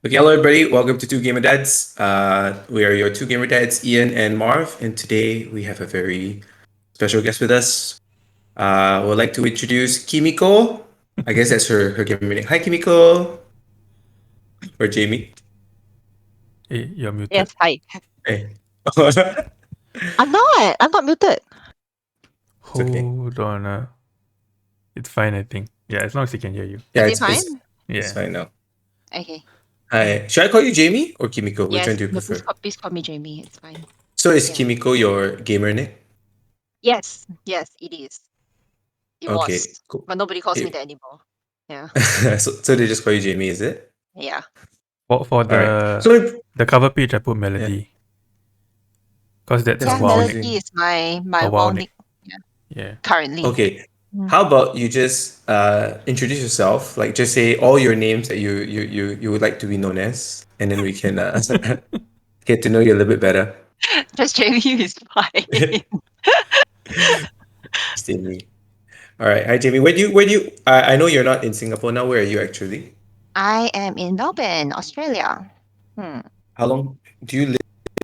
Okay, hello everybody. Welcome to Two Gamer Dads. We are your two gamer dads, Ian and Marv, and today we have a very special guest with us. We'd like to introduce Kimiko. I guess that's her gamer name. Hi, Kimiko. Or Jamie. Hey, you're muted. Yes, hi. Hey. I'm not. I'm not muted. It's okay. Hold on. It's fine, I think. Yeah, as long as he can hear you. Yeah, Is it fine? it's Yeah. fine now. Okay. Hi. Should I call you Jamie or Kimiko? Which one Yes. do you No, prefer? please call me Jamie. It's fine. So is Yeah. Kimiko your gamer name? Yes, it is. It Okay, was. cool. But nobody calls me It- that anymore. Yeah. so they just call you Jamie, is it? Yeah. For the Alright. So the cover page, I put Melodee. Because that's That's a Yeah, WoW confusing. nick. Melodee is my A WoW WoW nick. nick Yeah. currently. Okay. Mm. How about you just introduce yourself? Like just say all your names that you would like to be known as, and then we can get to know you a little bit better. Just Jamie is fine. Jamie. All right. Hi, Jamie. Where do you? I know you're not in Singapore now. Where are you actually? I am in Melbourne, Australia. How long do you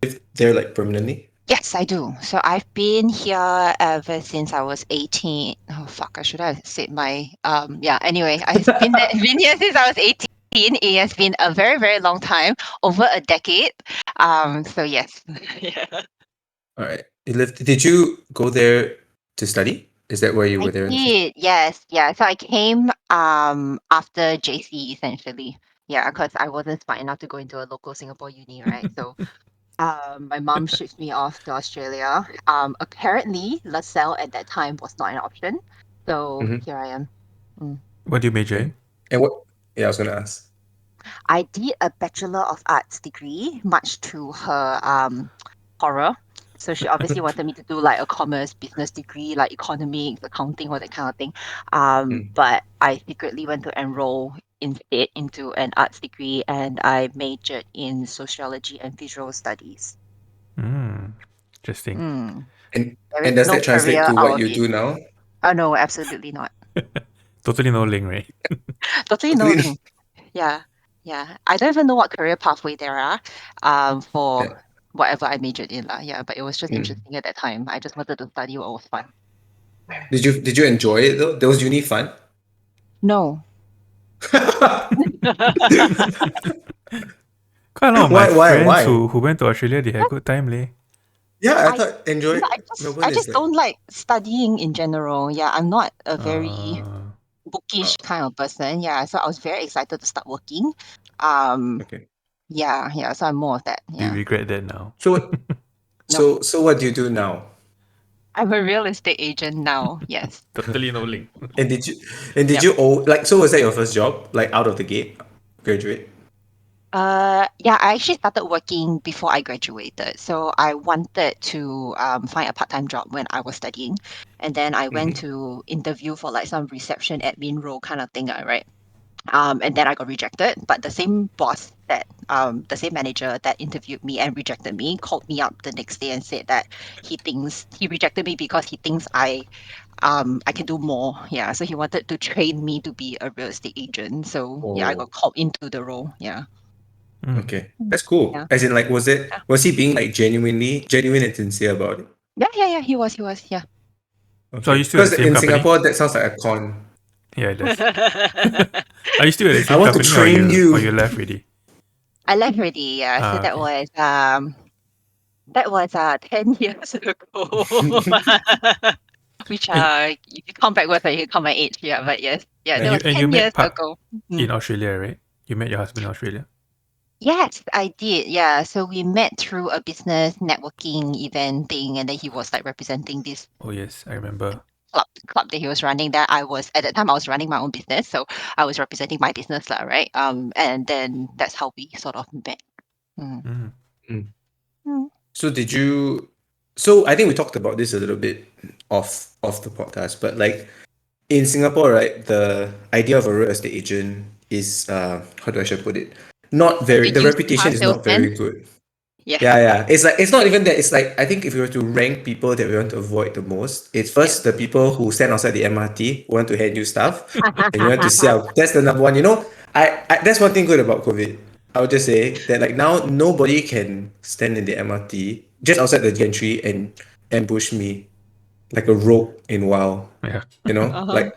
live there? Like permanently? Yes, I do. So I've been here ever since I was 18. Oh fuck, I should have said my anyway, I've been here since I was 18. It has been a very, very long time, over a decade. So yes. Yeah. All right. You lived. Did you go there to study? Is that where you I were there in the first? did, yes, yeah. So I came after JC essentially. Yeah, because I wasn't smart enough to go into a local Singapore uni, right? So my mom shipped me off to Australia. Apparently, LaSalle at that time was not an option. So Mm-hmm. here I am. Mm. What do you major in? And what? Yeah, I was gonna ask. I did a Bachelor of Arts degree, much to her horror. So she obviously wanted me to do like a commerce business degree, like economics, accounting, all that kind of thing. Mm. But I secretly went to enroll instead into an arts degree, and I majored in sociology and visual studies. Interesting. Mm. And There is and does no that translate career to out what of you it. do now? Oh no, absolutely not. Totally no link, right? Totally no Totally. link. Yeah, yeah. I don't even know what career pathway there are for Yeah. whatever I majored in lah. Yeah, but it was just Mm. interesting at that time. I just wanted to study what was fun. Did you enjoy it though? Was uni fun? No. Quite a lot of my Why? Why? friends Why? who went to Australia, they had good time, leh. Yeah, I I thought enjoy yeah, Melbourne I is just like. don't like studying in general. Yeah, I'm not a very Uh, bookish Oh, kind of person. Yeah, so I was very excited to start working. Um, okay. yeah. So I'm more of that. do you Yeah. regret that now? So what? No, So what do you do now? I'm a real estate agent now. Yes. Totally no link. And did you and did Yep. you like so was that your first job like out of the gate graduate? Yeah, I actually started working before I graduated. So I wanted to find a part-time job when I was studying. And then I went Mm-hmm. to interview for like some reception admin role kind of thing, right? And then I got rejected. But the same boss the same manager that interviewed me and rejected me called me up the next day and said that he rejected me because he thinks I can do more. Yeah. So he wanted to train me to be a real estate agent. So yeah, I got Oh, called into the role. Yeah. okay. That's cool. Yeah. As in like Yeah. was he being like genuine and sincere about it? Yeah. He was. Yeah. So are Okay. you still at Because the same in company? Singapore that sounds like a con. Yeah, it does. Are you still at the I same want to company or train you you. left already? I left already. Yeah. So Okay. that was 10 years ago. Which if you count backwards, you can count my age. Yeah. But yes. Yeah. That Yeah. was And you 10 years met ago. in Australia, right? You met your husband in Australia. Yes, I did. Yeah. So we met through a business networking event thing, and then he was like representing this Oh yes, I remember. club that he was running. That I was at that time I was running my own business, so I was representing my business lah, right? And then that's how we sort of met. Mm. Mm. Mm. Mm. So did you so I think we talked about this a little bit off the podcast, but like in Singapore, right, the idea of a real estate agent is how do I should put it? Not very The the used reputation car is not salesman. very good. Yeah. Yeah. It's like it's not even that. It's like I think if we were to rank people that we want to avoid the most, it's Yeah. first the people who stand outside the MRT who want to hand you stuff and you want to sell. That's the number one. You know, I that's one thing good about COVID. I would just say that like now nobody can stand in the MRT just outside the gantry and ambush me like a rogue in WoW. Yeah. You know, Uh-huh. like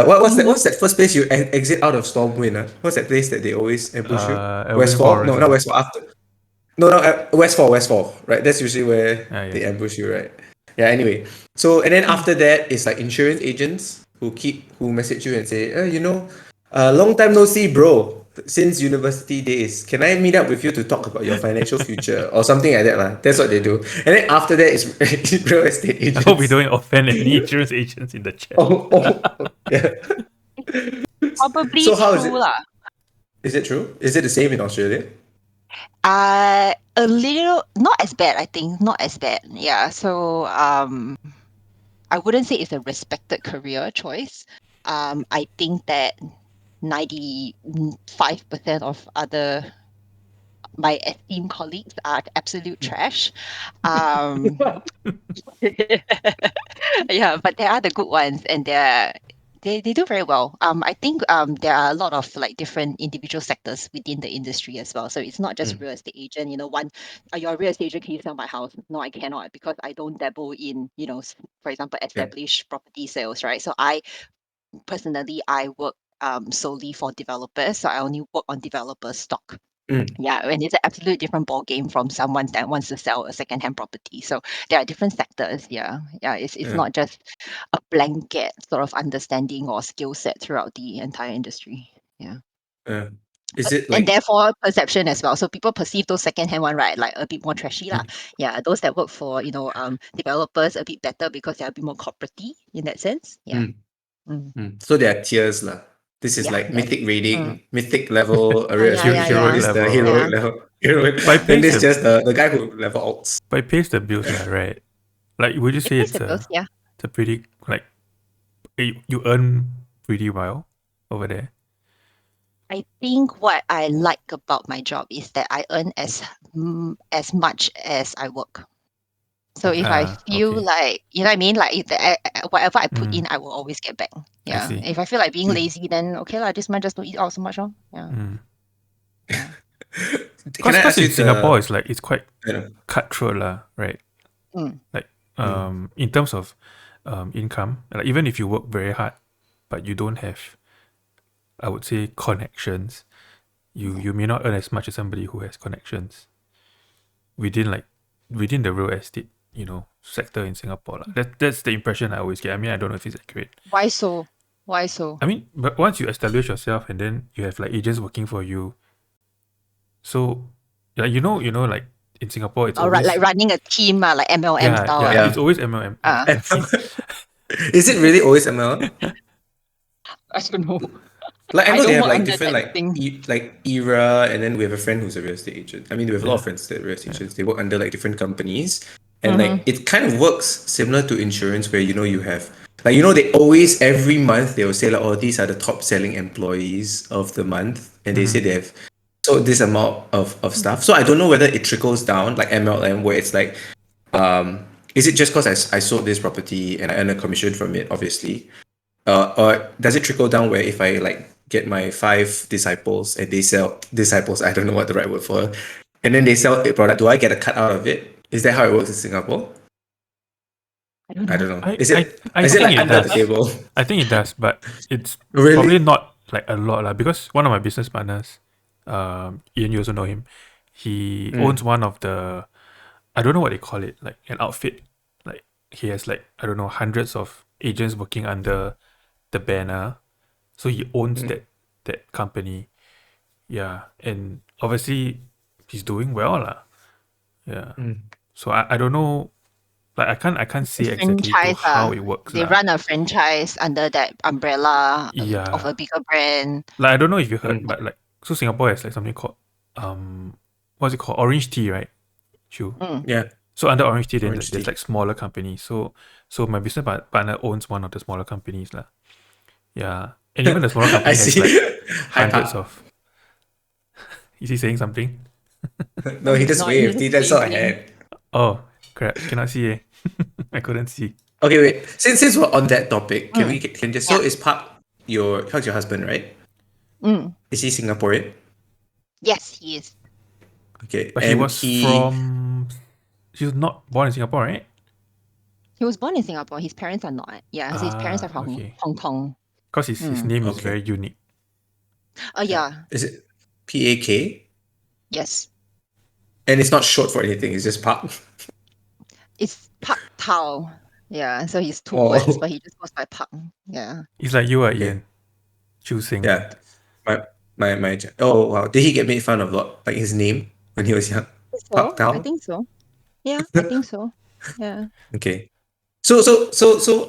what's that first place you exit out of Stormwind? What's that place that they always ambush you? Elwyn Westfall? No, Forest. not Westfall. After Westfall. Right, that's usually where Yeah. they ambush you, right? Yeah. Anyway, so and then after that, it's like insurance agents who message you and say, long time no see, bro. Since university days, can I meet up with you to talk about your financial future or something like that, lah? That's what they do. And then after that, it's real estate I agents. hope we don't offend any insurance agents in the chat. Yeah. Probably So how is true it? lah. Is it true? Is it the same in Australia? A little, not as bad, I think. Not as bad. Yeah. So I wouldn't say it's a respected career choice. I think that 95% of my esteemed colleagues are absolute trash. Um, yeah, but there are the good ones, and they do very well. I think there are a lot of like different individual sectors within the industry as well. So it's not just real estate agent. You're a real estate agent, can you sell my house? No, I cannot because I don't dabble in, for example, established property sales, right? So I work solely for developers. So I only work on developer stock. Mm. Yeah, and it's an absolute different ball game from someone that wants to sell a second-hand property. So there are different sectors. Yeah, it's Yeah. not just a blanket sort of understanding or skill set throughout the entire industry. Yeah, Is it and like therefore perception as well. So people perceive those second-hand one, right, like a bit more trashy lah. Yeah, those that work for developers a bit better because they're a bit more corporate-y in that sense. Yeah. So there are tiers lah. This is Yeah, like yeah. mythic rating, mythic level, Yeah, real yeah, estate yeah, agent. Heroic This is the level. heroic Yeah. level. Heroic. But it Then pays this is just the guy who level alts. But it pays the bills, lah, right? Like, would you It say pays it's the bills, yeah. a pretty like you earn pretty well over there? I think what I like about my job is that I earn as much as I work. So if I feel Okay. like, you know what I mean, like whatever I put Mm. in, I will always get back. I Yeah. see. If I feel like being lazy, then okay lah, this month just don't eat out so much, oh. Yeah. Mm. Yeah. Can I Because ask you in Singapore, to? it's quite You know, cutthroat, lah, right? Mm. Like in terms of income, like even if you work very hard, but you don't have, I would say, connections, you may not earn as much as somebody who has connections within the real estate sector in Singapore, lah. That's the impression I always get. I mean, I don't know if it's accurate. Why so? Why so? I mean, but once you establish yourself and then you have like agents working for you, so like like in Singapore it's Or always like running a team, like MLM style. yeah, Yeah. it's always MLM. Ah. Is it really always ML? I don't know. Like I I know they don't have work like under different that thing. like era, and then we have a friend who's a real estate agent. I mean, we have a lot of Yeah. friends that are real estate agents. They work under like different companies, and Mm-hmm. like it kind of works similar to insurance, where you have like they always every month they will say like, oh, these are the top selling employees of the month, and they say they have sold this amount of stuff. So I don't know whether it trickles down like MLM, where it's like, is it just because I sold this property and I earn a commission from it, obviously, or does it trickle down where if I like get my 5 disciples and they sell disciples, I don't know what the right word for, and then they sell a product, do I get a cut out of it? Is that how it works in Singapore? I don't know. I don't know. I Is it think like it under does. the table? I think it does, but it's Really? probably not like a lot lah. Because one of my business partners, Ian, you also know him. He owns one of the, I don't know what they call it, like an outfit. Like he has like I don't know hundreds of agents working under the banner, so he owns that company. Yeah, and obviously he's doing well lah. Yeah. So I don't know. Like I can't say exactly to Franchise, how it works they lah. run a franchise under that umbrella of Yeah. a bigger brand. Like I don't know if you heard, but like so Singapore has like something called what's it called? Orange Tea, right? Chu. Yeah. So under Orange Tea, then Orange there's tea. like smaller companies. So my business partner owns one of the smaller companies lah. Yeah, and even the smaller company I has see. like Hi, hundreds of. Is he saying something? No, he just Not waved. his That's all I waving. had. Oh crap! Cannot see. I couldn't see. Okay, wait. Since we're on that topic, can just so Yeah. is Park how's your husband, right? Mm. Is he Singaporean? Yes, he is. Okay, But he and was from. He was not born in Singapore, right? He was born in Singapore. His parents are not. Yeah, so his parents are Ah, from okay. Hong Kong. Because his name is okay, very unique. Oh yeah. yeah. Is it PAK? Yes. And it's not short for anything. It's just Park. It's Pak Tao. Yeah, so he's two words, Oh, but he just goes by Pak. Yeah. It's like you are okay. Ian. Choosing. Yeah, my. Oh wow, did he get made fun of a lot? Like his name when he was young, Park I Tao. think so. Yeah, I think so. Yeah. Okay. So,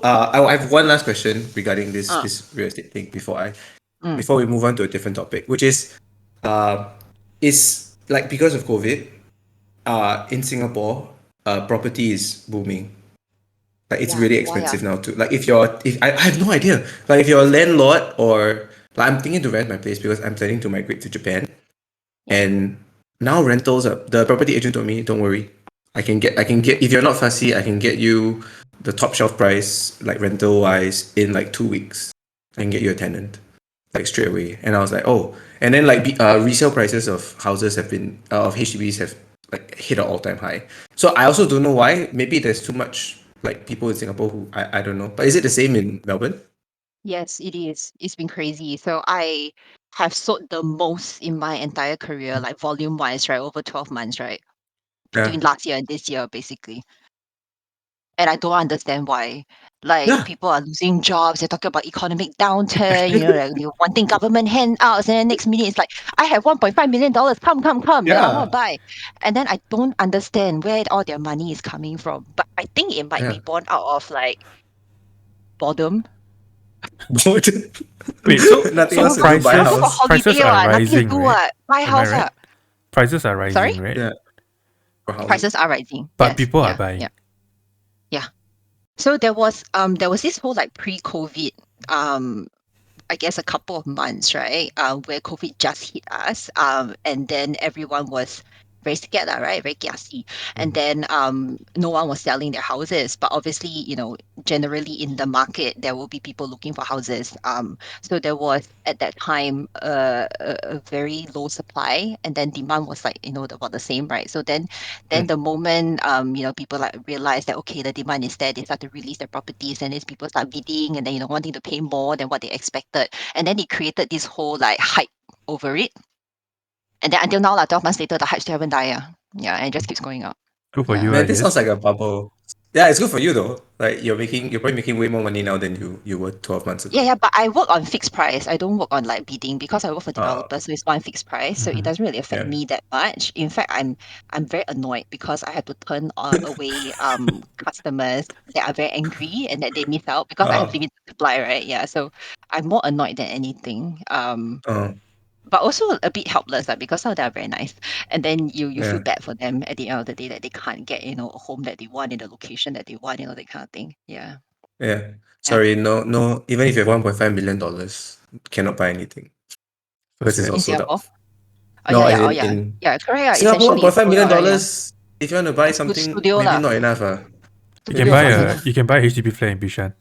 I have one last question regarding this Uh, this real estate thing mm. before we move on to a different topic, which uh, is like because of COVID, in Singapore, property is booming. Like it's Yeah. really Why? expensive now too. Like if I have no idea. Like if you're a landlord or like I'm thinking to rent my place because I'm planning to migrate to Japan. Yeah. And now rentals are the property agent told me, don't worry. I can get if you're not fussy, I can get you the top shelf price, like rental wise, in like 2 weeks. I can get you a tenant. Like straight away. And I was like, oh. And then like resale prices of houses have been of HDBs have like hit an all time high. So I also don't know why. Maybe there's too much like people in Singapore who I don't know. But is it the same in Melbourne? Yes, it is. It's been crazy. So I have sold the most in my entire career, like volume wise, right? Over 12 months, right? Yeah. Between last year and this year, basically. And I don't understand why. Like Yeah. people are losing jobs, they're talking about economic downturn, you know, like you're wanting government handouts, and then next minute it's like, I have $1.5 million, come, you know, I want to Yeah. buy. And then I don't understand where all their money is coming from. But I think it might Yeah. be born out of like boredom. Wait, so Nothing so else to do, buy a Singapore got prices house. prices holiday are what, nothing to rising, do right? what. Buy Am I house right? what. Prices are Sorry? rising, right? Yeah. For houses. Prices are rising. But Yes. people are Yeah. buying. Yeah. Yeah. So there was this whole like pre-COVID um I guess a couple of months, right? Where COVID just hit us. And then everyone was very scared, right? Very gassy. And Mm. then no one was selling their houses. But obviously, generally in the market, there will be people looking for houses. So there was at that time a very low supply, and then demand was like, about the same, right? So then Mm. the moment people like realize that okay, the demand is there, they start to release their properties, and then people start bidding, and then wanting to pay more than what they expected, and then it created this whole like hype over it, and then until now, like 12 months later, the hype still haven't died. Yeah, and it just keeps going up. Good for you, Yeah. I Man, this sounds guess. like a bubble. Yeah, it's good for you though. Like you're probably making way more money now than you were 12 months Yeah, ago. yeah, but I work on fixed price. I don't work on like bidding because I work for Oh, developers, so it's one fixed price. So it Mm-hmm. doesn't really affect yeah. me that much. In fact, I'm very annoyed because I have to turn away customers that are very angry and that they miss out because I have Oh, limited supply, right? Yeah, so I'm more annoyed than anything. oh, But also a bit helpless, like, because some of them are very nice, and then you feel yeah, bad for them at the end of the day that they can't get a home that they want in the location that they want, that kind of thing. Yeah, yeah. yeah. Sorry, no, no. Even if you have $1.5 million, cannot buy anything So because it's all sad. In sold Singapore. out. Oh No, yeah, as yeah. Oh in yeah, in yeah. Correct. Yeah. Singapore, one Essentially, point it's five sold million out. Yeah. dollars. If you want to buy something, Studio maybe lah. not enough. You can Studio buy apartment a lah. HDB flat in Bishan.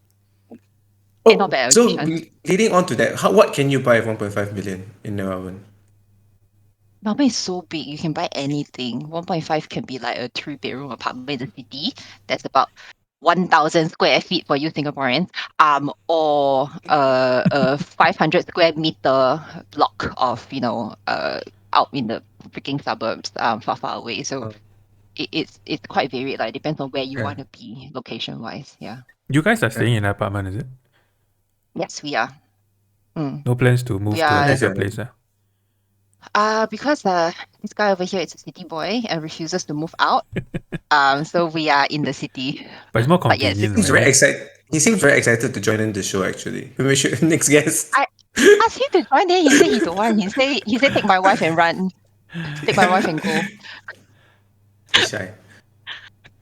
Not Oh, bad. so Bishan. leading on to that, what can you buy with 1.5 million in Melbourne? Melbourne is so big, you can buy anything. 1.5 can be like a 3-bedroom apartment in the city. That's about 1,000 square feet for you Singaporeans. Or a 500 square meter block of, out in the freaking suburbs, far away. So Oh, it's quite varied. Like, depends on where you yeah, want to be location wise. Yeah. You guys are yeah. staying in an apartment, is it? Yes, we are. Mm. No plans to We move to a are. Nice, bigger yeah. place, Because this guy over here is a city boy and refuses to move out. So we are in the city. But it's more But yes, convenient, Seems very right? excited. He seems very excited to join in the show. Actually, we should next guest. I asked him to join. Then he said he don't want. He said take my wife and run. Take my wife and go. He's shy.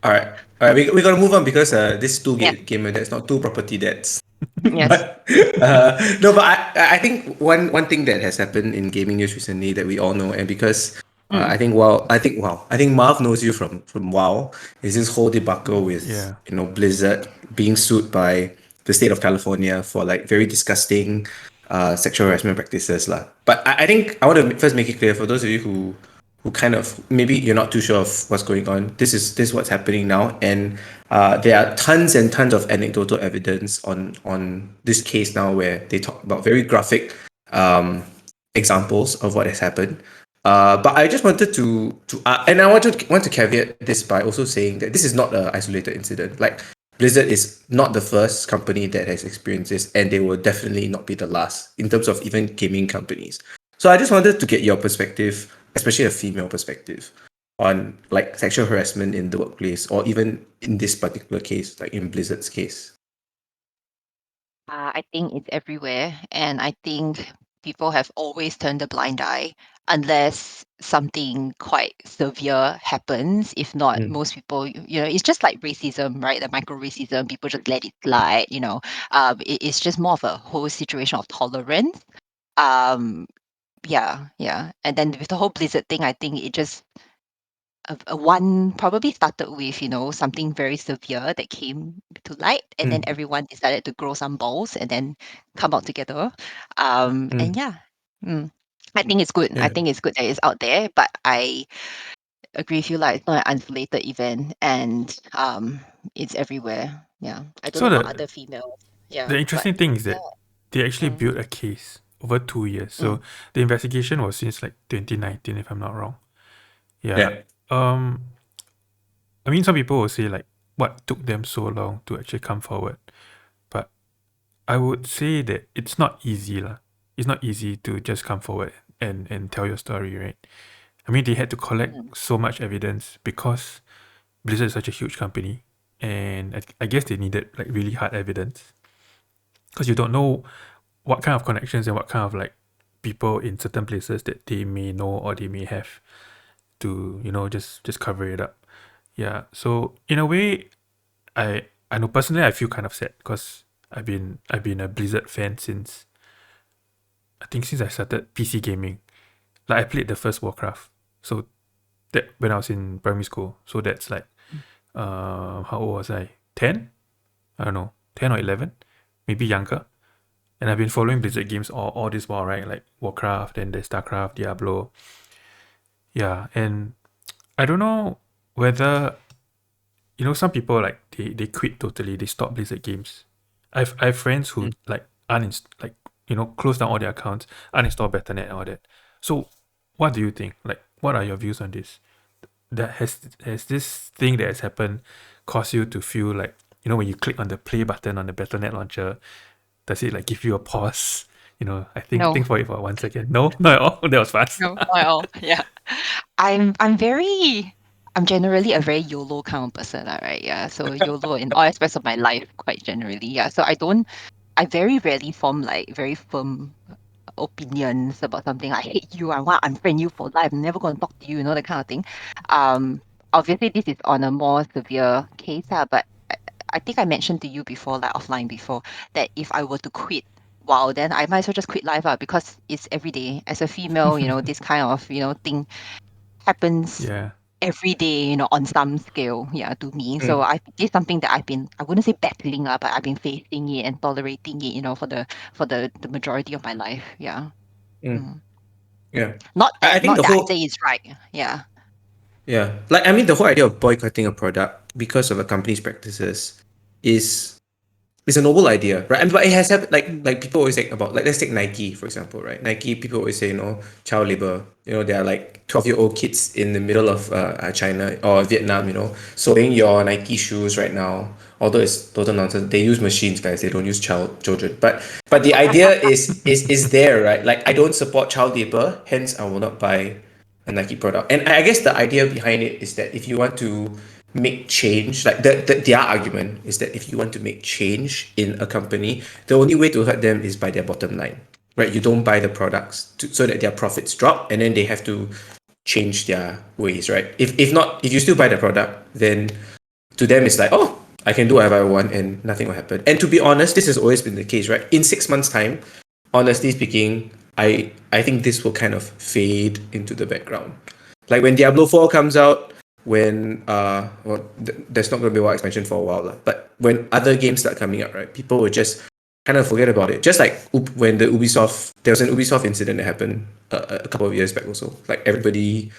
All right. We gotta move on because this two Yeah. gamer that's not two property debts. Yes. But no, but I think one thing that has happened in gaming news recently that we all know, and because Mm. I think Marv knows you from WoW, is this whole debacle with Yeah. Blizzard being sued by the state of California for like very disgusting sexual harassment practices lah. But I think I want to first make it clear for those of you who kind of maybe you're not too sure of what's going on. This is what's happening now, and there are tons and tons of anecdotal evidence on this case now where they talk about very graphic examples of what has happened. But I just wanted to and I want to caveat this by also saying that this is not an isolated incident. Like Blizzard is not the first company that has experienced this, and they will definitely not be the last in terms of even gaming companies. So I just wanted to get your perspective, especially a female perspective, on like sexual harassment in the workplace, or even in this particular case, like in Blizzard's case. I think it's everywhere, and I think people have always turned a blind eye unless something quite severe happens. If not, Mm. most people, it's just like racism, right? The micro racism, people just let it slide. It's just more of a whole situation of tolerance. Yeah. And then with the whole Blizzard thing, I think it just one probably started with something very severe that came to light, and then Mm. everyone decided to grow some balls and then come out together. And Mm. yeah, I think it's good. I Yeah. think it's good that it's out there, but I agree with you, like it's not an isolated event, and it's everywhere. Yeah, I don't So know about the other females. the Yeah, but interesting thing is yeah. that they actually Mm, built a case over 2 years. So mm, the investigation was since like 2019, if I'm not wrong. Yeah. Yeah. Um. I mean, some people will say like, what took them so long to actually come forward? But I would say that it's not easy lah. It's not easy to just come forward and tell your story, right? I mean, they had to collect mm. so much evidence because Blizzard is such a huge company, and I guess they needed like really hard evidence because you don't know what kind of connections and what kind of like people in certain places that they may know or they may have to just cover it up. Yeah. So in a way, I know personally I feel kind of sad because I've been a Blizzard fan since I think since I started PC gaming. Like I played the first Warcraft. So that when I was in primary school. So that's like how old was I? 10? I don't know. 10 or 11? Maybe younger. And I've been following Blizzard games all this while, right? Like Warcraft and the StarCraft, Diablo. Yeah, and I don't know whether some people like they quit totally, they stop Blizzard games. I have friends who Mm. like close down all their accounts, uninstall Battle.net and all that. So what do you think? Like what are your views on this? That has this thing that has happened caused you to feel like when you click on the play button on the Battle.net launcher, does it like give you a pause? I think No, for it for 1 second. No, not at all. That was fast. no, not at all. Yeah. I'm generally a very YOLO kind of person, lah, right? Yeah. So YOLO in all aspects of my life, quite generally. Yeah. So I very rarely form like very firm opinions about something. I hate you, I want to unfriend you for life, I'm never gonna talk to you, that kind of thing. Um Obviously this is on a more severe case, but I think I mentioned to you before, like offline before, that if I were to quit, wow, then I might as well just quit life, because it's every day. As a female, this kind of, thing happens Yeah. every day, on some scale, yeah, to me. So Mm. this is something that I wouldn't say battling, but I've been facing it and tolerating it, for the majority of my life. Yeah. Mm. Mm. Yeah. Not I that think not the that I whole say it's right. Yeah. Yeah, like I mean, the whole idea of boycotting a product because of a company's practices is is a noble idea, right? And but it has happened. Like people always think about, like, let's take Nike for example, right? Nike, people always say, child labor. They are like 12-year-old kids in the middle of China or Vietnam, sewing your Nike shoes right now. Although it's total nonsense, they use machines, guys. They don't use children. But the idea is there, right? Like I don't support child labor, hence I will not buy a Nike product. And I guess the idea behind it is that if you want to make change, like their argument is that if you want to make change in a company, the only way to hurt them is by their bottom line, right? You don't buy the products so that their profits drop, and then they have to change their ways, right? If not, if you still buy the product, then to them it's like, oh, I can do whatever I want and nothing will happen. And to be honest, this has always been the case, right? In 6 months' time, honestly speaking, I think this will kind of fade into the background. Like when Diablo 4 comes out, when there's not going to be WoW expansion for a while, lah. But when other games start coming up, right, people will just kind of forget about it. Just like when there was an Ubisoft incident that happened a couple of years back also. Like everybody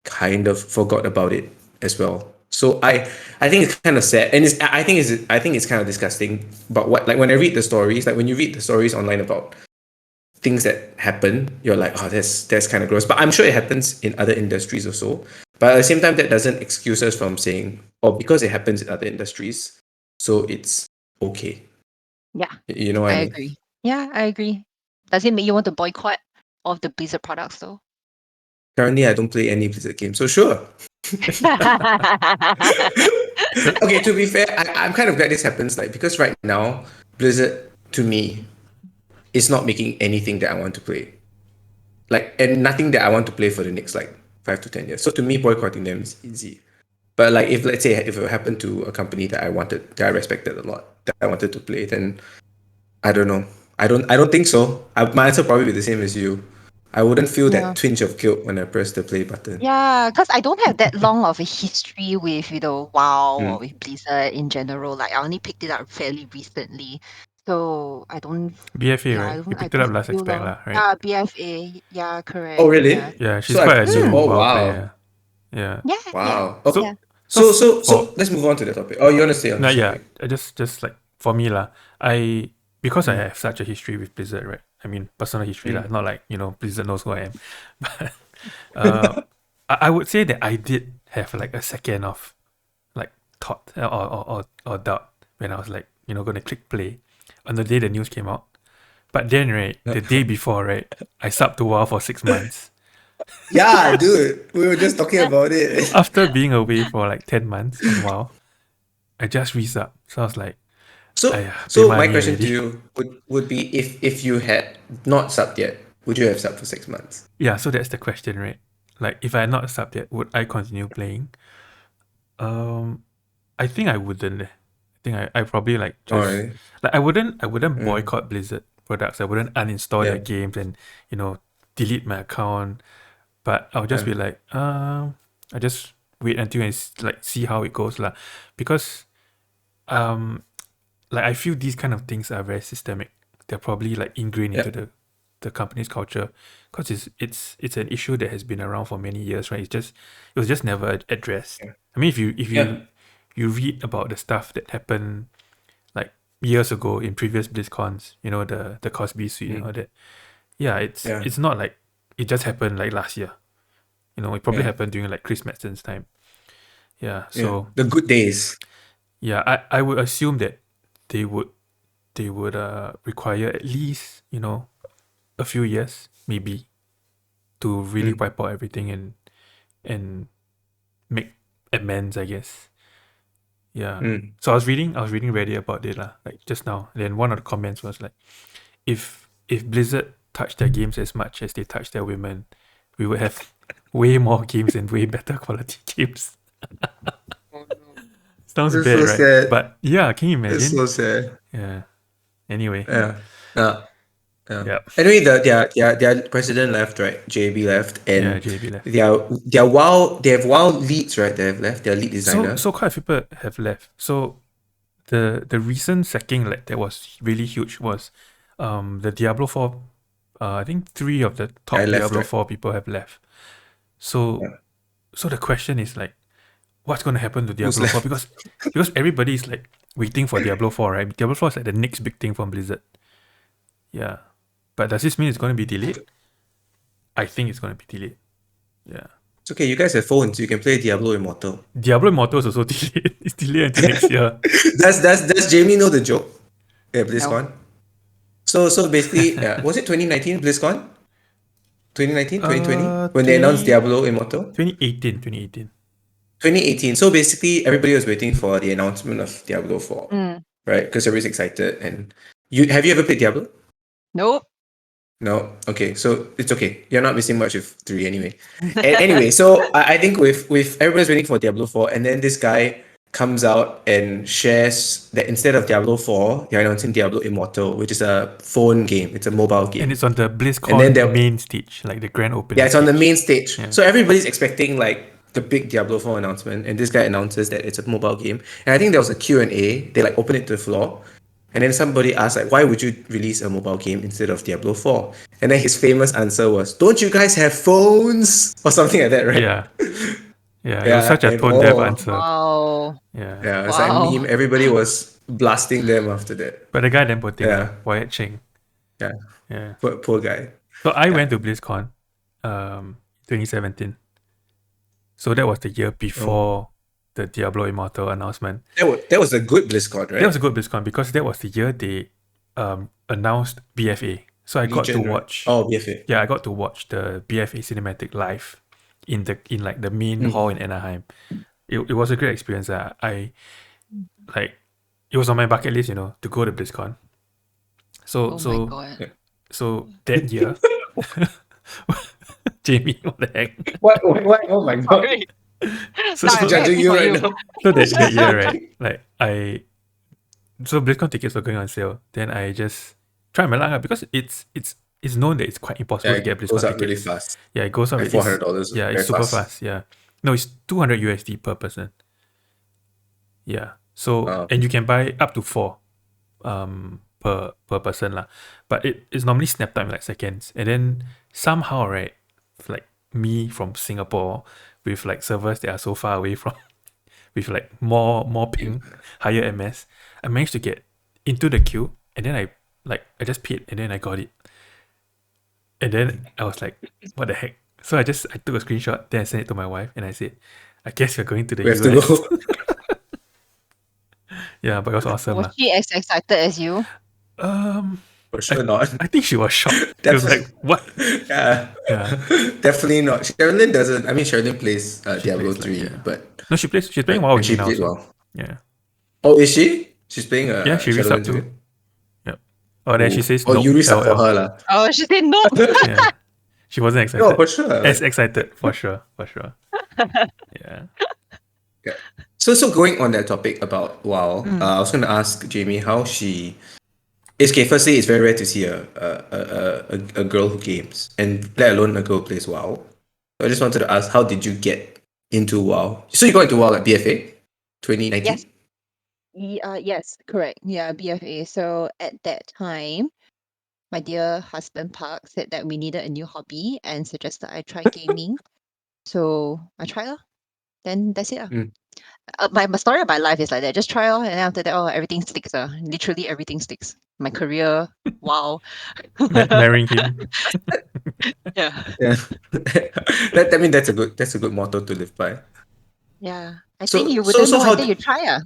kind of forgot about it as well. So I think it's kind of sad, and I think it's kind of disgusting. But when I read the stories, like when you read the stories online about things that happen, you're like, oh, that's kind of gross. But I'm sure it happens in other industries also. But at the same time, that doesn't excuse us from saying, oh, because it happens in other industries, so it's okay. Yeah, You know what I I mean? agree. Yeah, I agree. Does it make you want to boycott all of the Blizzard products though? Currently, I don't play any Blizzard games, so sure. Okay, to be fair, I'm kind of glad this happens, like because right now, Blizzard to me is not making anything that I want to play. Like, and nothing that I want to play for the next like 5 to 10 years. So to me, boycotting them is easy. But like, if let's say if it happened to a company that I respected a lot, that I wanted to play, then I don't know. I don't think so. My answer probably be the same as you. I wouldn't feel Yeah. that twinge of guilt when I press the play button. Yeah, because I don't have that long of a history with, WoW or Mm. with Blizzard in general. Like I only picked it up fairly recently. So I don't BFA, yeah, right? You I picked it don't up last feel expect lah. lah, right? Yeah, BFA. Yeah, correct. Oh really? Yeah. Yeah, she's So quite a new oh WoW wow, player. Yeah. Yeah, yeah. wow. Okay. Yeah. So So let's move on to the topic. Oh, you want to stay on no, this yeah, topic? I just like for me lah, because I have such a history with Blizzard, right? I mean, personal history lah, not like Blizzard knows who I am, but I would say that I did have like a second of like thought or doubt when I was like gonna click play on the day the news came out. But then right, the day before right, I subbed to WoW for 6 months Yeah, dude. We were just talking about it. after being away for like 10 months on WoW. I just resub, so I was like, So "Aya, pay so my money question to already." you would be if you had not subbed yet, would you have subbed for 6 months? Yeah, so that's the question, right? Like, if I had not subbed yet, would I continue playing? I think I wouldn't. I think I probably like Oh, just really? like I wouldn't boycott Blizzard products. I wouldn't uninstall their Yeah. games and delete my account. But I'll just be like, I just wait until I like see how it goes lah, because like I feel these kind of things are very systemic. They're probably like ingrained into the company's culture, because it's an issue that has been around for many years, right? It was just never addressed. I mean, if you read about the stuff that happened like years ago in previous BlizzCons, the Cosby suite and all that. Yeah, it's not like it just happened like last year. It probably happened during like Chris Madsen's time. Yeah, so The good days. yeah, I would assume that they would require at least a few years maybe to really wipe out everything and make amends, I guess. Yeah. So I was reading Reddit about it lah, like just now. Then one of the comments was like, if Blizzard touched their games as much as they touch their women, we would have way more games and way better quality games. Sounds It's bad, so right? sad. But yeah, can you It's imagine? so sad. Yeah. Anyway. Yeah. Yeah. Yeah. Anyway, their president left, right? JB left, and Yeah, JB left. they have WoW leads, right? They have left their lead designer. So quite a few people have left. So the recent sacking like that was really huge was the Diablo 4, I think 3 of the top I left, Diablo right? 4 people have left. So so the question is like, what's going to happen to Diablo 4? left? Because everybody is like waiting for Diablo 4, right? Diablo 4 is like the next big thing from Blizzard. Yeah. But does this mean it's going to be delayed? I think it's going to be delayed. Yeah. It's okay. You guys have phones. You can play Diablo Immortal. Diablo Immortal is also delayed. It's delayed until next year. Does Jamie know the joke? Yeah, BlizzCon. No. So basically, was it 2019 BlizzCon? 2019, 2020? When they 20 announced Diablo Immortal? 2018. 2018. So basically, everybody was waiting for the announcement of Diablo 4, right? Because everybody's excited. And have you ever played Diablo? Nope. No? Okay, so it's okay. You're not missing much of 3 anyway. Anyway, so I think with everybody's waiting for Diablo 4, and then this guy comes out and shares that instead of Diablo 4, they're announcing Diablo Immortal, which is a phone game. It's a mobile game. And it's on the BlizzCon And then main stage, like the grand opening. Yeah, it's on the stage. main stage. Yeah. So everybody's expecting like the big Diablo 4 announcement, and this guy announces that it's a mobile game. And I think there was a Q&A. They like open it to the floor. And then somebody asked, like, why would you release a mobile game instead of Diablo 4? And then his famous answer was, don't you guys have phones? Or something like that, right? Yeah. Yeah. It was Yeah, such a and tone deaf answer. Wow. Yeah. yeah, it's like a Wow. meme. Everybody was blasting them after that. But the guy then poor thing, Yeah, Wyatt Cheng. yeah, Yeah. poor guy. So I Yeah. went to BlizzCon 2017. So that was the year before the Diablo Immortal announcement. That was a good BlizzCon, right? That was a good BlizzCon because that was the year they announced BFA. So I got to Legion, right? watch. Oh, BFA. Yeah, I got to watch the BFA cinematic live in like the main hall in Anaheim. It was a great experience. I like it was on my bucket list, to go to BlizzCon. So Oh my so god. so that year, Jamie, what the heck? What? Oh my god. Sorry. So Now so, I'm very Judging happy you for right you. now. so that year, right? Like so BlizzCon tickets were going on sale. Then I just try my luck because it's known that it's quite impossible Yeah, to get it goes BlizzCon up really tickets. fast. Yeah, it goes up. Like It's $400 yeah, very it's super fast. fast. Yeah, no, it's 200 USD per person. Yeah, so and you can buy up to 4 per person lah. But it's normally snapped up in like seconds. And then somehow, right, like me from Singapore with like servers that are so far away from with like more ping, higher MS, I managed to get into the queue and then I just paid and then I got it. And then I was like, what the heck? So I took a screenshot, then I sent it to my wife and I said, I guess we're going to the We have to US. go. Yeah, but it was awesome. Was she as excited as you? For sure not. I think she was shocked. She was like, what? Yeah. Yeah. Definitely not. Sherilyn doesn't. I mean, Sherilyn plays Diablo plays, like, 3, yeah. but No, she's playing WoW and with she me now. played So. well. Yeah. Oh, is she? She's playing Yeah, she Shadowlands resubbed too. again? Yep. Oh, then she says Oh, nope. you resub for LOL. her lah. Oh, she said no. Yeah. She wasn't excited. No, for sure. As excited, for sure. Yeah. Yeah. So going on that topic about WoW, I was going to ask Jamie how she. Okay, firstly, it's very rare to see a girl who games, and let alone a girl who plays WoW. So I just wanted to ask, how did you get into WoW? So you got into WoW at BFA, 2019. Yes. Yes, correct. Yeah, BFA. So at that time, my dear husband Park said that we needed a new hobby and suggested I try gaming. So I tried lah. Then that's it. My story of my life is like that. Just try and then after that, everything sticks. Literally everything sticks. My career, wow. Marrying him. Yeah. Yeah, I mean that's a good motto to live by. Yeah. I So think you so wouldn't so know how until you try.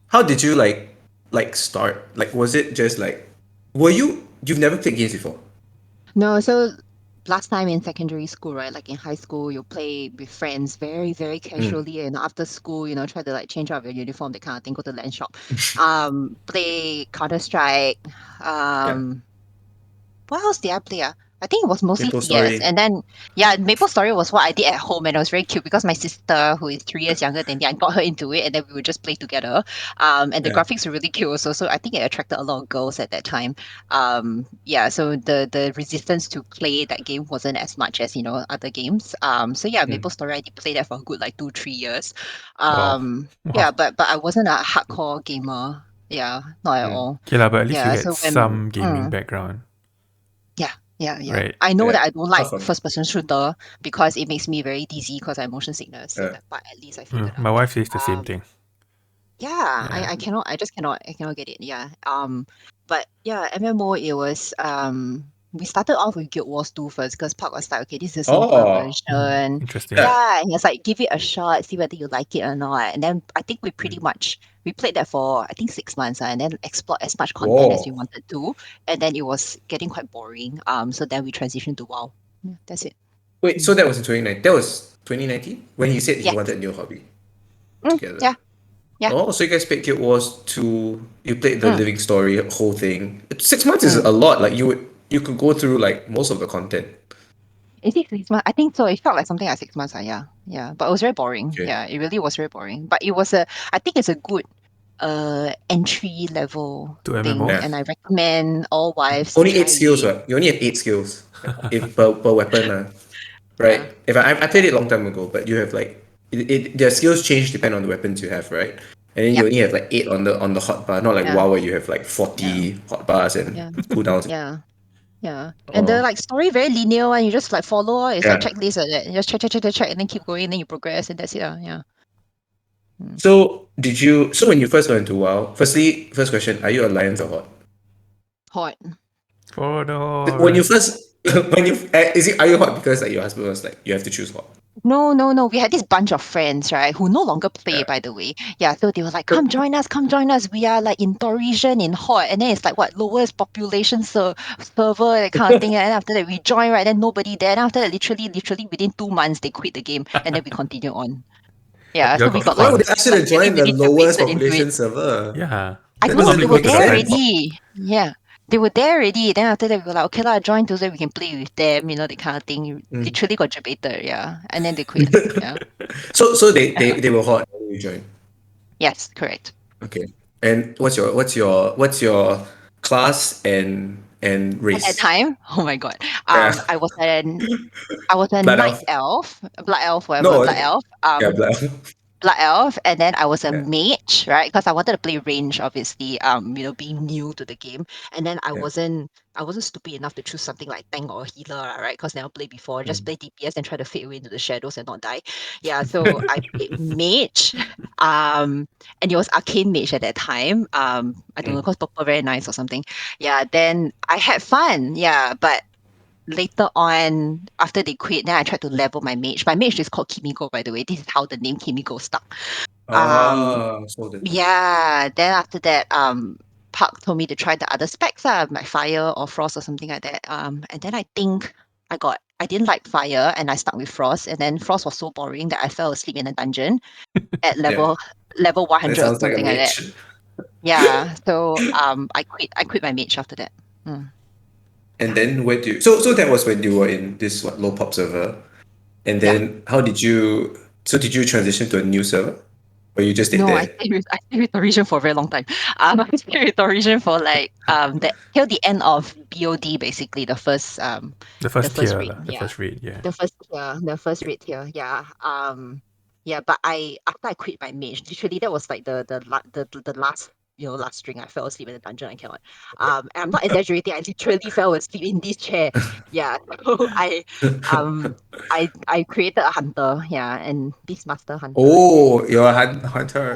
how did you like start? Like, was it just like, you've never played games before? No, so last time in secondary school, right? Like in high school, you play with friends very, very casually, and after school, try to like change out your uniform, that kind of thing, go to the land shop. Play Counter-Strike. What else did I play? I think it was mostly Maple CS. Story. And then, Maple Story was what I did at home, and it was very cute because my sister, who is 3 years younger than me, I got her into it, and then we would just play together. And the graphics were really cute also, so I think it attracted a lot of girls at that time. So the resistance to play that game wasn't as much as, other games. Maple Story, I did play that for a good like 2-3 years. Wow. Yeah, but I wasn't a hardcore gamer. Yeah, not at all. Okay, but at least you Yeah, had so some gaming background. Yeah. Right. I know that I don't like Awesome. first-person shooter because it makes me very dizzy because I have motion sickness. So that part at least I figured out. My wife says the same thing. Yeah, Yeah. I cannot. I just cannot. I cannot get it. Yeah. But yeah, MMO. It was. We started off with Guild Wars 2 first because Park was like, okay, this is a simpler version. Interesting. Yeah, and he was like, give it a shot, see whether you like it or not. And then I think we played that for I think 6 months, and then explored as much content as we wanted to. And then it was getting quite boring. So then we transitioned to WoW. Yeah, that's it. Wait, so that was in 2019. That was 2019 when you said you Yes. wanted a new hobby Mm, together. yeah. Oh, so you guys played Guild Wars 2. You played the living story whole thing. 6 months is a lot. Like you could go through like most of the content. Is it 6 months? I think so. It felt like something like 6 months. Yeah. But it was very boring. Okay. Yeah, it really was very boring. But it was I think it's a good entry level To thing, MMO? Yeah. and I recommend all wives Only to 8 try skills, it. right? You only have 8 skills if per weapon, right? Yeah. If I played it a long time ago, but you have like their skills change depending on the weapons you have, right? And then you Yep. only have like 8 on the hotbar, not like Yeah. WoW where you have like Yeah. 40 hotbars and Yeah. cooldowns. Yeah. Yeah. And the Oh, like story very linear one. You just like follow. It's like yeah. checklist like that. You just check, and then keep going, and then you progress, and that's it. Yeah. Mm. So when you first got into WoW, first question, are you Alliance or Horde? Hot. For the When you Horde. first, are you Horde because like your husband was like, you have to choose Horde? No, no, no. We had this bunch of friends, right, who no longer play, Yeah. by the way. Yeah, so they were like, come join us, come join us. We are like in Torisian, in Hot. And then it's like, what, lowest population server, that kind of thing. And after that, we join, right? Then nobody there. And after that, literally within 2 months, they quit the game. And then we continue on. Yeah, Y'all so we got got Why like, would they cons. ask you like to really, join the really lowest wasted into it. population server? Yeah. I That don't know, doesn't they make were any there sense. already. Yeah. They were there already. Then after that, we were like, okay, lah, join so that we can play with them, that kind of thing. Mm. Literally got debated, yeah. And then they quit. Yeah. So they were Horde when you joined. Yes, correct. Okay. And what's your class and At that race? time, oh my god, Yeah. I was a Blood night elf. elf, blood elf, whatever, No. blood elf. Yeah, blood elf. Blood elf, and then I was a Yeah. mage, right? Because I wanted to play range, obviously. Being new to the game, and then Yeah. I wasn't stupid enough to choose something like tank or healer, right? Because never played before. Just Mm. play DPS and try to fade away into the shadows and not die. Yeah, so I played mage, um, and it was arcane mage at that time. I don't know, Mm. because purple very nice or something. Yeah, then I had fun. Yeah, but later on, after they quit, then I tried to level my mage. My mage is called Kimiko, by the way. This is how the name Kimiko stuck. Um, So the yeah. Then after that, Park told me to try the other specs, like fire or frost or something like that. And then I think I didn't like fire, and I stuck with frost. And then frost was so boring that I fell asleep in a dungeon at yeah. level That 100 or sounds like a something like that. mage. Yeah. So I quit my mage after that. Mm. And then where do you so that was when you were in this low pop server. And Yeah. then did you transition to a new server? Or you just stayed No, there? I stayed with Norwegian for a very long time. I stayed with Norwegian for like till the end of BOD, basically The the first first tier, raid. lah. The Yeah, first raid, yeah. the first raid here. Yeah. Yeah. But after I quit my mage, literally that was like the last last string. I fell asleep in the dungeon. I cannot. And I'm not exaggerating. I literally fell asleep in this chair. Yeah. So um I created a hunter. Yeah, and Beastmaster hunter, and then Oh, you're a hunter.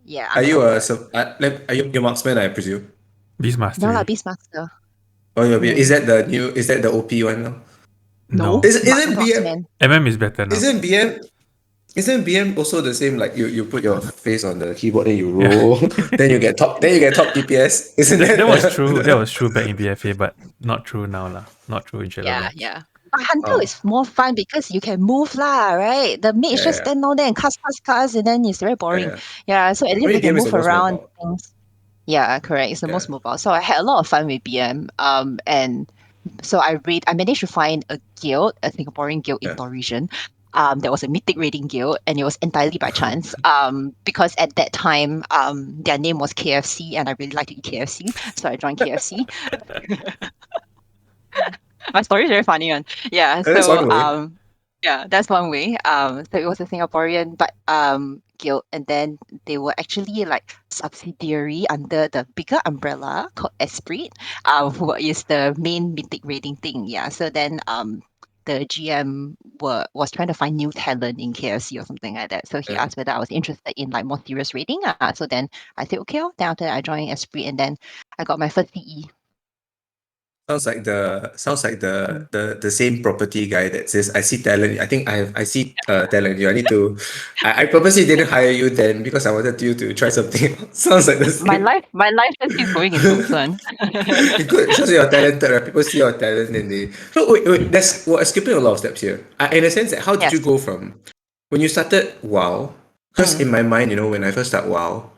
yeah, Are you uncovered. are you marksman, I presume? Beast No lah, Mastery. Beastmaster. Oh, Mm. is that the OP one now? No, No. Isn't marksman. MM is better now. isn't BM isn't BM also the same, like you put your face on the keyboard, then you Yeah. roll, then you get top DPS? Isn't that, that that was true. That the was true back in BFA, but not true now, lah. Not true in Shadow Yeah, Lords. yeah. But hunter Oh, is more fun because you can move lah, right? The mage yeah, just yeah. stand down there and cast, and then it's very Yeah, boring. yeah. Yeah, so at I least mean I can BM is the move most around mobile. things. Yeah, correct. It's the Yeah. most mobile. So I had a lot of fun with BM. And so I managed to find a guild, a Singaporean guild in Yeah. Torisian. There was a mythic raiding guild, and it was entirely by chance. Because at that time, their name was KFC, and I really like to eat KFC, so I joined KFC. My story is very funny one. Yeah, That's so one way. yeah, that's one way. So it was a Singaporean but guild, and then they were actually like subsidiary under the bigger umbrella called Esprit, who is the main mythic raiding thing. Yeah. So then the GM was trying to find new talent in KFC or something like that. So he Yeah. asked whether I was interested in like more serious raiding. So then I said okay. Then after that I joined Esprit, and then I got my first CE. Sounds like Mm. the same property guy that says, I see talent. I think I see talent in you. I need to. I purposely didn't hire you then because I wanted you to try something. Sounds like the My same. life just keeps going in loops, one. It's good. It shows you're talented, right? People see your talent and they. So wait. That's skipping a lot of steps here. In a sense, that how did you Yes. go from when you started WoW? Because Mm. in my mind, when I first started WoW,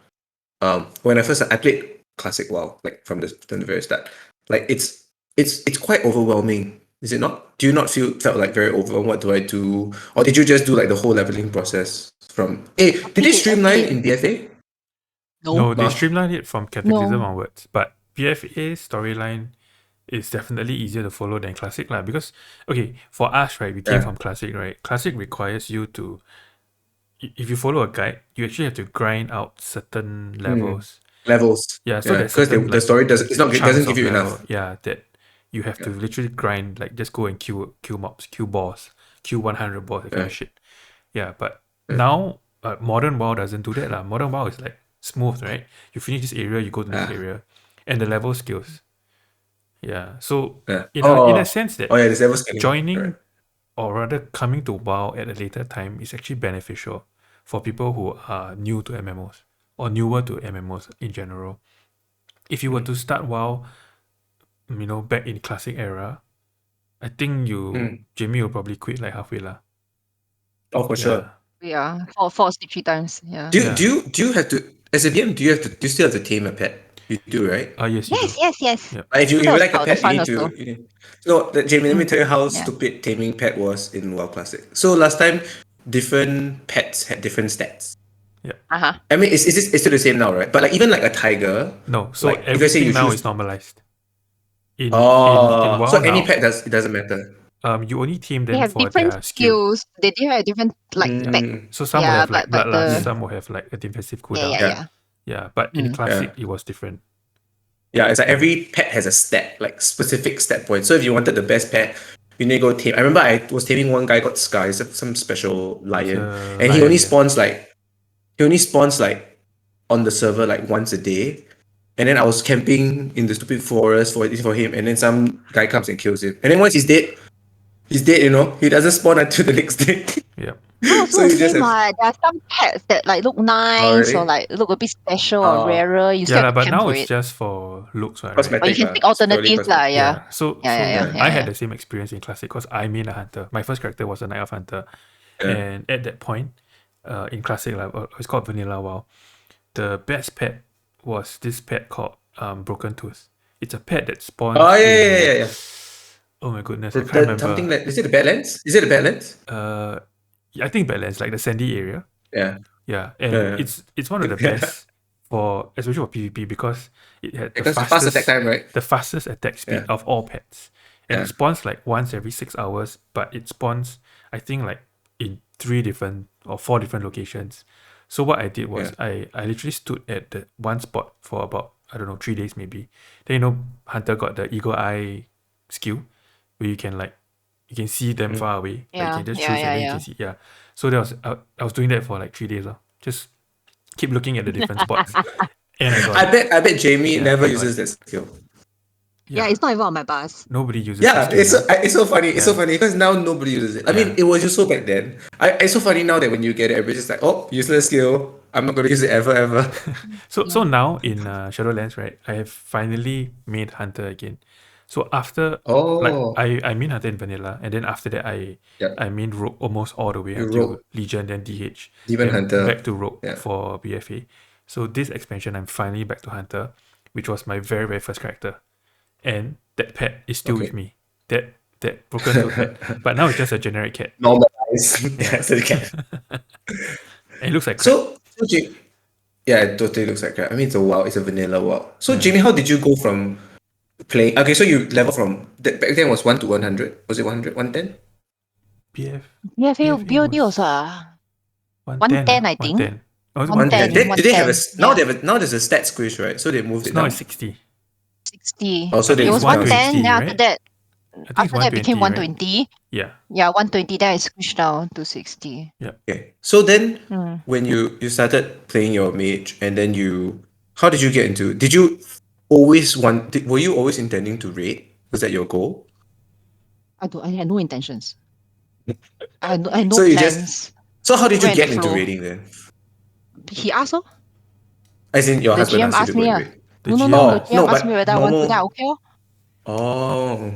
I played classic WoW, like from the very start. Like it's quite overwhelming, is it not? Do you not felt like very overwhelmed? What do I do? Or did you just do like the whole leveling process from? Hey, did they I streamline did. in BFA? No. No, they Marv? streamlined it from Cataclysm No. onwards. But BFA's storyline is definitely easier to follow than Classic lah. Because okay, for us, right, we came Yeah. from Classic, right? Classic requires you to if you follow a guide, you actually have to grind out certain levels. Levels. Yeah, so Yeah, there's because certain the like story doesn't chunks give of you level, enough. yeah, that you have to literally grind, like just go and kill mobs, kill boss, kill 100 boss, that kind Yeah. of shit. Yeah, but Yeah. now modern WoW doesn't do that lah. Modern WoW is like smooth, right? You finish this area, you go to the next Ah, area, and the level scales. Yeah, so yeah. in a sense Oh that yeah, there's level scaling. joining Correct. or rather coming to WoW at a later time is actually beneficial for people who are new to MMOs or newer to MMOs in general. If you were to start WoW, back in classic era, I think Jamie will probably quit like halfway lah. Oh, for sure. Yeah, Yeah, fall asleep 3 times. Yeah. yeah. Do you have to, as a DM, do you still have to tame a pet? You do, right? Yes, you Yes, do. yes, yes. Yep. If So you that was like a part of the pet, you fun need also. to. No, Jamie, let me Mm. tell you how Yeah. stupid taming pet was in WoW Classic. So last time, different pets had different stats. Yep. Uh-huh. I mean, it's still the same now, right? But like even like a tiger, No, so like if I say everything you now choose, is normalized. In so WoW any now, pet it doesn't matter. you only tame They them have for different their skill. skills. They do have different like Yeah. spec. Mm, So some will Yeah, have like but bloodlust, the some will have like a defensive yeah, cooldown. yeah, yeah, yeah. Yeah, but in Mm. classic yeah, it was different. yeah. It's like Yeah. every pet has a stat, like specific stat point. So if you wanted the best pet, you need to go tame. I remember I was taming one guy got Sky, some special It's lion, a and lion, yeah. he only spawns like on the server like once a day. And then I was camping in the stupid forest for him, and then some guy comes and kills him. And then once he's dead, you know. He doesn't spawn until the next day. Yep. Mine also So the you just same. have There are some pets that like look nice or already like look a bit special or uh rarer. You Yeah still have lah, to but camp now for it's it. just for looks, right? Or you cosmetic can lah. take It's purely alternatives lah. cosmetic. Yeah. Yeah. So Yeah, yeah, so yeah, Yeah. I yeah, had yeah. the same experience in classic because I main a hunter. My first character was a knight of hunter, Yeah. and at that point, in classic like it's called vanilla WoW, the best pet was this pet called Broken Tooth. It's a pet that Oh spawns yeah, yeah, yeah, in. yeah, yeah. Oh my goodness, I can't Something remember. like is it the Badlands? Is it the Badlands? Yeah, I think Badlands, like the sandy area. Yeah. Yeah, and Yeah. it's one of the Yeah. best for especially for PvP because it had Because fast attack time, right? the fastest attack speed Yeah. of all pets, and it Yeah. spawns like once every 6 hours. But it spawns, I think, like in 4 different locations. So what I did was Yeah. I literally stood at the one spot for about, I don't know, 3 days maybe. Then Hunter got the eagle eye skill where you can see them Mm. far away. Like you Yeah, can just yeah, choose and yeah, then you yeah. can see. Yeah. So I was doing that for like 3 days. Just keep looking at the different spots. And I got it. I bet Jamie Yeah, never I got uses it. that skill. Yeah, Yeah. it's not even on my bus. Nobody uses Yeah, that skill now. it's so funny. It's so Yeah. funny because now nobody uses it. I mean, Yeah. it was just so back then. It's so funny now that when you get it, everybody's just like, "Oh, useless skill. I'm not gonna use it ever, ever." So now in Shadowlands, right, I have finally made Hunter again. So after like Oh, I main Hunter in Vanilla, and then after that yeah. I main Rogue almost all the way You until rogue Legion, then DH, Demon then back Hunter. to Rogue Yeah. for BFA. So this expansion, I'm finally back to Hunter, which was my very very first character, and that pet is still with Okay. me. That broken tooth pet, but now it's just a generic cat. Normalize. Yeah. Yeah, so the cat. And it looks like crap. So yeah, it totally looks like crap. I mean, it's a WoW. It's a vanilla WoW. So Yeah. Jamie, how did you go from playing? Okay, so you level from back then was 1 to 100. Was it 100, 110? BF Yeah, BFA BOD was also 110, I think. 110. Oh, it's 110. 110. Did they have a 110, now yeah. they have now there's a stat squish, right? So they moved So it now down. it's 60. 60. Oh, so I think It they it's was moved down. 110, 120, then after right? that, I think it's after that it became 120, right? 120. Yeah. Yeah, 120, then I squished down to 60. Okay. So then Mm. when you started playing your mage and then how did you get into, did you always were you always intending to raid? Was that your goal? I had no intentions. I had no So you plans. so how did you Went with get the into flow. raiding then? He asked, oh, As in your the husband GM asked you to asked go me, and raid? The no, GM. the Oh, GM no, asked me but whether I want to, then I normal. okay, oh. Oh.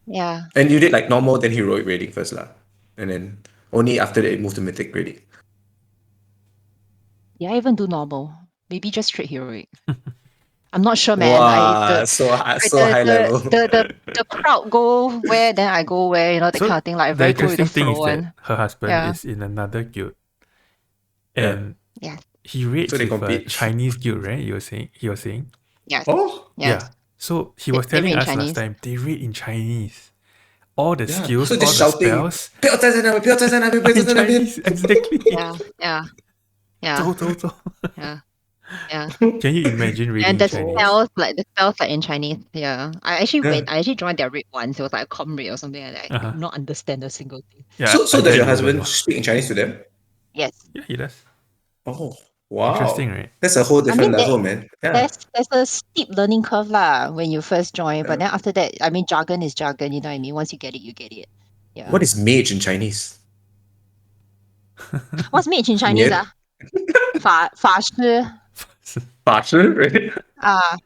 Yeah. And you did like normal, then heroic raiding first lah. And then only after that you moved to mythic raiding. Yeah, I even do normal. Maybe just straight heroic. I'm not sure, man. Wow, so high level. The crowd go where, then I go where, that So kind of thing. Like the very good with the interesting thing is flow that one. her husband Yeah. is in another guild, Yeah. and Yeah. he raids So they with a compete. Chinese guild, right? He was saying. Yes. Oh, Yes. Yeah. So he was They telling read in us last Chinese. time they read in Chinese. all the Yeah. skills, So all just the shouting, spells 不要站在那边，不要站在那边，不要 in 站在那边。 Chinese. Exactly. Yeah, yeah, yeah, 走走走. yeah, yeah. Can you imagine reading And in the Chinese? spells, the spells like in Chinese, yeah. Yeah. I actually joined their raid once. It was like a com raid or something like that. I Uh-huh. could not understand a single thing. Yeah, So I does bet your you wouldn't husband know. speak in Chinese to them? Yes. Yeah, he does. Oh, Interesting, wow. right? That's a whole I different mean, level, man. Yeah. there's a steep learning curve lah when you first join, but Yeah. then after that, I mean, jargon is jargon, you know what I mean? Once you get it, you get it. Yeah. What is mage in Chinese? What's mage in Chinese? Nian? 法师. 法师? Really? Ah,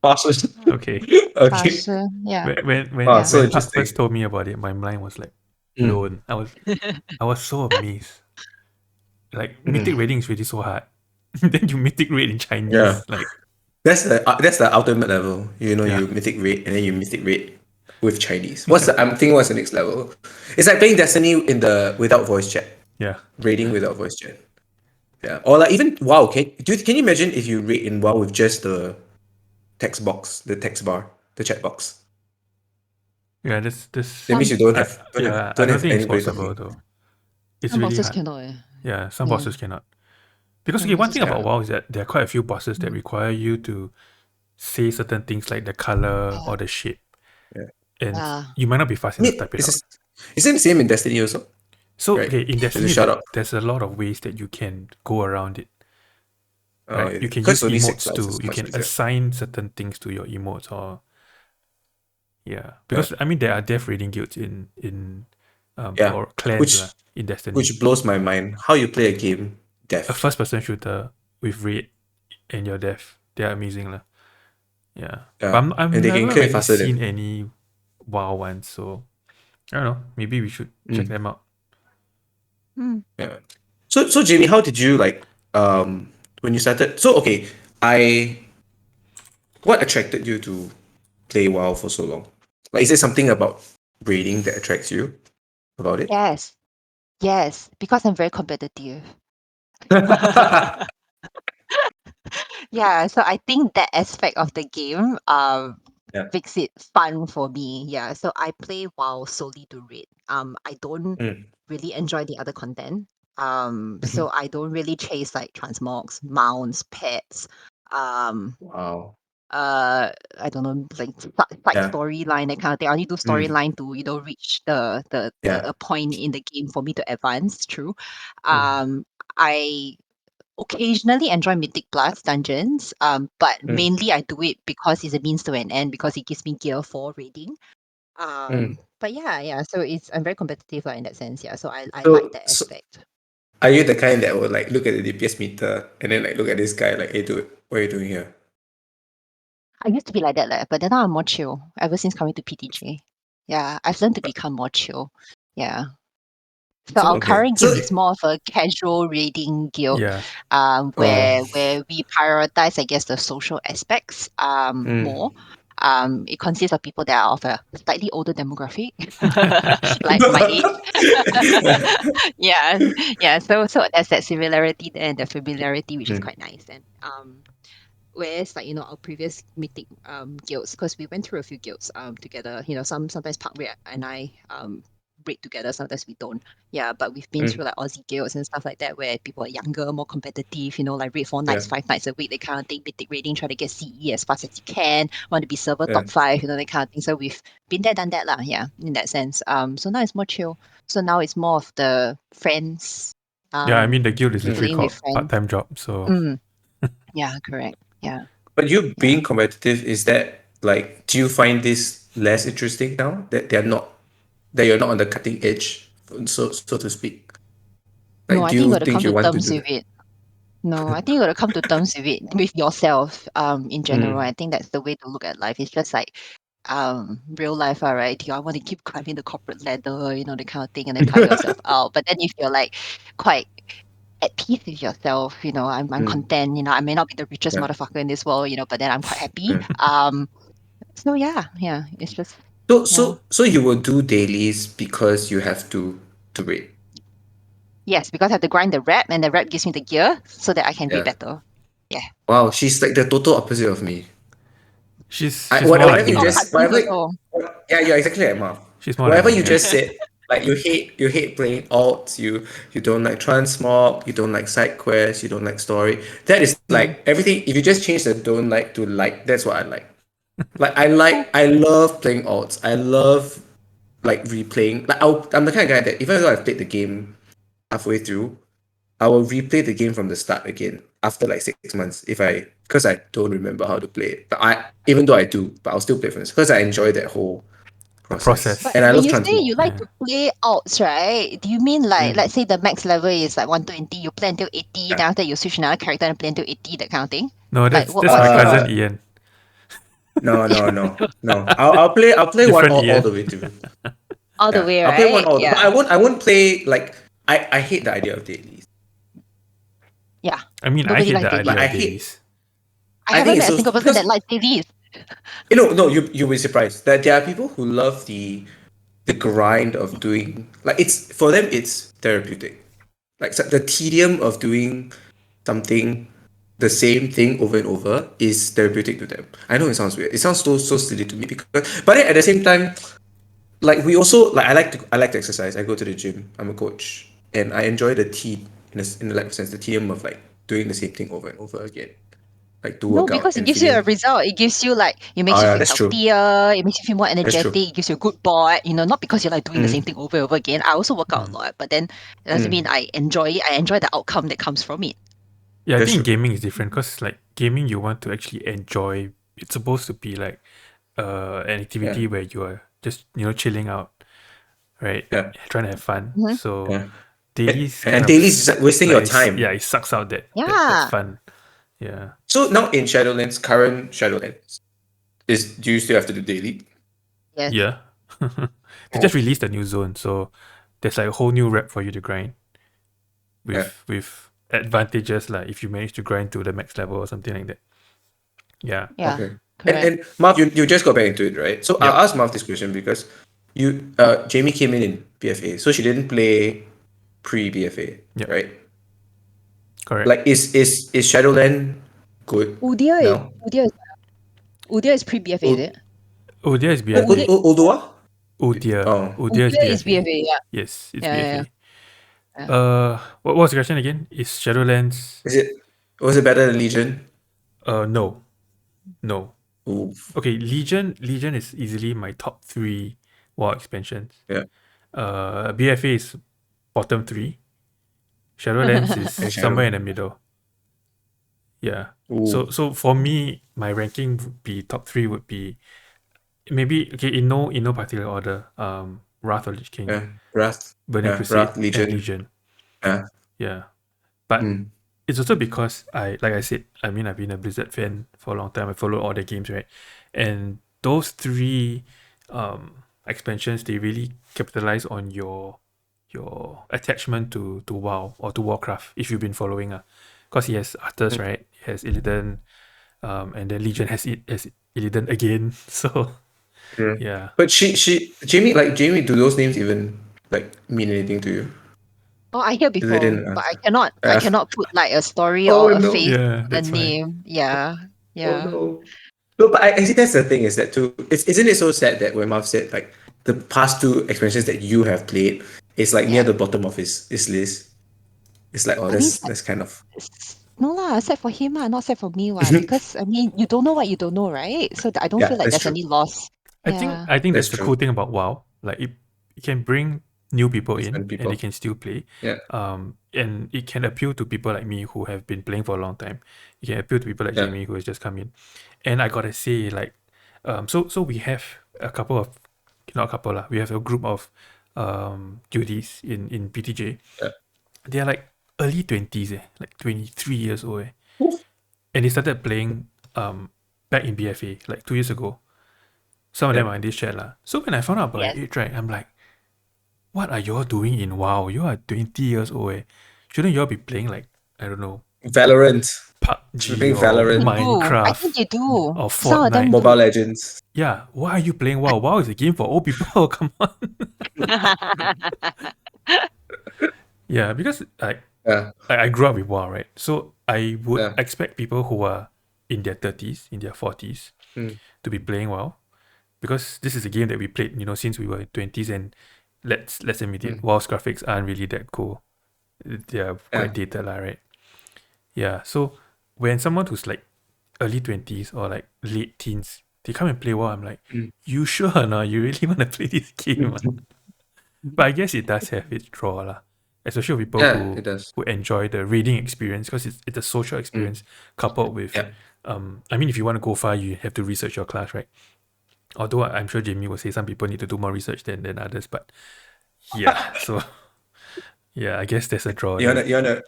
法师. Okay. Okay. 法师. Yeah. When Wow, Yeah. so when Park interesting. first told me about it, my mind was like Mm, blown. I was so amazed. Like mythic mm. raiding is really so hard. Then you mythic raid in Yeah. Chinese, like That's the ultimate level. You know, yeah, you mythic rate and then you mythic rate with Chinese. I'm thinking what's the next level? It's like playing Destiny in the without voice chat. yeah. Raiding without voice chat. Yeah. Or like even WoW. Can you imagine if you rate in WoW with just the text box, the text bar, the chat box? Yeah, this That means you don't have I don't don't have think it's anybody possible talking. though. It's Some really bosses hard. cannot. Yeah, some Yeah. bosses cannot. Because Some okay, one bosses thing about cannot. WoW is that there are quite a few bosses that require you to say certain things like the color or the shape. Yeah. And Yeah. you might not be fast enough to type it This out. isn't the same in Destiny also? So Right. okay, in There's a Destiny shout out. there's a lot of ways that you can go around it. Right? You can Because use only six emotes clouds, it's you much can easier. assign certain things to your emotes or yeah. Because Yeah. I mean there are death raiding guilds in Yeah. or clans Which in Destiny. which blows my mind. How you play a game A deaf. first person shooter with raid and your death. They're amazing. Yeah. Yeah. But I've And they can never clear really faster than seen any WoW ones, so I don't know. Maybe we should check them out. Yeah. So Jamie, how did you like when you started? So okay, what attracted you to play WoW for so long? Like, is there something about raiding that attracts you about it? Yes. Yes. Because I'm very competitive. Yeah, so I think that aspect of the game Yeah. makes it fun for me. Yeah, so I play WoW solely to raid. I don't Mm. really enjoy the other content. Mhm. So I don't really chase like transmogs, mounts, pets. Wow. I don't know, like side Yeah. storyline, that kind of thing. I only do storyline to reach the Yeah. a point in the game for me to advance through. Mm. I occasionally enjoy Mythic Plus dungeons, but Mm. mainly I do it because it's a means to an end because it gives me gear for raiding. Mm. But yeah, so I'm very competitive in that sense. Yeah, so I like So, that so aspect. are you the kind that will like look at the DPS meter and then like look at this guy like, hey dude, what are you doing here? I used to be like that, but then now I'm more chill ever since coming to PTJ. Yeah, I've learned to become more chill. Yeah. So our Okay. current So guild is more of a casual raiding guild, Yeah. where we prioritize, I guess, the social aspects more. It consists of people that are of a slightly older demographic, like my age. Yeah, yeah. So there's that similarity there and the familiarity, which is quite nice. And whereas like our previous mythic guilds, because we went through a few guilds together, sometimes Parkway and I raid together, sometimes we don't. Yeah, but we've been through like Aussie guilds and stuff like that where people are younger, more competitive, like raid 4 nights, yeah. 5 nights a week, that kind of thing, mythic raiding, try to get CE as fast as you can, want to be server Yeah. top 5, that kind of thing. So we've been there, done that lah, yeah, in that sense. So now it's more chill. So now it's more of the friends. Yeah, I mean the guild is literally Playing with called friends. part-time job, so Yeah, correct. Yeah. But you being competitive, is that like, do you find this less interesting now that you're not on the cutting edge, so to speak? No, Like, I do think you you got to think come you to want to terms do with that? it. No, I think you got to come to terms with it with yourself. In general, I Mm. think that's the way to look at life. It's just like real life, all right. Do I want to keep climbing the corporate ladder, that kind of thing, and then tire yourself out? But then if you're like quite at peace with yourself, I'm Mm. content. I may not be the richest Yeah. motherfucker in this world, but then I'm quite happy. Yeah. So yeah, it's just So yeah. so you will do dailies because you have to rate. Yes, because I have to grind the rep, and the rep gives me the gear so that I can read Yeah. better. Yeah. Wow, she's like the total opposite of me. she's I, more whatever like Think me you of lah. just cutscenes whatever. also. Yeah, you're exactly like Marv. She's more than Whatever me. you Yeah. just said, like you hate playing alts, you don't like transmog, you don't like side quests, you don't like story. That is like everything. If you just change the don't like to like, that's what I like. I love playing alts. I love like replaying. I'm the kind of guy that even though I've played the game halfway through, I will replay the game from the start again after like 6 months because I don't remember how to play it. But I even though I do, but I'll still play from this because I enjoy that whole The process. But process. And I when love you say transmog. you like Yeah. to play alts, right? Do you mean like, Mm. let's say the max level is like 120, you play until 80, then Yeah. after you switch another character and play until 80, that kind of thing? No, Like, that's what, that's what's my the cousin Uh Ian. no. I'll play one Different all Ian. the way through. all the Yeah. way, I'll play one right? all the but Yeah. I won't play like I hate the idea of dailies. Yeah. I mean, I Nobody hate likes the dailies. idea Like I of hate dailies. I I think haven't it's met a so single person because that likes dailies. no, you'll be surprised that there are people who love the grind of doing like it's for them it's therapeutic. Like the tedium of doing something the same thing over and over is therapeutic to them. I know it sounds weird. It sounds so silly to me because but then at the same time, like we also like I like to exercise. I go to the gym. I'm a coach. And I enjoy the in a like sense, the tedium of like doing the same thing over and over again. Like to No, work out because it and gives you a feeling result. It gives you like, it oh makes you yeah, feel that's true. healthier. It makes you feel more That's energetic. true. It gives you a good bod. Not because you're like doing the same Mm, thing over and over again. I also work out a lot, but then it doesn't mean mm, I enjoy it. I enjoy the outcome that comes from it. Yeah, I that's think true. gaming is different because like gaming, you want to actually enjoy. It's supposed to be like an Yeah. activity where you are just chilling out, right? Yeah. Trying to have fun. Mhm. So Yeah. dailies kind And of daily is wasting your yeah, time. it sucks out that Yeah. fun. Yeah. So now in Shadowlands, current Shadowlands, do you still have to do daily? Yes. Yeah. They Oh, just released a new zone, so there's like a whole new rep for you to grind yeah. with advantages like if you manage to grind to the max level or something like that. Yeah. Yeah. Okay. Correct. And Marv, you just got back into it, right? So Yep. I'll ask Marv this question because Jamie came in BFA, so she didn't play pre BFA, Yep. right? Correct. Like is Shadowland good Udia is now? Udia is Udia is pre BFA, is Old it? Udia is Oh, Udia BFA. Oldua? Udia. Oh, Udia is Udia is BFA. BFA. Yeah. Yes, it's Yeah. Yeah. BFA. Yeah. What was the question again? Is Shadowlands? is it was it better than Legion? No, no. Ooh, Okay, Legion is easily my top three WoW expansions. yeah. BFA is bottom three. Shadowlands is And somewhere in the Shadowland. middle. Yeah. Ooh, So for me, my ranking would be top three would be maybe okay in no particular order. Wrath of Lich King, yeah. Wrath. Burning Yeah, Crusade, Wrath, and Legion. Legion. Yeah. Yeah. But Mm, it's also because like I said, I mean I've been a Blizzard fan for a long time. I followed all their games, right? And those three expansions, they really capitalize on your attachment to WoW or to Warcraft if you've been following. Because he has Arthas, mm, right? He has Illidan, and then Legion has Illidan again. So yeah. yeah. But Jamie, do those names even like mean anything to you? Oh, I hear They before, didn't but ask. I Uh, cannot put like a story oh or a no. face Yeah, a that's why. name. Yeah. Oh Yeah. no. No, but I think that's the thing is that too. Isn't it so sad that when Marv said like the past two expansions that you have played is like near Yeah. the bottom of his list. It's like oh I mean, that's kind of no lah, sad for him lah, not sad for me what. Because I mean, you don't know what you don't know, right? So I don't yeah, feel like that's there's true. any loss. I think Yeah. I think That's that's the cool true. thing about WoW. Like it can bring new people in Different and they people. can still play. Yeah. And it can appeal to people like me who have been playing for a long time. It can appeal to people like Yeah. Jamie who has just come in. And I gotta say, like, so we have a couple of not a couple lah. We have a group of duties in PTJ. Yeah. They are like early 20s, like 23 years old. Oof. And they started playing back in BFA like 2 years ago. Some of them Yeah. are in this chat lah. So when I found out about Yes. your age, right, I'm like, what are y'all doing in WoW? You are 20 years old. Shouldn't y'all be playing like, I don't know, Valorant. PUBG Playing or They Valorant. do. I think Minecraft they do. or Some of them Fortnite? Mobile do. Legends. Yeah, why are you playing WoW? WoW is a game for old people. Come on. Yeah, because Yeah. I grew up with WoW, right? So I would Yeah. expect people who are in their 30s, in their 40s, Mm. to be playing WoW. because this is a game that we played, since we were in 20s, and let's admit it, Mm. WoW's graphics aren't really that cool. They are quite Yeah. dated, lah, right? Yeah. So when someone who's like early 20s or like late teens, they come and play WoW, I'm like, Mm. you sure or not? You really want to play this game? Ah?" But I guess it does have its draw, lah. Especially for people Yeah, it does. who enjoy the raiding experience, because it's a social experience coupled with, Yeah. I mean, if you want to go far, you have to research your class, right? Although I'm sure Jamie will say some people need to do more research than others, but yeah, so yeah, I guess there's a draw You there. wanna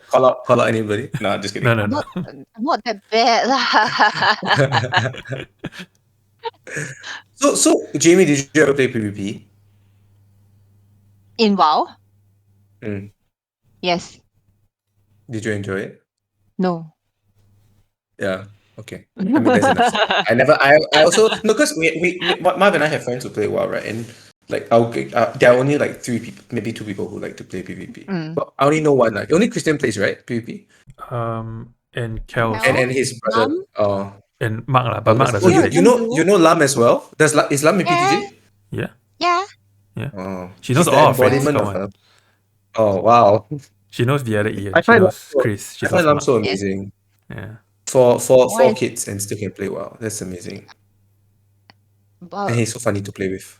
call out anybody? No, just No, kidding. no, I'm no. not, I'm not that bad lah. So Jamie, did you ever play PvP? In WoW? Mm. Yes. Did you enjoy it? No. Yeah. Okay. I mean, there's enough said. I also no, because Marv and I have friends who play WoW, right? And like there are only like 3 people, maybe 2 people who like to play PvP. Mm. But I only know one. Like only Christian plays, right? PvP. And Kel Kel? And his brother. Mum? Oh, and Mark lah, but Mark that's, oh, doesn't Few do of that. you them know do. you know Lam as well. Is Lam in Yeah. PTG? Yeah, Yeah. yeah. Oh, She knows he's the all our friends. embodiment Come of on. oh wow. She knows the other Ian. I She find Lam knows so, Chris. She I knows find Lam Mark. so Yes. amazing. Yeah. For Why 4 is- kids and still can play WoW. That's amazing. And Well, he's so funny to play with.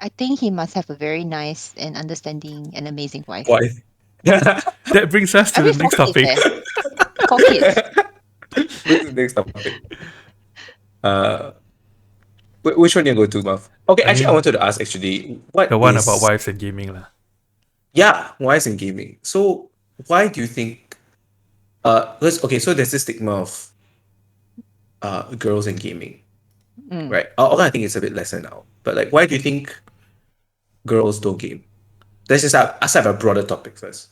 I think he must have a very nice and understanding and amazing wife. Why? That brings us to Every the 4 next kids topic. eh. 4 kids. This is the next topic. Which one you go to, Muff? Okay, I actually, I mean, wanted to ask what The one is about wives and gaming lah. yeah, why is in gaming? So why do you think so there's this stigma of girls in gaming, Mm. right? Although I think it's a bit lesser now, but like, why do you think girls don't game? Let's just have a broader topic first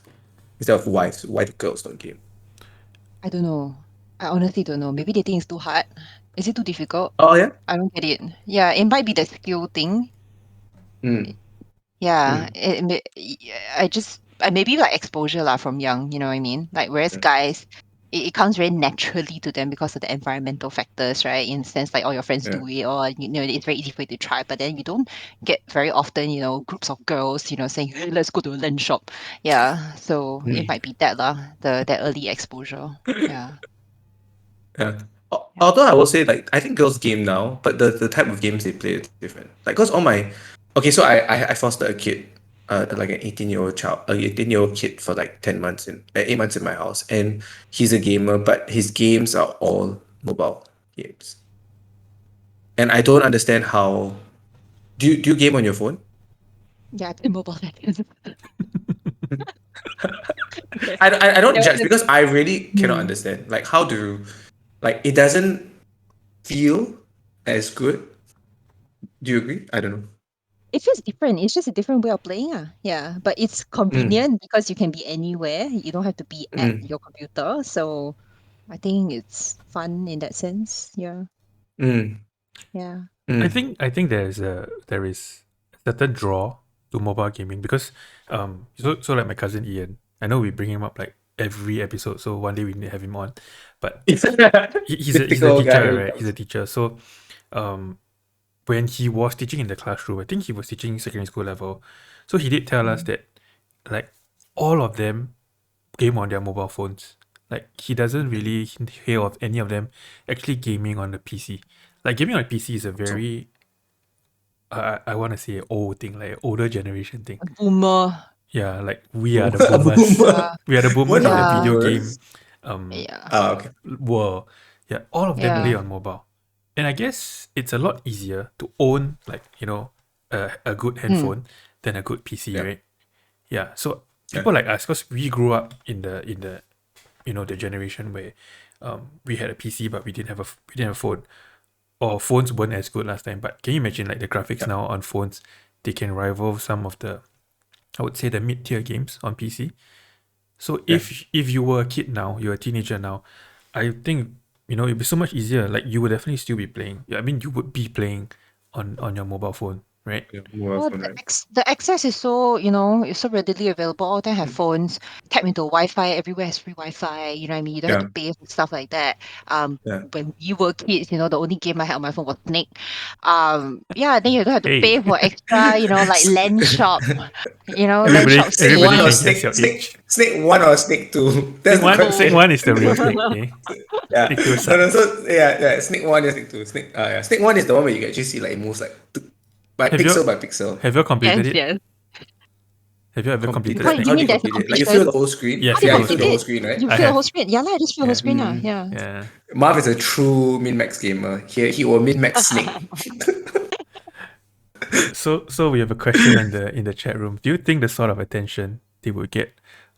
instead of wives. Why do girls don't game? I don't know. I honestly don't know. Maybe they think it's too hard. Is it too difficult? Oh yeah. I don't get it. Yeah, it might be the skill thing. Mm. Yeah, maybe like exposure lah from young, you know what I mean? Like whereas Mm. guys, it comes very naturally to them because of the environmental factors, right? In the sense like all your friends Yeah. do it, or it's very easy for you to try. But then you don't get very often, groups of girls, saying, "Hey, let's go to a LAN shop." Yeah, so it might be that lah, that early exposure. Yeah. Yeah. Although I will say, like, I think girls game now, but the type of games they play is different. Like, cause so I fostered a kid, like an 18-year-old kid for like 8 months in my house, and he's a gamer, but his games are all mobile games, and I don't understand how. Do you game on your phone? Yeah, I play Mobile Legends. I don't Yeah, judge because I really cannot Hmm. understand. Like, how do, like, it doesn't feel as good. Do you agree? I don't know. It feels different. It's just a different way of playing. Yeah. But it's convenient because you can be anywhere. You don't have to be at Mm. your computer. So I think it's fun in that sense. Yeah. Mm. Yeah. I Mm. think there is a certain draw to mobile gaming because so like my cousin Ian, I know we bring him up like every episode, so one day we need to have him on. But he's a Typical guy teacher, who right? comes. He's a teacher. So when he was teaching in the classroom, I think he was teaching secondary school level. So he did tell us that like all of them game on their mobile phones. Like he doesn't really hear of any of them actually gaming on the PC. Like gaming on a PC is a very I want to say old thing, like older generation thing. Boomer. Yeah, like we are the A boomers. boomer. We are the We're boomers of the not Yeah. video game boomers. Yeah. Okay. world. Yeah, all of them Yeah. play on mobile. And I guess it's a lot easier to own like, a good handphone than a good PC, Yeah. right? Yeah. So Yeah. people like us, because we grew up in the the generation where we had a PC but we didn't have a phone. Or phones weren't as good last time. But can you imagine like the graphics now on phones? They can rival some of the, I would say, the mid-tier games on PC. So if you were a kid now, you're a teenager now, I think it'd be so much easier. Like you would definitely still be playing. Yeah, I mean you would be playing on your mobile phone right? Yeah, mobile Oh, phone, right? the access is so, it's so readily available. All of them have phones, tap into Wi-Fi, everywhere has free Wi-Fi, you know what I mean? You don't have Yeah, to pay for stuff like that. yeah. When you were kids, the only game I had on my phone was Snake. Yeah, then you don't have to Hey, pay for extra, like LAN shop, LAN everybody, shop Snake everybody one or can guess Snake your Snake age. Snake one or Snake two? That's Snake the one, Snake question. one is the real snake. Okay, Yeah. Snake two No, no, sucks. so yeah, Snake one is Snake two. Snake one is the one where you can actually see like it moves like by Have you pixel by pixel. have you completed Yes, it? yes. Have you ever completed How Completed? you Snake? How do mean you there's a complete it? Like you fill the completion? whole screen? How Yes, do you you Yeah, you go fill the complete whole it? screen, right? You I fill the whole have. screen. Yeah, lah, just fill the whole Yeah, screen. Yeah. yeah. Marv is a true min-max gamer. He will min-max Snake. So we have a question in the chat room. Do you think the sort of attention they would get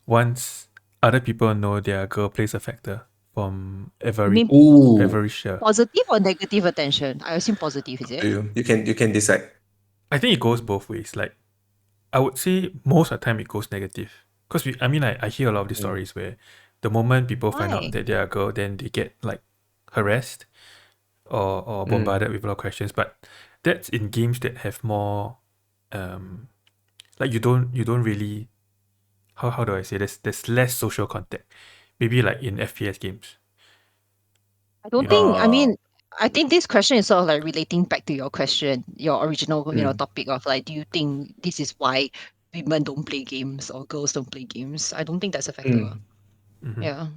once other people know their girl plays a factor from You mean Ooh. Everisha? positive or negative attention? I assume positive, is Up it? to you. You can decide. I think it goes both ways. Like I would say most of the time it goes negative. Because I hear a lot of these Mm. stories where the moment people find out Why? that they're a girl, then they get like harassed or Mm. bombarded with a lot of questions. But that's in games that have more like you don't really how do I say there's less social contact. Maybe like in FPS games, I you don't know. think, Uh, I think this question is sort of like relating back to your question, your original, mm, topic of like, do you think this is why women don't play games or girls don't play games? I don't think that's a factor. mm. Mm-hmm. Yeah.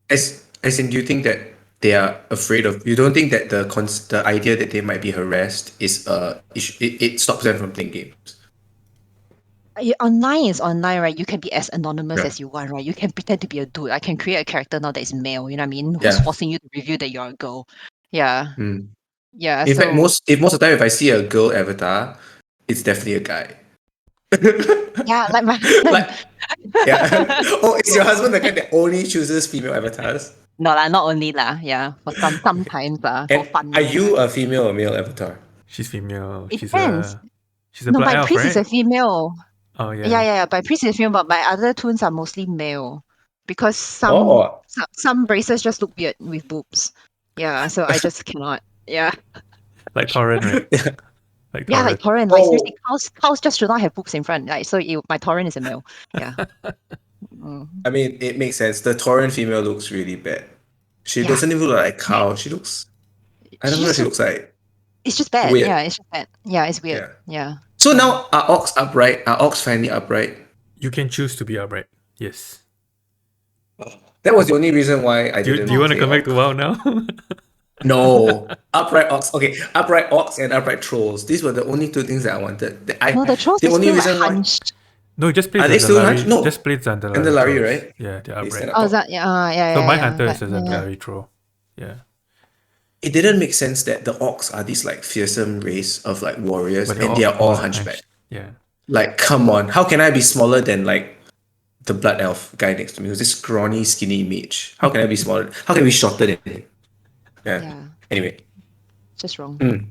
As in, do you think that they are afraid of? You don't think that the idea that they might be harassed is it stops them from playing games? Online is online, right? You can be as anonymous Yeah. as you want, right? You can pretend to be a dude. I can create a character now that is male, you know what I mean? Who's Yeah. forcing you to reveal that you're a girl? Yeah. Mm. Yeah. In fact, So most of the time, if I see a girl avatar, it's definitely a guy. yeah, like my husband. Like, yeah. Oh, is your husband the guy that only chooses female avatars? No lah, not only lah. Yeah, for sometimes for And fun. are you a female or male avatar? She's female. It She's depends. a No, blood my elf, priest is right? a female. Oh Yeah, yeah. yeah, yeah. My priest is a female, but my other twins are mostly male because Oh, some braces just look weird with boobs. Yeah, so I just cannot. Yeah, Like Torrent, right? yeah. Like yeah, like Torrent. Torrent. Like seriously, Oh, cows just should not have boobs in front. Like so, my Torrent is a male. Yeah. Mm. I mean, it makes sense. The Tauran female looks really bad. She Yeah. doesn't even look like a cow. She looks, I don't She know, just she looks like it's just bad. weird. Yeah, it's just bad. Yeah, it's weird. Yeah. Yeah. So Yeah. now, are Ox upright? Are Ox finally upright? You can choose to be upright. Yes. That was the only reason why I Do didn't you want to play come back Ox. to WoW now? No, upright Ox. Okay, upright Ox and upright Trolls. These were the only two things that I wanted. No, the trolls The are only still like reason why hunched. No, just play are they still hunched? Zandalari. No, Just play and the Zandalari Larry, trolls. right? Yeah, they're They stand upright. up Oh, is top. that yeah, So yeah, my yeah. hunter is But, a Zandalari troll. Yeah, It didn't make sense that the Orcs are this like fearsome race of like warriors, but and they are all also hunchback. Yeah, Like, come on, how can I be smaller than like the blood elf guy next to me, who's this scrawny, skinny mage? How can I be smaller? How can I be shorter than him? Yeah. yeah, Anyway, just wrong. mm.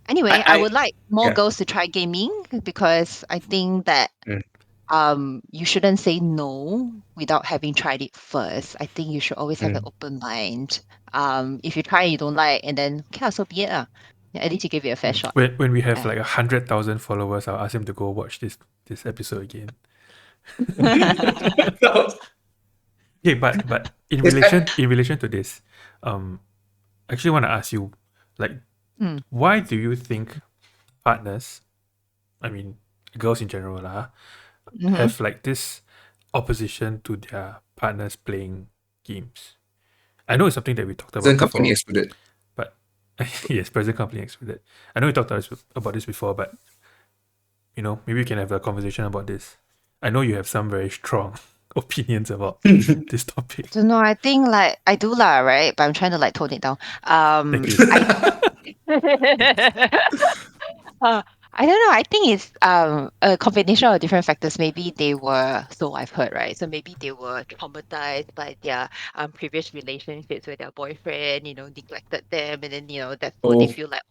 Anyway, I I would like more yeah. girls to try gaming because I think that Mm. you shouldn't say no without having tried it first. I think you should always have an Mm. open mind. If you try and you don't like, and then okay, lah, so be it. Yeah, at least you give it a fair Mm. shot. when we have Yeah. like 100,000 followers, I'll ask him to go watch this episode again. Okay, but in relation to this, I actually want to ask you, like, Mm. why do you think partners, I mean girls in general lah, Mhm. have like this opposition to their partners playing games? I know it's something that we talked about Present before, company excluded. but yes, present company excluded. I know we talked about this before, but maybe we can have a conversation about this. I know you have some very strong opinions about this topic. Don't know. I think like I do lah, right? But I'm trying to like tone it down. Thank you. I I don't know. I think it's a combination of different factors. Maybe they were, so I've heard, right? So maybe they were traumatized by their previous relationships with their boyfriend, neglected them, and then therefore they Oh, feel like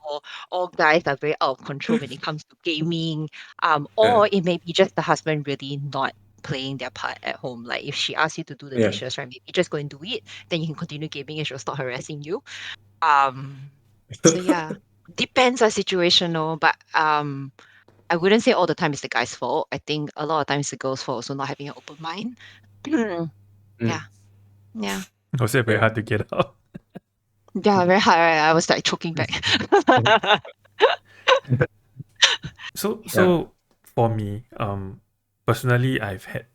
all guys are very out of control when it comes to gaming. yeah, Or it may be just the husband really not playing their part at home. Like if she asks you to do the yeah. dishes, right? Maybe just go and do it. Then you can continue gaming and she'll stop harassing you. Um. So yeah. Depends on situational, but I wouldn't say all the time it's the guy's fault. I think a lot of times the girl's fault, also not having an open mind. Mm. Yeah. Yeah. Also very Yeah. hard to get out. Yeah, very hard, right? I was like choking back. So for me, personally, I've had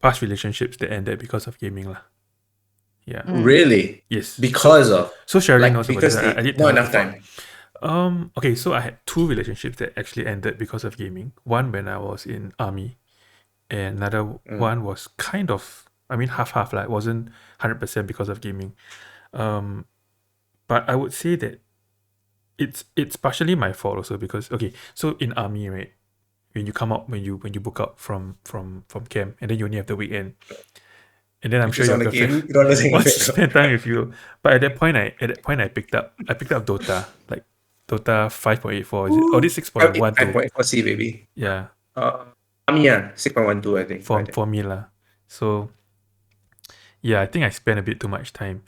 past relationships that ended because of gaming lah. Yeah. Really? Yes. Because of So Shirley knows about this. because I they did not tell her enough before. time. Okay, so I had two relationships that actually ended because of gaming. One when I was in army, and another one was kind of, I mean, half-half. Like, it wasn't 100% because of gaming. But I would say that it's partially my fault also because, okay, so in army, right, when you come out, when you book out from camp, and then you only have the weekend, and then I'm You sure just your want to girlfriend game. You don't want to sing wants to it. spend time with you. But at that point, I picked up Dota, like Dota 5.84, is it? Oh, this 6.12. 5.4C baby. Yeah, Yeah, 6.12 I think. By then. for me lah. So yeah, I think I spent a bit too much time.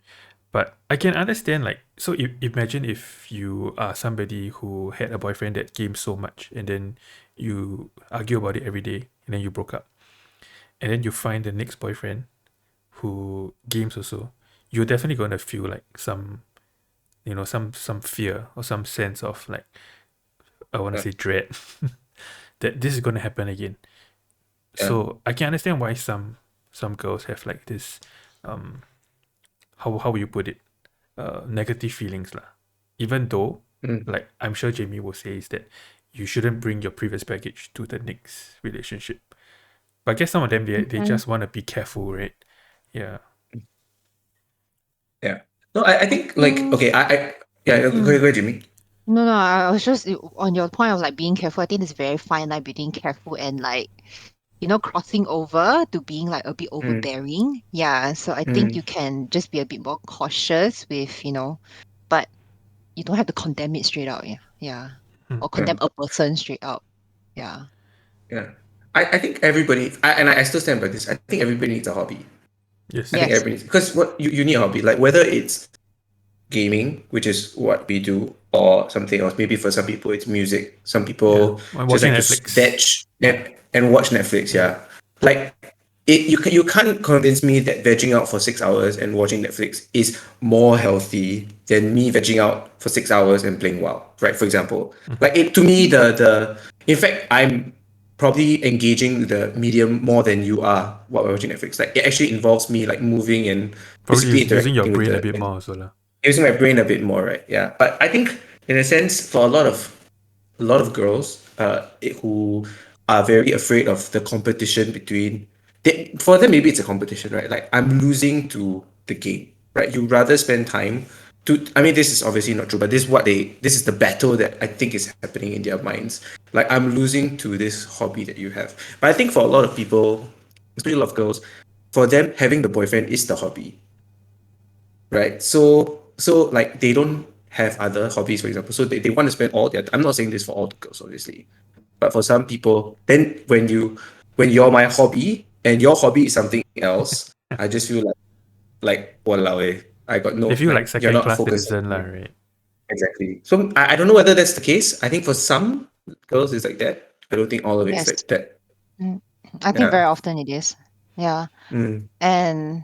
But I can understand, like, so imagine if you are somebody who had a boyfriend that games so much, and then you argue about it every day, and then you broke up, and then you find the next boyfriend who games also. You're definitely gonna feel like some, some fear or some sense of, like, I want to Yeah. say dread that this is gonna happen again. Yeah. So I can understand why some girls have like this, how will you put it, negative feelings lah. Even though, Mm. like, I'm sure Jamie will say is that you shouldn't bring your previous baggage to the next relationship. But I guess some of them, they just want to be careful, right? Yeah. Yeah. No, I think like okay, yeah, go ahead, Jimmy. No, I was just on your point of like being careful. I think it's very fine line between careful and like, crossing over to being like a bit overbearing. Yeah. So I think you can just be a bit more cautious with, but you don't have to condemn it straight out. Yeah. Yeah. Or condemn a person straight out. Yeah. Yeah. I think everybody I still stand by this. I think everybody needs a hobby. Yes. I think Yes. everybody needs because what you need a hobby. Like whether it's gaming, which is what we do, or something else. Maybe for some people it's music. Some people I'm just watching like to Netflix. veg and watch Netflix. Yeah, like you can't convince me that vegging out for 6 hours and watching Netflix is more healthy than me vegging out for 6 hours and playing WoW. Right, for example, like it to me the in fact I'm probably engaging the medium more than you are while watching Netflix. Like it actually involves me like moving and Probably physically using your interacting with brain a the bit more also lah. using my brain a bit more, right? Yeah, but I think in a sense, for a lot of girls, who are very afraid of the competition between, for them maybe it's a competition, right? Like I'm losing to the game, right? You rather spend time to. I mean, this is obviously not true, but this is the battle that I think is happening in their minds. Like I'm losing to this hobby that you have. But I think for a lot of people, especially a lot of girls, for them having the boyfriend is the hobby, right? So like they don't have other hobbies, for example. So they want to spend all their. I'm not saying this for all the girls, obviously, but for some people, then when you're my hobby and your hobby is something else, I just feel like walao eh, I got no They feel like like you're second not class focused citizen lah, on right? exactly. So I don't know whether that's the case. I think for some girls it's like that. I don't think all of it's Yes. like that. I think Yeah. very often it is. Yeah. Mm, And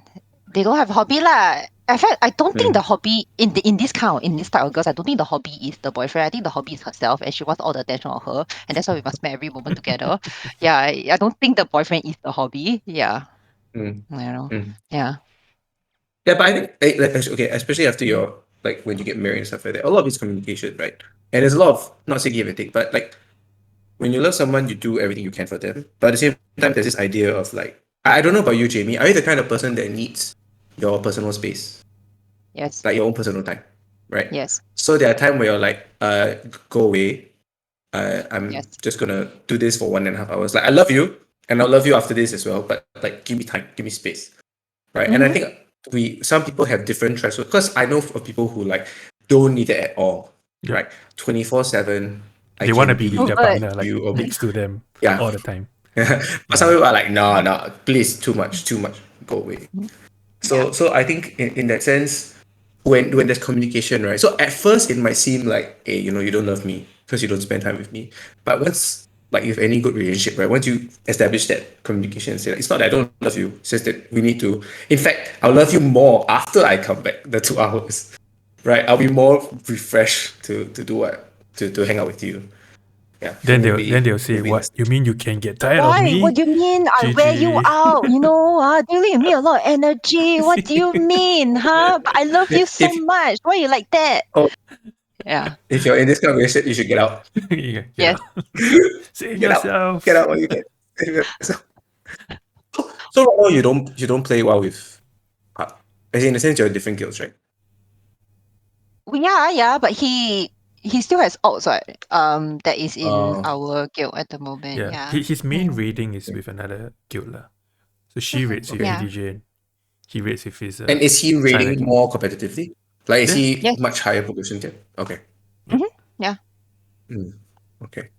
they don't have a hobby lah. In fact, I don't think mm. the hobby in this type of girls, I don't think the hobby is the boyfriend. I think the hobby is herself, and she wants all the attention on her, and that's why we must spend every moment together. Yeah, I don't think the boyfriend is the hobby. Yeah, Mm, I know. mm. Yeah. Yeah, but I think like, okay, especially after your like when you get married and stuff like that, a lot of it's communication, right? And there's a lot of not saying give and take, but like when you love someone, you do everything you can for them. But at the same time, there's this idea of like I don't know about you, Jamie. Are you the kind of person that needs your personal space, Yes. like your own personal time, right? Yes. So there are times where you're like, go away. I'm Yes. just gonna do this for 1.5 hours. Like I love you, and I'll love you after this as well. But like, give me time, give me space, right? And I Mm-hmm. think some people have different thresholds because I know of people who like don't need it at all, Yep. right? 24/7. I They want to can be be with their Oh, good. partner, like, you or next to them yeah. all the time. But some people are like, no, no, please, too much, go away. Yeah. So I think in that sense, when there's communication, right? So at first it might seem like, hey, you don't love me because you don't spend time with me. But once, like, if any good relationship, right? Once you establish that communication, say, like, it's not that I don't love you, it's just that we need to. In fact, I'll love you more after I come back the 2 hours, right? I'll be more refreshed to do what to hang out with you. Yeah. So Then they'll say, maybe "What that's you mean you can get tired of Why? me?" What do you mean? I wear you GG. out, you give me a lot of energy. What do you mean, huh? But I love you so if much. Why you like that? oh, Yeah. if you're in this kind of relationship, you should get out. Yeah, get Yes. out. Save Get out. Get yourself. out while you can. So right now you don't play well with, as in a sense you're different guilds, right? Well, yeah, but he still has odds, right? That is in Oh, our guild at the moment. Yeah, Yeah. his main rating is with another guild lah. So she rates with okay. Yeah. EDJ and he rates with his And is he China rating guild. more competitively? Like, is Yeah, he Yes. much higher progression than? Okay. Yeah. Okay.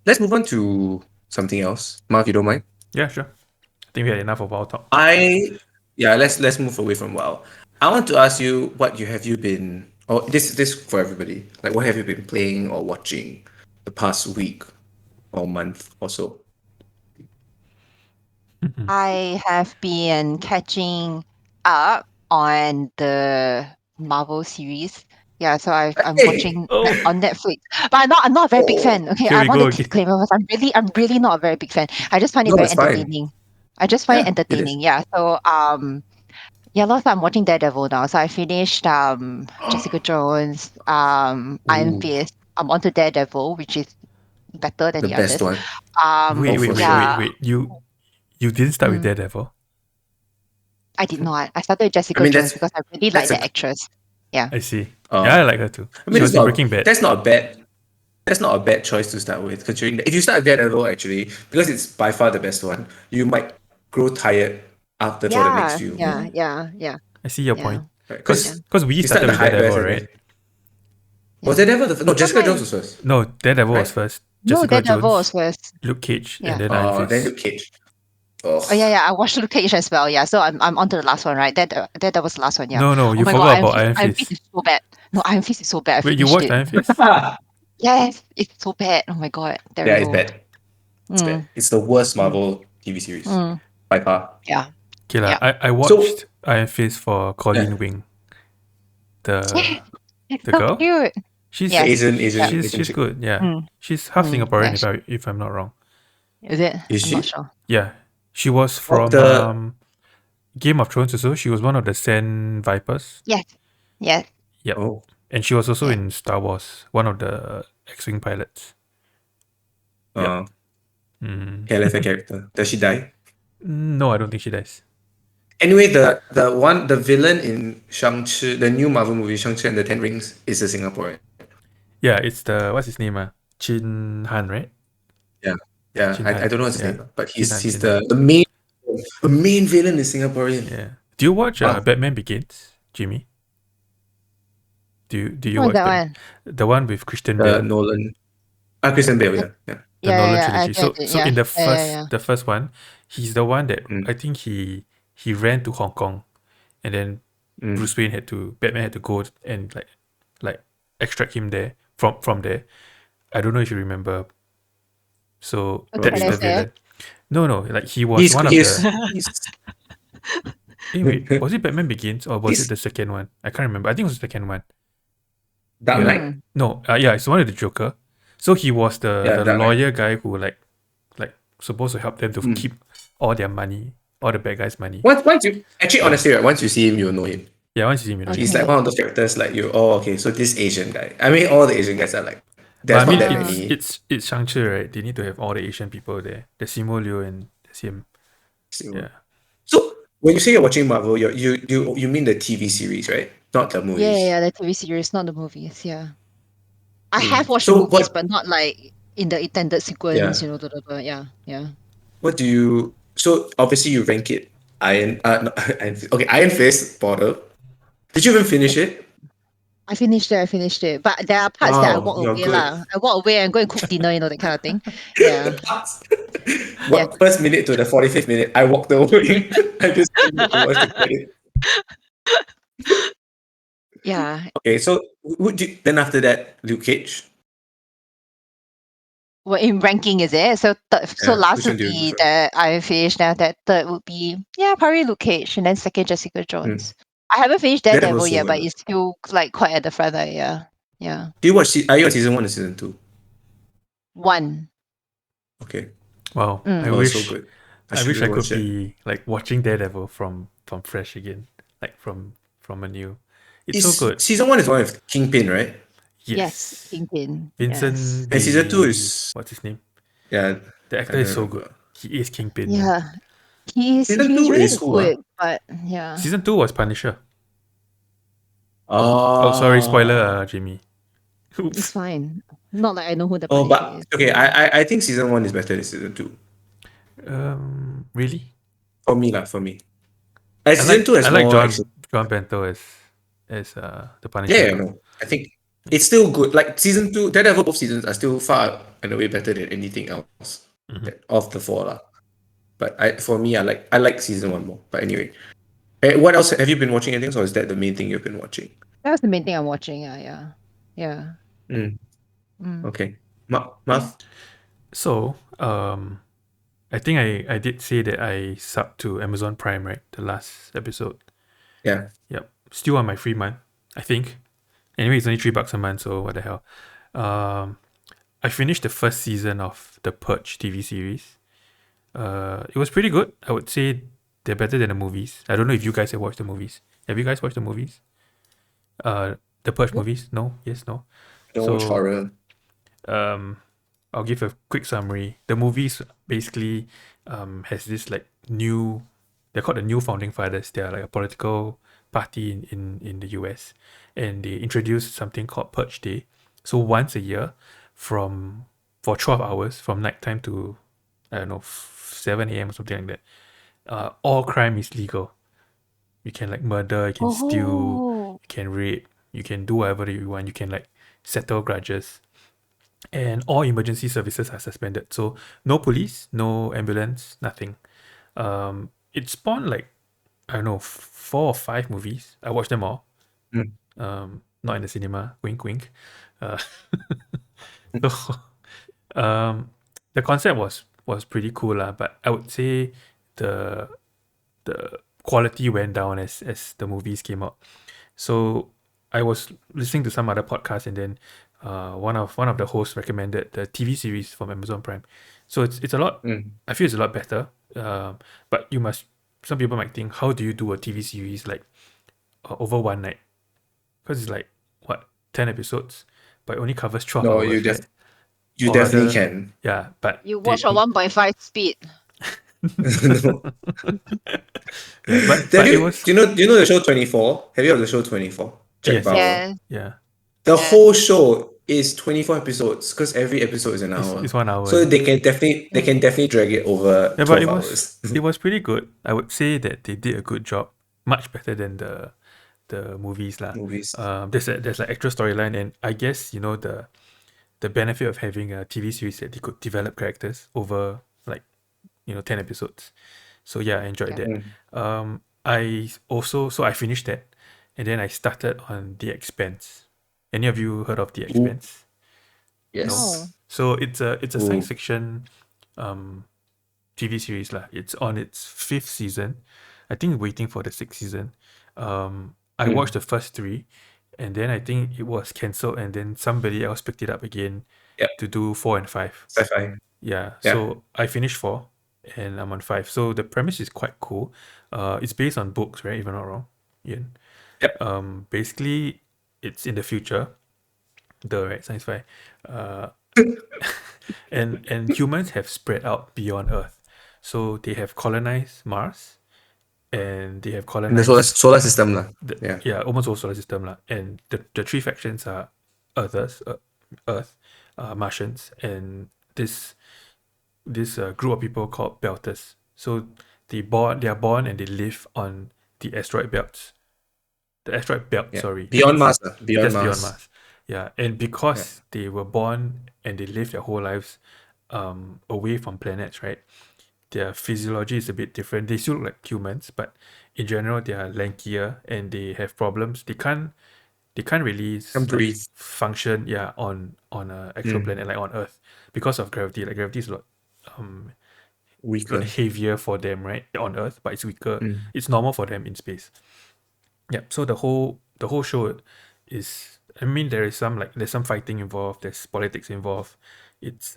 Let's move on to something else. Mark, you don't mind? yeah, sure. I think we had enough of our talk. Yeah, let's move away from WoW. I want to ask you, what have you been, or this for everybody, like, what have you been playing or watching the past week or month or so? I have been catching up on the Marvel series. Yeah, so I'm Hey, watching Oh, on Netflix. But I'm not a very big oh, fan. Okay, here I we want go to again. disclaimer first. I'm really not a very big fan. I just find it no, very it's fine. entertaining. I just find it Yeah, it is. entertaining. Yeah. So yeah, last I'm watching Daredevil now. So I finished Jessica Jones, Iron Ooh, Fist. I'm on to Daredevil, which is better than the the best others. one. Oh, Wait, wait, for wait, sure. wait, Yeah, wait. You didn't start with mm, Daredevil. I did not. I started with I Jessica mean, Jones because I really like that's the a actress. Yeah. I see. Yeah, I uh, like her too. I mean, She was in Breaking Bad. that's not a bad choice to start with, considering that if you start at Daredevil, actually, because it's by far the best one, you might grow tired after for the next Yeah, few, yeah, yeah, yeah, I see your yeah, point. right? yeah, Cause we You start started the with high best Daredevil, and right? then was yeah. Daredevil no, Because Jessica my Jones was first, No, Daredevil was right? first. no Jessica Daredevil was Jones, first. Luke Cage, and Yeah. then Iron Then Fist. Luke Cage. Oh yeah. I watched Luke Cage as well. Yeah. So I'm on to the last one, right? That was the last one. Yeah. No, Oh you my god, forgot about Iron Iron Fist Fist. is so bad. No, Iron Fist is so bad. I Wait, you finished watched it. Iron Fist? Yes, it's so bad. Oh my god, Yeah, it's terrible. bad. It's bad. It's the worst Mm, Marvel TV series mm, by far. yeah, Okay lah. yeah. I So watched Iron Fist for Colleen yeah, Wing, the It's the so girl. cute. the Yes. Yeah. Asian She's chick. good. Yeah, Mm, she's half Singaporean yeah. if I'm not wrong. Is it? Is I'm not she? sure. Yeah, she was Oh, from the Game of Thrones also. She was one of the Sand Vipers. Yes. Yes. Yep, oh, and she was also Yeah. in Star Wars, one of the X-wing pilots. Yep. uh, her character. Does she die? No, I don't think she dies. Anyway, the villain in Shang-Chi, the new Marvel movie Shang-Chi and the Ten Rings, is a Singaporean. Yeah, it's the what's his name? Chin Han, right? Yeah, yeah. Chin I Han. don't know his Yeah, name, but Chin Han. he's Chin Han. the main villain is Singaporean. Yeah. Do you watch Wow. Batman Begins, Jimmy? Do you What's watch that one? the one with Christian The Bale, Nolan, Christian Bale. Yeah, yeah. the Nolan I trilogy? get So it. so Yeah. in Yeah. the first one, he's the one that Mm, I think he ran to Hong Kong, and then mm. Batman had to go and like extract him there from there. I don't know if you remember. So Okay, that's the let's say. villain. No, like he was He's one of he's the. he's Wait, was it Batman Begins or was it he's the second one? I can't remember. I think it was the second one. Dark Yeah. Knight. Mm. No, yeah, it's one of the Joker. So he was Yeah, the Dark Knight. lawyer guy who like supposed to help them to Mm. keep all their money, all the bad guys' money. Once you actually honestly, right, once you see him, you'll know him. Yeah, once you see him, you know. Okay. He's like one of those characters like you. Oh, okay. So this Asian guy. I mean, all the Asian guys are like. But There's I not mean, that Ah. many. it's Shang-Chi, right? They need to have all the Asian people there. There's Simu Liu and there's him. Yeah. So when you say you're watching Marvel, you mean the TV series, right? Not the movies. Yeah, the TV series, not the movies. Yeah. I Mm. have watched So the movies, what- but not like in the intended sequence, Yeah. Yeah. What do you? So obviously you rank it no, Iron Fist border. Did you even finish it? I finished it. But there are parts that I Wow, walk you're away good. lah. I walk away and go and cook dinner, that kind of thing. Yeah. What first minute to the 45th minute, I walked away. I just didn't watch the credit. Yeah. Okay, so would you then after that Luke Cage? Well, in ranking, is it? So so Yeah, last which one would do you be prefer? that I finished now. That third would be, yeah, probably Luke Cage, and then second Jessica Hmm. Jones. I haven't finished Daredevil Daredevil so yet, good. but it's still like quite at the front. Yeah, yeah. Do you watch? Are you on season 1 or season 2? One. Okay. Wow, I Oh, so wish good. I I should wish I could rewatch it. be like watching Daredevil from fresh again, like from a new. It's so Is good. season 1 is one with Kingpin, right? Yes, Yes, Kingpin. Yes. Vincent And season 2 the is what's his name? yeah, The I actor don't is so good. remember. He is Kingpin, man. Yeah. He's Season he's 2 really is who? good, but yeah, Season 2 was Punisher. Oh, sorry, spoiler, Oh. Jamie. it's Oops. fine. Not like I know who the Oh, Punisher but is. okay, I think season 1 is better than season 2. Really? For me lah, for me. Season 2 I has like more action. John Bento as the Punisher Yeah, yeah, though. no. I think it's still good. Like season 2, Daredevil both seasons are still far and away better than anything else Mhm. of the four lah. But for me, I like season 1 more. But anyway, what else have you been watching? Anything, or is that the main thing you've been watching? That's the main thing I'm watching. Yeah, yeah. Mm, Mm. okay, Marv. So, I think I did say that I subbed to Amazon Prime, right? The last episode. Yeah. Yep. Still on my free month, I think. Anyway, it's only $3 a month, so what the hell. Um, I finished the first season of the Purge TV series. It was pretty good. I would say they're better than the movies. I don't know if you guys have watched the movies. Have you guys watched the movies? The Purge Yep. movies? No? Yes, no? Don't watch So, horror. um, I'll give a quick summary. The movies basically has this like new, they're called the New Founding Fathers. They are like a political party in the US. And they introduced something called Purge Day. So once a year, from for 12 hours, from nighttime to, I don't know, 7 a.m. or something like that, all crime is legal. You can like murder, you can steal, Oh. you can rape, you can do whatever you want, you can like settle grudges, and all emergency services are suspended. So no police, no ambulance, nothing. It spawned like, I don't know, 4 or 5 movies. I watched them all. Mm. Not in the cinema. Wink, wink. Uh, so um, the concept was pretty cool lah. But I would say the the quality went down as the movies came out. So I was listening to some other podcast, and then one of the hosts recommended the TV series from Amazon Prime. So it's a lot. Mm. I feel it's a lot better. But you must. Some people might think, how do you do a TV series like over one night? Because it's like what 10 episodes, but it only covers 12 No, hours, right? you Or definitely rather, can. yeah. But You they watch on 1.5 speed. No. yeah, Have but it you was do you know the show 24? Have you heard of the show 24? Jack yes, yes, Bauer. Yeah, yeah. The yeah. whole show is 24 episodes because every episode is an hour. It's 1 hour. So they can definitely drag it over Yeah, but 12 hours. it was pretty good. I would say that they did a good job, much better than the movies lah. Movies. There's like extra storyline, and I guess the benefit of having a TV series that they could develop characters over like 10 episodes. So yeah, I enjoyed Yeah. that. Mm. I finished that, and then I started on The Expanse. Any of you heard of The Ooh, Expanse? No. No. yes. So it's a science Ooh. fiction um TV series lah. It's on its 5th season. I think waiting for the 6th season. I watched Mm. the first 3, and then I think it was cancelled, and then somebody else picked it up again Yep. to do 4 and 5. Sci-fi. Yeah. Yeah. So I finished 4, and I'm on 5. So the premise is quite cool. It's based on books, right? If I'm not wrong, Ian. Yep. Basically, it's in the future. Right, science fi. And humans have spread out beyond Earth. So they have colonized Mars, and they have In the solar colonized solar system lah. Yeah. almost whole solar system lah. And the 3 factions are Earthers, Earth, Martians, and this group of people called Belters. So they are born and they live on the asteroid belts. The asteroid belt, Yeah. sorry. Beyond Mars. Beyond Just beyond Mars. Mars. Yeah, and Yeah. because they were born and they lived their whole lives away from planets, right? their physiology is a bit different. They still look like humans, but in general they are lankier and they have problems. They can't really Can like breathe. function, yeah, on a actual planet like on Earth because of gravity. Like gravity is um a lot Weaker. heavier for them, right, on Earth, but it's weaker. Mm. It's normal for them in space. Yep. So the whole show is, I mean, there's some fighting involved, there's politics involved.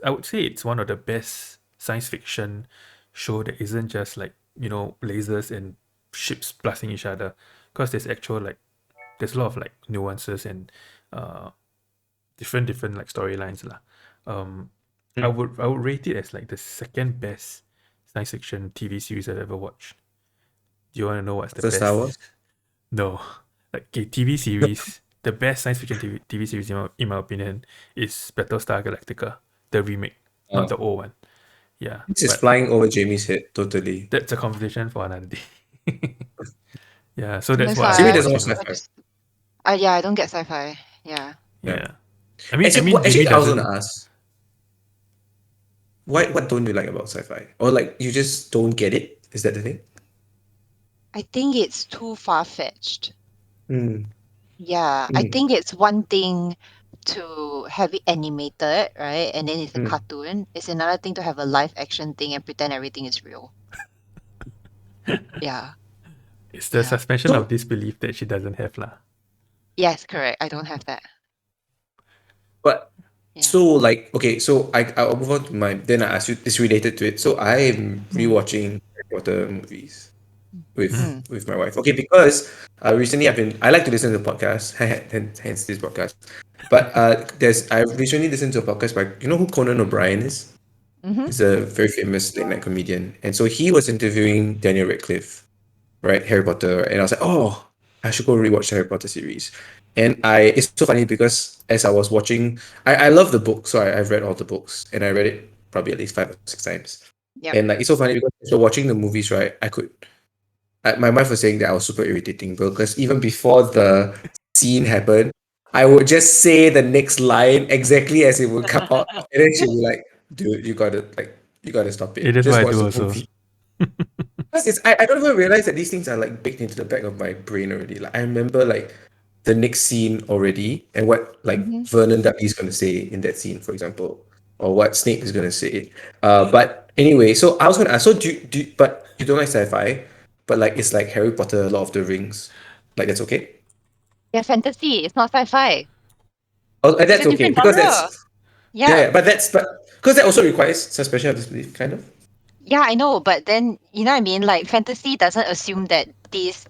I would say it's one of the best science fiction show that isn't just like, lasers and ships blasting each other, because there's a lot of like nuances and uh different like storylines lah. Um, I would rate it as like the second best science fiction TV series I've ever watched. Do you want to know what's the After Star Wars. best? No, like, okay, TV series. The best science fiction TV series in my opinion is Battlestar Galactica, the remake, not the old one. Yeah, This is but flying over Jamie's head totally. that's a conversation for another day. Yeah, so that's That's what I've Jamie been why doesn't watch watching. I sci-fi. just yeah, I don't get sci-fi. Yeah. Yeah. Yeah, I Actually, mean Jamie I was gonna doesn't. ask, what don't you like about sci-fi? Or like you just don't get it? Is that the thing? I think it's too far-fetched. Mm. Yeah, I Mm. think it's one thing to have it animated, right? And then it's a Mm. cartoon. It's another thing to have a live action thing and pretend everything is real. Yeah. It's the Yeah. suspension of disbelief that she doesn't have lah. Yes, correct. I don't have that. But Yeah. so like okay, so I'll move on to my then I ask you it's related to it. So I'm rewatching Harry Potter movies with my wife. Okay, because recently I like to listen to podcasts, hence this podcast. But I recently listened to a podcast by you know who Conan O'Brien is? Mm-hmm. He's a very famous late night comedian. And so he was interviewing Daniel Radcliffe, right? Harry Potter. And I was like, oh, I should go rewatch the Harry Potter series. And it's so funny because as I was watching, I love the book. So I've read all the books and I read it probably at least 5 or 6 times. Yep. And like, it's so funny because so watching the movies, right? My wife was saying that I was super irritating, bro, because even before the scene happened, I would just say the next line exactly as it would come out. And then she'd be like, dude, you gotta stop It it. is what Just I watch do the also. movie. Because I don't even realize that these things are like baked into the back of my brain already. Like I remember like the next scene already and what like Vernon Dudley's gonna say in that scene, for example, or what Snape is gonna say. But anyway, so I was gonna ask, so but you don't like sci-fi, but like it's like Harry Potter, Lord of the Rings, like that's okay? Yeah, fantasy. It's not sci-fi. Oh, and It's that's a okay different because genre. yeah, but because that also requires suspension of disbelief, kind of. Yeah, I know, but then you know what I mean? Like fantasy doesn't assume that this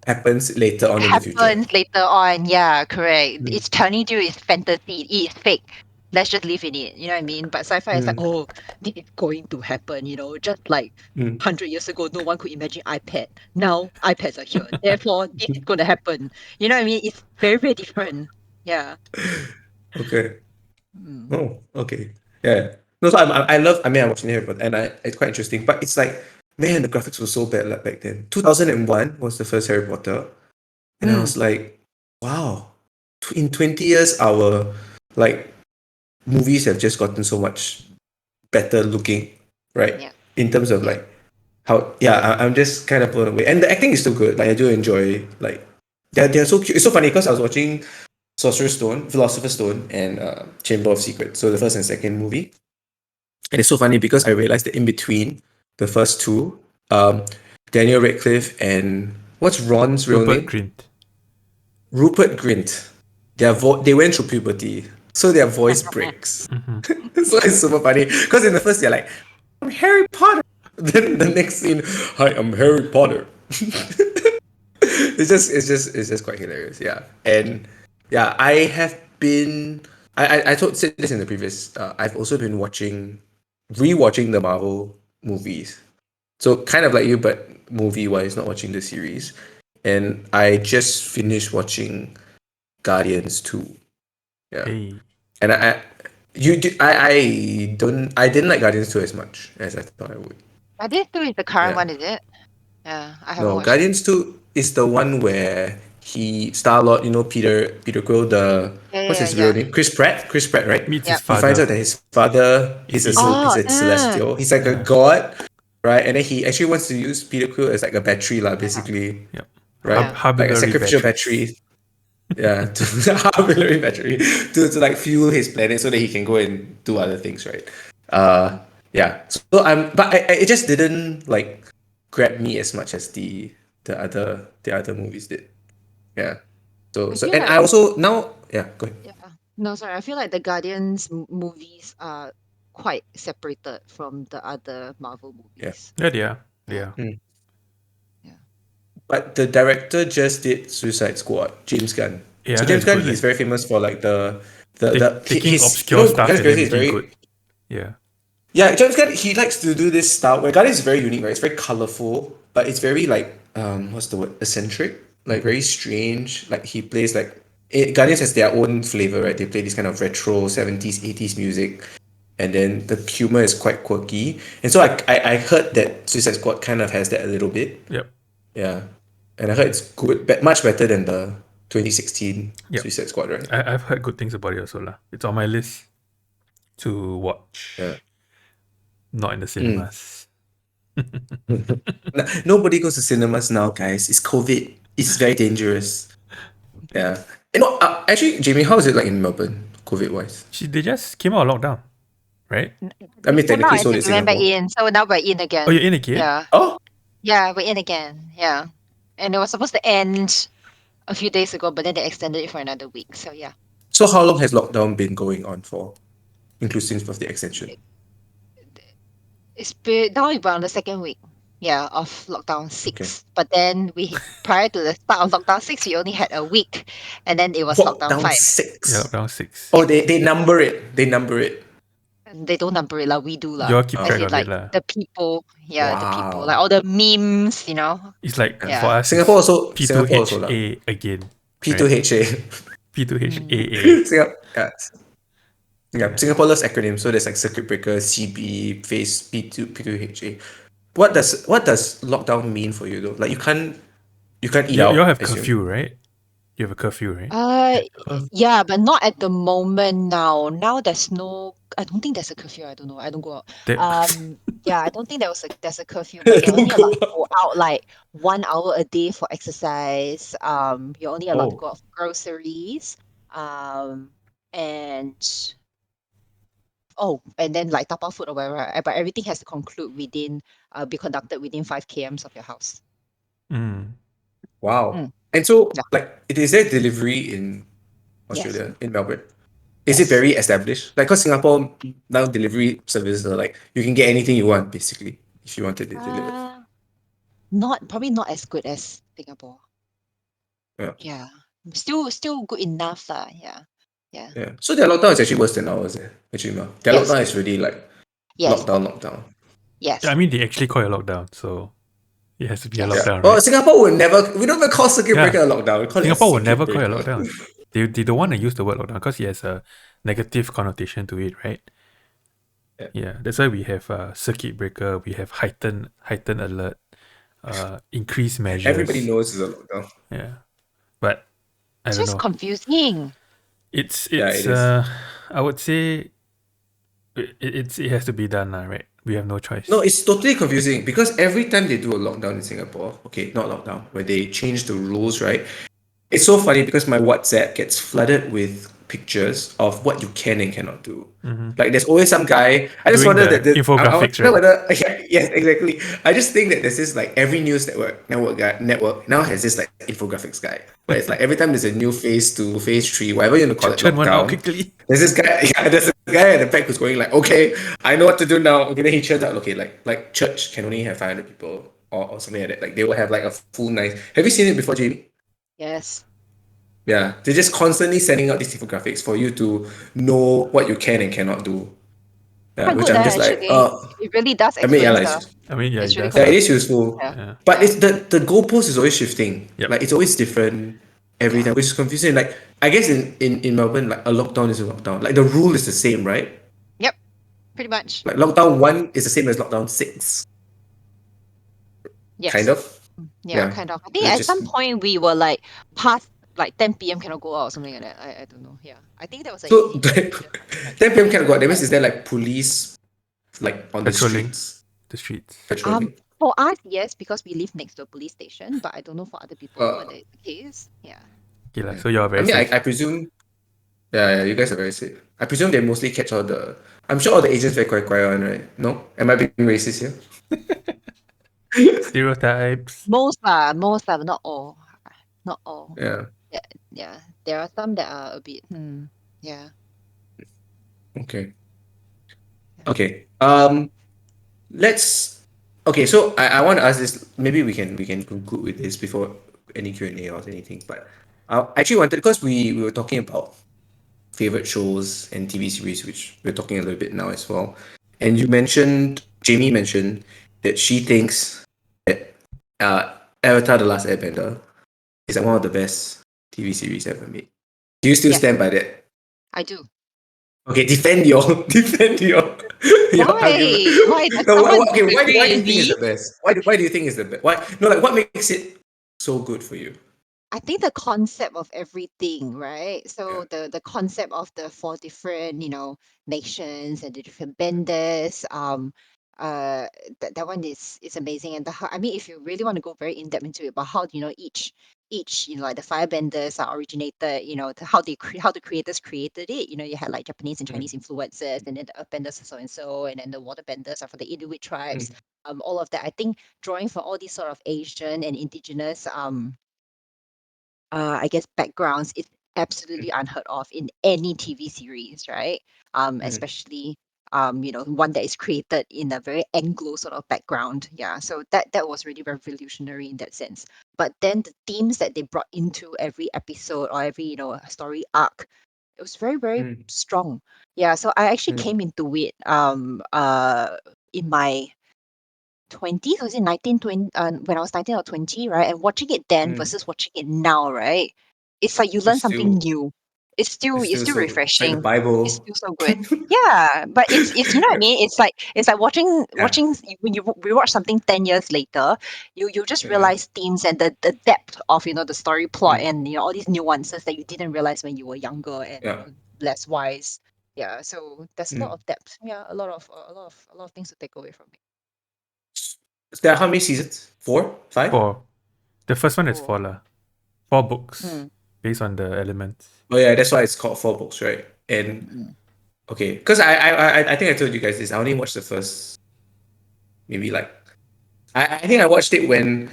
Happens later on in the future. happens later on. Yeah, correct. Mm. It's telling you it's fantasy, it's fake. Let's just live in it. You know what I mean? But sci-fi is like, oh, this is going to happen, just like Mm. 100 years ago, no one could imagine iPad. Now iPads are here. Therefore, this is gonna happen. You know what I mean? It's very, very different. Yeah. Okay. Mm. Oh, okay. Yeah. No, so I love. I mean, I'm watching Harry Potter, and it's quite interesting. But it's like, man, the graphics were so bad like back then. 2001 was the first Harry Potter, and I was like, wow, in 20 years, our like movies have just gotten so much better looking, right? Yeah. In terms of Yeah. like how, yeah, I'm just kind of blown away, and the acting is still good. Like I do enjoy like they're so cute. It's so funny because I was watching Sorcerer's Stone, Philosopher's Stone, and Chamber of Secrets. So the first and second movie. And it's so funny because I realized that in between the first two, Daniel Radcliffe and what's Ron's real Rupert name? Grint. Rupert Grint. They went through puberty, so their voice breaks. So it's super funny because in the first they're like, "I'm Harry Potter," then the next scene, "Hi, I'm Harry Potter." It's just quite hilarious, yeah. And yeah, I have been I said this in the previous. I've also been rewatching the Marvel movies. So kind of like you, but movie wise, not watching the series. And I just finished watching Guardians 2. Yeah. Hey, And I didn't like Guardians 2 as much as I thought I would. This two is the current Yeah. one, is it? Yeah, I haven't No, watched it. Guardians 2 is the one where Star-Lord, Peter Quill, what's his real Yeah. name? Chris Pratt, right? Meets Yep. his He finds father. out that his father Is is evil. Oh, a celestial. He's like a Yeah. god, right? And then he actually wants to use Peter Quill as like a battery, lah, basically, Yep. right? Yeah. Like a Harbillary sacrificial batteries. battery. Yeah, to artillery battery to like fuel his planet so that he can go and do other things, right? Yeah. So but it just didn't like grab me as much as the other movies did. Yeah. I So feel and I like also now go ahead. yeah. No, sorry. I feel like the Guardians movies are quite separated from the other Marvel Yeah. movies. Yeah, they are. They Yeah. are. Yeah. But the director just did Suicide Squad, James Gunn. Yeah, I So heard James it's Gunn, good. he's very famous for like Taking his obscure stuff Guardians of and then the Galaxy is making it very good. Yeah. yeah, James Gunn, he likes to do this style where Guardians is very unique, right? It's very colorful, but it's very like what's the word? Eccentric, like very strange. Like he plays like Guardians has their own flavor, right? They play this kind of retro 70s, 80s music, and then the humor is quite quirky. And so I heard that Suicide Squad kind of has that a little bit. Yep. Yeah, and I heard it's good, but much better than the 2016 Yep. Suicide Squad, right? I've heard good things about it also lah. It's on my list to watch. Yeah. Not in the cinemas. Nobody goes to cinemas now, guys. It's COVID. It's very dangerous. Yeah. Actually, Jamie, how is it like in Melbourne, COVID wise? They just came out of lockdown, right? I mean, Came out technically, and so then did we went back Singapore. in. So now we're in again. Oh, you're in again? Yeah. Oh, Yeah, we're in again. Yeah. And it was supposed to end a few days ago, but then they extended it for another week. So yeah. so how long has lockdown been going on for, inclusive of the extension? It's been now we're on the second week. Yeah, of lockdown 6. But then prior to the start of lockdown 6, we only had a week, and then it was lockdown 5. 6. Yeah, lockdown 6. Oh, they number it. They number it. And they don't number it like we do You all lah. keep I track say of like it lah. the people, the people, Wow. like all the memes, It's like Yeah. for us, Singapore it's also- Singapore also lah. P2HA again. P2HA. P2HAA. Yeah, Singapore loves acronyms. So there's like circuit breaker, CB, phase P2HA. What does lockdown mean for you though? Like you can't eat You out. all have I assume. curfew, right? You have a curfew, right? Yeah, but not at the moment now. Now there's no. I don't think there's a curfew. I don't know. I don't go out. Yeah, I don't think there's a curfew, but you're only allowed to go out like 1 hour a day for exercise. You're only allowed to Oh. go out for groceries. And then like tapao food or whatever. But everything has to conclude be conducted within 5 kms of your house. Mm. Wow. And so Yeah. like is there delivery in Australia, in Melbourne? Is it very established? Like, because Singapore now delivery services are like you can get anything you want basically if you wanted it delivered. Probably not as good as Singapore. Yeah. Yeah. Still good enough lah. Yeah. Yeah. So their lockdown is actually worse than ours. Actually, no. Their Yes. lockdown is really like Yes. lockdown. Yes. I mean, they actually call it a lockdown, so it has to be a Yes. lockdown, Well, right? Singapore will never. We don't even call circuit Yeah. breaker a lockdown. We call Singapore it a will never circuit call it a breaker. lockdown. They don't want to use the word lockdown because it has a negative connotation to it, right? Yeah, that's why we have circuit breaker. We have heightened alert, increased measures. Everybody knows it's a lockdown. Yeah, but I It's don't just know. confusing. It's Yeah, it is. I would say it has to be done now, right? We have no choice. No, it's totally confusing because every time they do a lockdown in Singapore, okay, not lockdown, where they change the rules, right? It's so funny because my WhatsApp gets flooded with pictures of what you can and cannot do. Like there's always some guy. I just Doing wonder the that infographics, I wonder right? whether yes, exactly. I just think that there's this like every news network now has this like infographics guy. Where it's like every time there's a new phase 2, phase 3, whatever you want to call it, Churn one out lockdown. quickly. There's this guy, there's a guy at the back who's going like, okay, I know what to do now. Okay, then he churns out, okay, like church can only have 500 people or something like that. Like they will have like a full night. Have you seen it before, Jamie? Yes. Yeah, they're just constantly sending out these infographics for you to know what you can and cannot do. Yeah, Quite which good I'm just like, actually. It really does I mean, explain yeah, stuff. I mean, yeah, It's it really does. yeah, it is useful. Yeah. But it's the goalpost is always shifting. Yep. Like it's always different every time, which is confusing. Like I guess in Melbourne, like a lockdown is a lockdown. Like the rule is the same, right? Yep. Pretty much. Like lockdown 1 is the same as lockdown 6. Yes. Kind of. Yeah, kind of. I think It at some just point we were like past like 10 p.m. cannot go out or something like that. I don't know. Yeah. I think that was like so the initial 10 p.m. can go out. That but means is there like police like on the Patrolling streets the streets. patrolling? for us, yes, because we live next to a police station, but I don't know for other people Uh, whether it's the case. Yeah. Okay, lah. yeah. So you're I very mean, safe. I presume, yeah, you guys are very safe. I presume they mostly catch all the. I'm sure all the agents very quiet, one, right? No, am I being racist here? Stereotypes. Most are not all. Not all. Yeah. Yeah, yeah. There are some that are a bit yeah. Okay. Yeah. Okay. Let's. Okay, so I want to ask this. Maybe we can conclude with this before any Q&A or anything. But I actually wanted because we were talking about favorite shows and TV series, which we're talking a little bit now as well. And Jamie mentioned that she thinks that Avatar: The Last Airbender is like one of the best TV series ever made. Do you still Yes, stand by that? I do. Okay, defend your defend your argument. Why? Why does No, someone okay, why do you think it's really? the best? Why do you think it's the best? Why no like what makes it so good for you? I think the concept of everything, right? Yeah. So the concept of the four different, nations and the different benders, uh, that one is amazing. And I mean, if you really want to go very in depth into it, about how each like the firebenders are originated, how how the creators created it. You had like Japanese and Mm, Chinese influences, and then the earthbenders are so and so, and then the waterbenders are from the Inuit tribes. mm, All of that. I think drawing from all these sort of Asian and indigenous I guess backgrounds is absolutely unheard of in any TV series, right? mm, Especially one that is created in a very Anglo sort of background. Yeah, so that was really revolutionary in that sense. But then the themes that they brought into every episode or every story arc, it was very very mm, strong. Yeah, so I actually mm, came into it in my 20s, was it 19, 20, when I was 19 or 20, right? And watching it then mm. versus watching it now, right? It's like you learn It's something still new. it's It's still still so good. It's like the refreshing. It's Bible. still so good. Yeah, but it's you know what I mean? It's like Yeah. watching when you rewatch something 10 years later, you just Yeah. realize themes and the depth of the story plot Mm, and all these nuances that you didn't realize when you were younger and yeah. less wise. Yeah, so there's a lot Mm. of depth. Yeah, a lot of things to take away from it. There are how many seasons? 4? 5? 4. The first one is Oh. 4 lah. 4 books Mm. based on the elements. Oh yeah, that's why it's called 4 books, right? And Mm. okay, because I think I told you guys this. I only watched the first maybe like I think I watched it when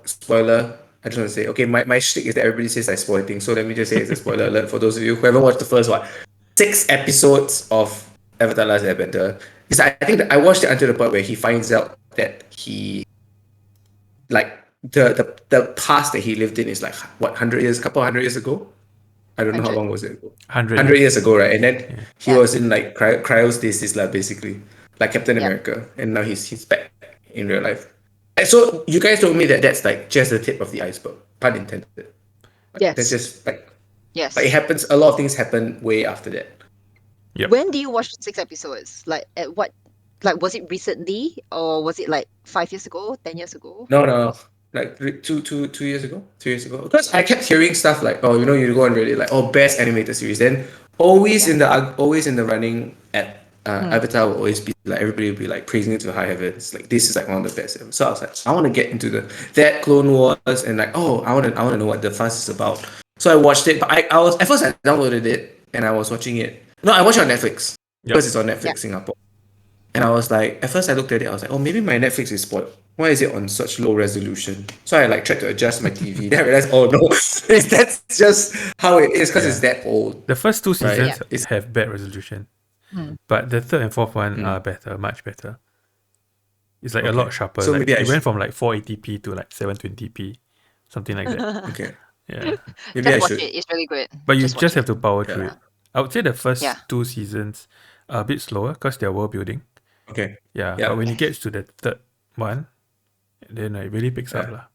spoiler. I just want to say, okay, my shtick is that everybody says I spoil things, so let me just say it's a spoiler alert for those of you who haven't watched the first one. 6 episodes of Avatar: Last Airbender. Because I think that I watched it until the point where he finds out that he like the past that he lived in is like what 100 years, couple 100 years ago. I don't know how 100. long was it ago. 100 100 years. years ago, right? And then Yeah. he Yeah. was in like cryostasis, like basically, like Captain Yep. America, and now he's back in real life. And so you guys told me that that's like just the tip of the iceberg, pun intended. That's Yes. just like it Yes. happens. A lot of things happen way after that. Yep. When do you watch 6 episodes? Like at what? Like was it recently or was it like 5 years ago, 10 years ago? No, no, like 2 years ago, 2 years ago. Because I kept hearing stuff like, oh, you go on Reddit like, oh, best animated series. Then Yeah. always in the running at Mm. Avatar will always be like everybody will be like praising it to high heavens. Like this is like one of the best ever. So I was like, I want to get into that Clone Wars and like, oh, I want to know what the fuss is about. So I watched it, but I was at first I downloaded it and I was watching it. No, I watched it on Netflix Yep. because it's on Yeah. Netflix Singapore. And I was like, at first I looked at it, I was like, oh, maybe my Netflix is spoiled. Why is it on such low resolution? So I like tried to adjust my TV. Then I realized, oh no, that's just how it is because it's Yeah. that old, The first 2 right? seasons It's have bad resolution, Mm. but the third and fourth one Mm. are better, much better. It's like a Okay. lot sharper. So Like maybe I it went should. from like 480p to like 720p, something like that. Okay. Yeah. Maybe Just I watch should. it. It's really good. But you Just watch just have it. to power through Yeah. it. I would say the Yeah. first 2 seasons are a bit slower because they're world building. Okay. Yeah. Yeah. But when it Yes. gets to the third one, then it really picks up Yeah. lah.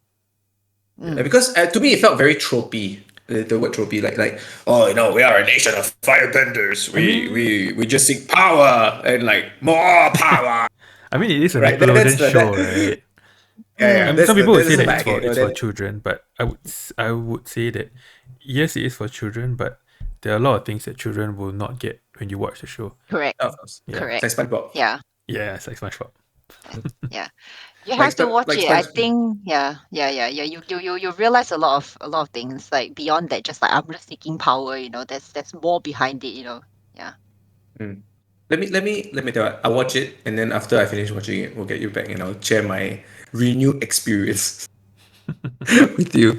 Yeah, because to me it felt very tropey. The word tropey, like oh, we are a nation of firebenders. I mean, We just seek power and like more power. I mean, it is a Right. That's Nickelodeon the show, that. right? Yeah. I mean, That's some people would this say is that back. it's for children, but I would say that yes, it is for children, but there are a lot of things that children will not get when you watch the show. Correct. Of course. Yeah, Correct. It's like SpongeBob. Yeah. yeah, it's like SpongeBob. Yeah. You have to watch Like it. I SpongeBob. think, yeah. You realize a lot of things like beyond that. Just like I'm just seeking power. There's more behind it. Yeah. Mm. Let me tell you. I'll watch it, and then after I finish watching it, we'll get you back, and I'll share my renewed experience with you.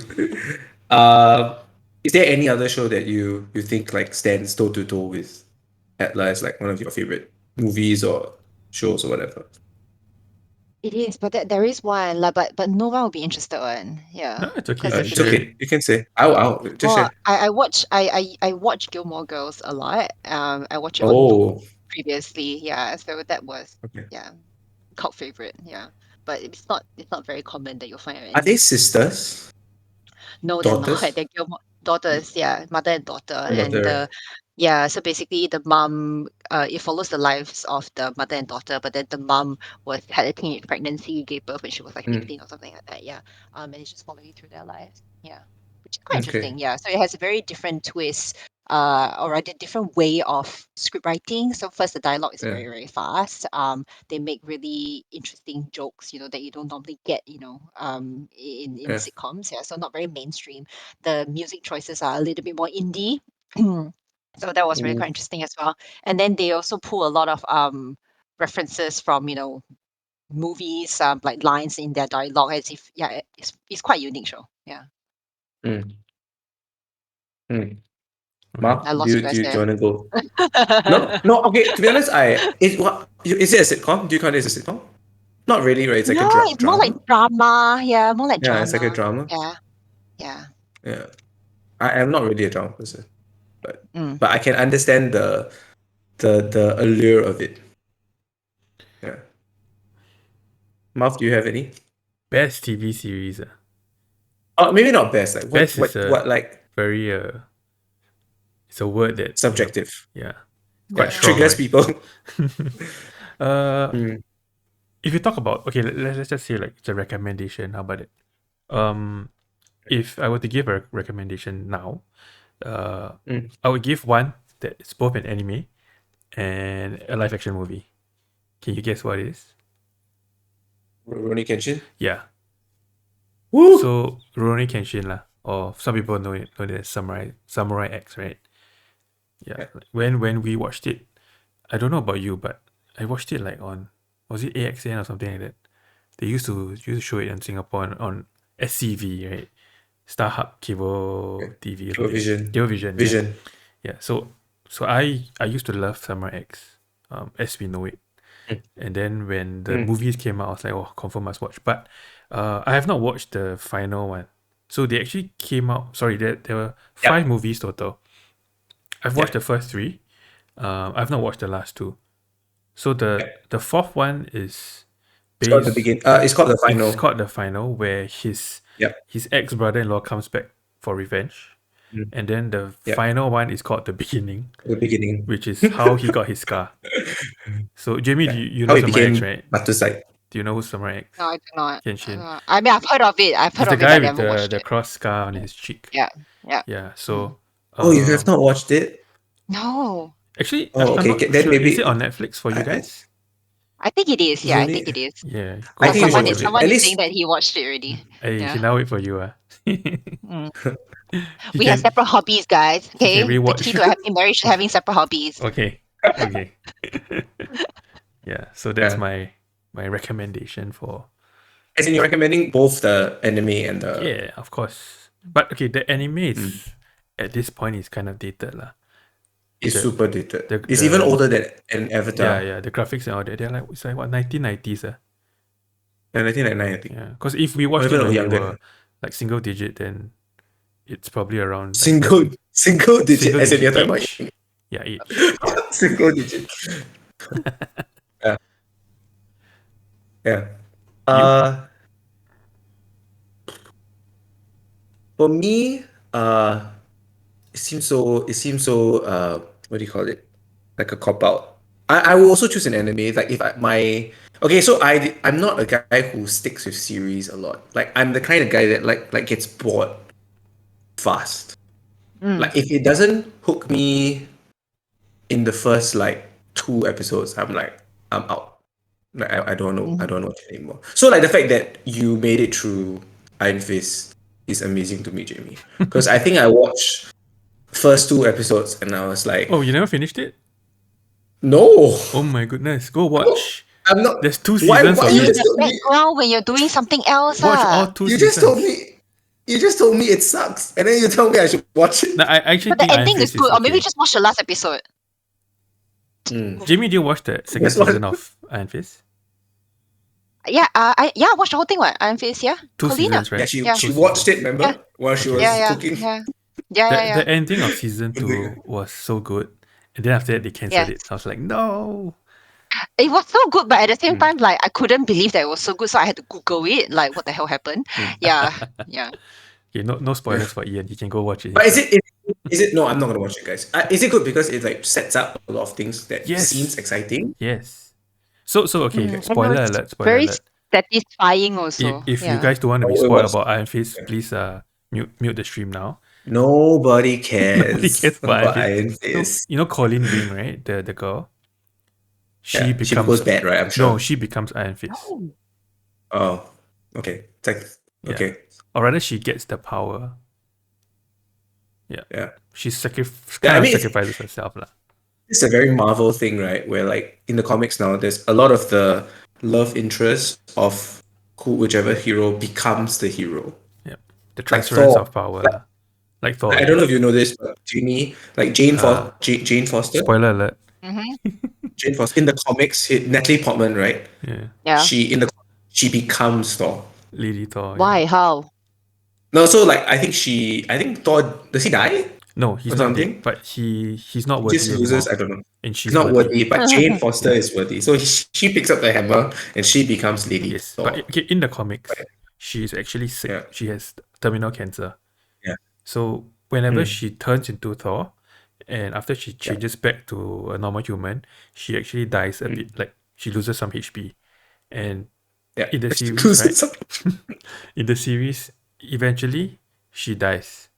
Uh, is there any other show that you think like stands toe to toe with Atlas, like one of your favorite movies or shows or whatever? It is, but there is one, like, but no one will be interested in. No, Yeah, it's okay. You because can It's share. okay. You can say. I'll just oh, share. I watch Gilmore Girls a lot. I watch it on loop Oh, previously. Yeah, so that was okay. yeah cult favorite. Yeah, but it's not very common that you'll find it Are they anymore. sisters? No, they're not. Daughters? They're Gilmore daughters, yeah, mother and daughter. And And daughter, right? so basically the mom, it follows the lives of the mother and daughter, but then the mom had a teenage pregnancy, gave birth when she was like Mm, 16 or something like that. Yeah. And it's just following through their lives. Yeah. Which is quite okay. interesting. Yeah. So it has a very different twist, or rather different way of script writing. So first the dialogue is Yeah. very, very fast. They make really interesting jokes, that you don't normally get, in Yeah. sitcoms. Yeah, so not very mainstream. The music choices are a little bit more indie. So that was really Ooh. quite interesting as well. And then they also pull a lot of references from, movies, like lines in their dialogue, as if it's quite a unique show. Yeah. Mm, mm. Okay. Mark, I do lost you you do guys you, do you there. want to go? No, no. Okay. To be honest, is it a sitcom? Do you count it as a sitcom? Not really, right? It's like a No, it's more like drama. drama. Yeah, more like Yeah, it's like a drama. drama. Yeah. Yeah. Yeah, I am not really a drama person, but Mm. I can understand the allure of it. Yeah. Marv, do you have any? Best TV series. Oh, maybe not best. Like Best is a what like very it's a word that subjective. yeah, it's quite Yeah, Yeah. strong, triggers right? people. uh, Mm, if you talk about okay, let's just say like it's a recommendation. How about it? Um, if I were to give a recommendation now, mm. I would give one that is both an anime and a live action movie. Can you guess what it is? Rurouni Kenshin. Yeah. Woo! So Rurouni Kenshin lah, or some people know it as Samurai X, right? Yeah. Yeah. Like, when we watched it, I don't know about you, but I watched it like on was it AXN or something like that. They used to show it in Singapore on SCV, right? StarHub Cable Okay. TV or Cable something. Vision. Cable Vision, yeah. Vision. Yeah. So I used to love Samurai X, as we know it. Mm, And then when the mm. movies came out, I was like, oh, confirm must watch. But I have not watched the final one. So they actually came out. Sorry, there were Yep. 5 movies total. I've watched Yep. the first 3. I've not watched the last 2. So Yep. the fourth one is It's called the based. begin. It's called the It's final. called the final, where his Yep. ex brother-in-law comes back for revenge, Mm. and then the Yep. final one is called the beginning, The beginning. which is how he got his scar. So Jamie, Yeah. you How know it Samurai X, became right? Matusai. Do you know who's Samurai X? No, I do not. Kenshin. I mean, I've heard of it. He's the But guy I with never watched the it. cross scar on his cheek. Yeah. Yeah. Yeah. Mm. So Oh, you have not watched it? No, actually, Oh, I'm okay. not Then sure. Is it maybe on Netflix for you I guys? I think it is. Yeah, I think Rurouni. it is. Yeah. I Go think you watch should it a watch it. bit. Someone At is saying least that he watched it already. Hey, Yeah. cannot wait for you. Mm. You We have can separate hobbies, guys. you can Okay, the rewatch. key to a happy marriage is having separate hobbies. Okay. Okay. Yeah. So that's yeah. my recommendation for. As in, you're recommending both the anime and the. Yeah, of course. But okay, the anime is Mm. at this point is kind of dated lah. It's The super dated. the It's even the older than an Avatar. yeah, the graphics and all that, they're like it's like what 1990s Yeah, 1999, I think. yeah. Because if we Or watched it even when we younger. were like single digit, then it's probably around like Single digit. single As in, you're digit talking age. about Yeah, age. Yeah. single digit. Yeah. Yeah. You? For me, it seems so what do you call it? Like a cop out. I will also choose an anime. Like if my Okay, so I'm not a guy who sticks with series a lot. Like I'm the kind of guy that like gets bored fast. Mm. Like if it doesn't hook me in the first like 2 episodes, I'm out. Like I don't know I Mhm. don't watch it anymore. So like the fact that you made it through Iron Fist is amazing to me, Jamie. Because I think I watched first 2 episodes and I was like, Oh, you never finished it? no, Oh my goodness, go I'm not. watch. I'm not. There's 2 Why? seasons Why of you In it. just the told me? background when you're doing something else. Watch all 2 You just told seasons. me. You just told me it sucks, and then you tell me I should watch No, it. I actually But the think Iron ending is Fist is good. Or maybe okay. just watch the last episode. Jamie, did you watch the second That's what. season of Iron Fist? Yeah, I watched the whole thing. What Iron Fist? Yeah, 2 Colina. seasons, Yeah, right? she Yeah. she 2 watched it. seasons. Yeah, Remember while she Okay. was yeah, cooking. yeah, yeah, yeah, The yeah. ending of season 2 was so good. And then after that they cancelled Yes. it. I was like, no. It was so good, but at the same Mm. time, like I couldn't believe that it was so good, so I had to Google it. Like, what the hell happened? Mm. Yeah, yeah. Okay, no spoilers for Ian. You can go watch it But himself. is it? No, I'm not gonna watch it, guys. Is it good because it like sets up a lot of things that seems Yes. exciting? Yes. So okay, And it spoiler was alert, spoiler very alert. satisfying also. If you Yeah. guys don't want to be Oh, it spoiled was. about Iron Fist, Yeah. please mute the stream now. Nobody Nobody cares cares about Iron about Fist. Iron So Fist. you know Colleen Wing, right? The girl. She Yeah, she becomes goes bad, right? I'm no, sure. she becomes Iron Fist. Oh. Oh, okay. It's like Yeah. okay. Or rather she gets the power. Yeah. Yeah. She Yeah, I kind of mean, sacrifices herself. Lah. it's a very Marvel thing, right? Where like in the comics now, there's a lot of the love interest of whichever hero becomes the hero. Yeah. The Like transference Thor. of power. Like, Lah. Like Thor, I don't know yes. if you know this, but Jamie, like Jane Foster, Spoiler alert. Mm-hmm. Jane Foster in the comics, Natalie Portman, right? Yeah. Yeah. She becomes Thor. Lady Thor. Why? Yeah. How? No, so like I think Thor, does he die No, he's or not dead, something? but he's not He worthy just loses. anymore. I don't know. And He's she's not worthy. worthy, but Jane Foster is worthy. So she picks up the hammer and she becomes Lady Yes. Thor. But okay, in the comics, she's actually sick. Yeah. She has terminal cancer. Yeah. So whenever Mm. she turns into Thor, and after she changes back to a normal human, she actually dies a bit. Like she loses some HP. And Yeah. in the She series, loses right? some- In the series, eventually she dies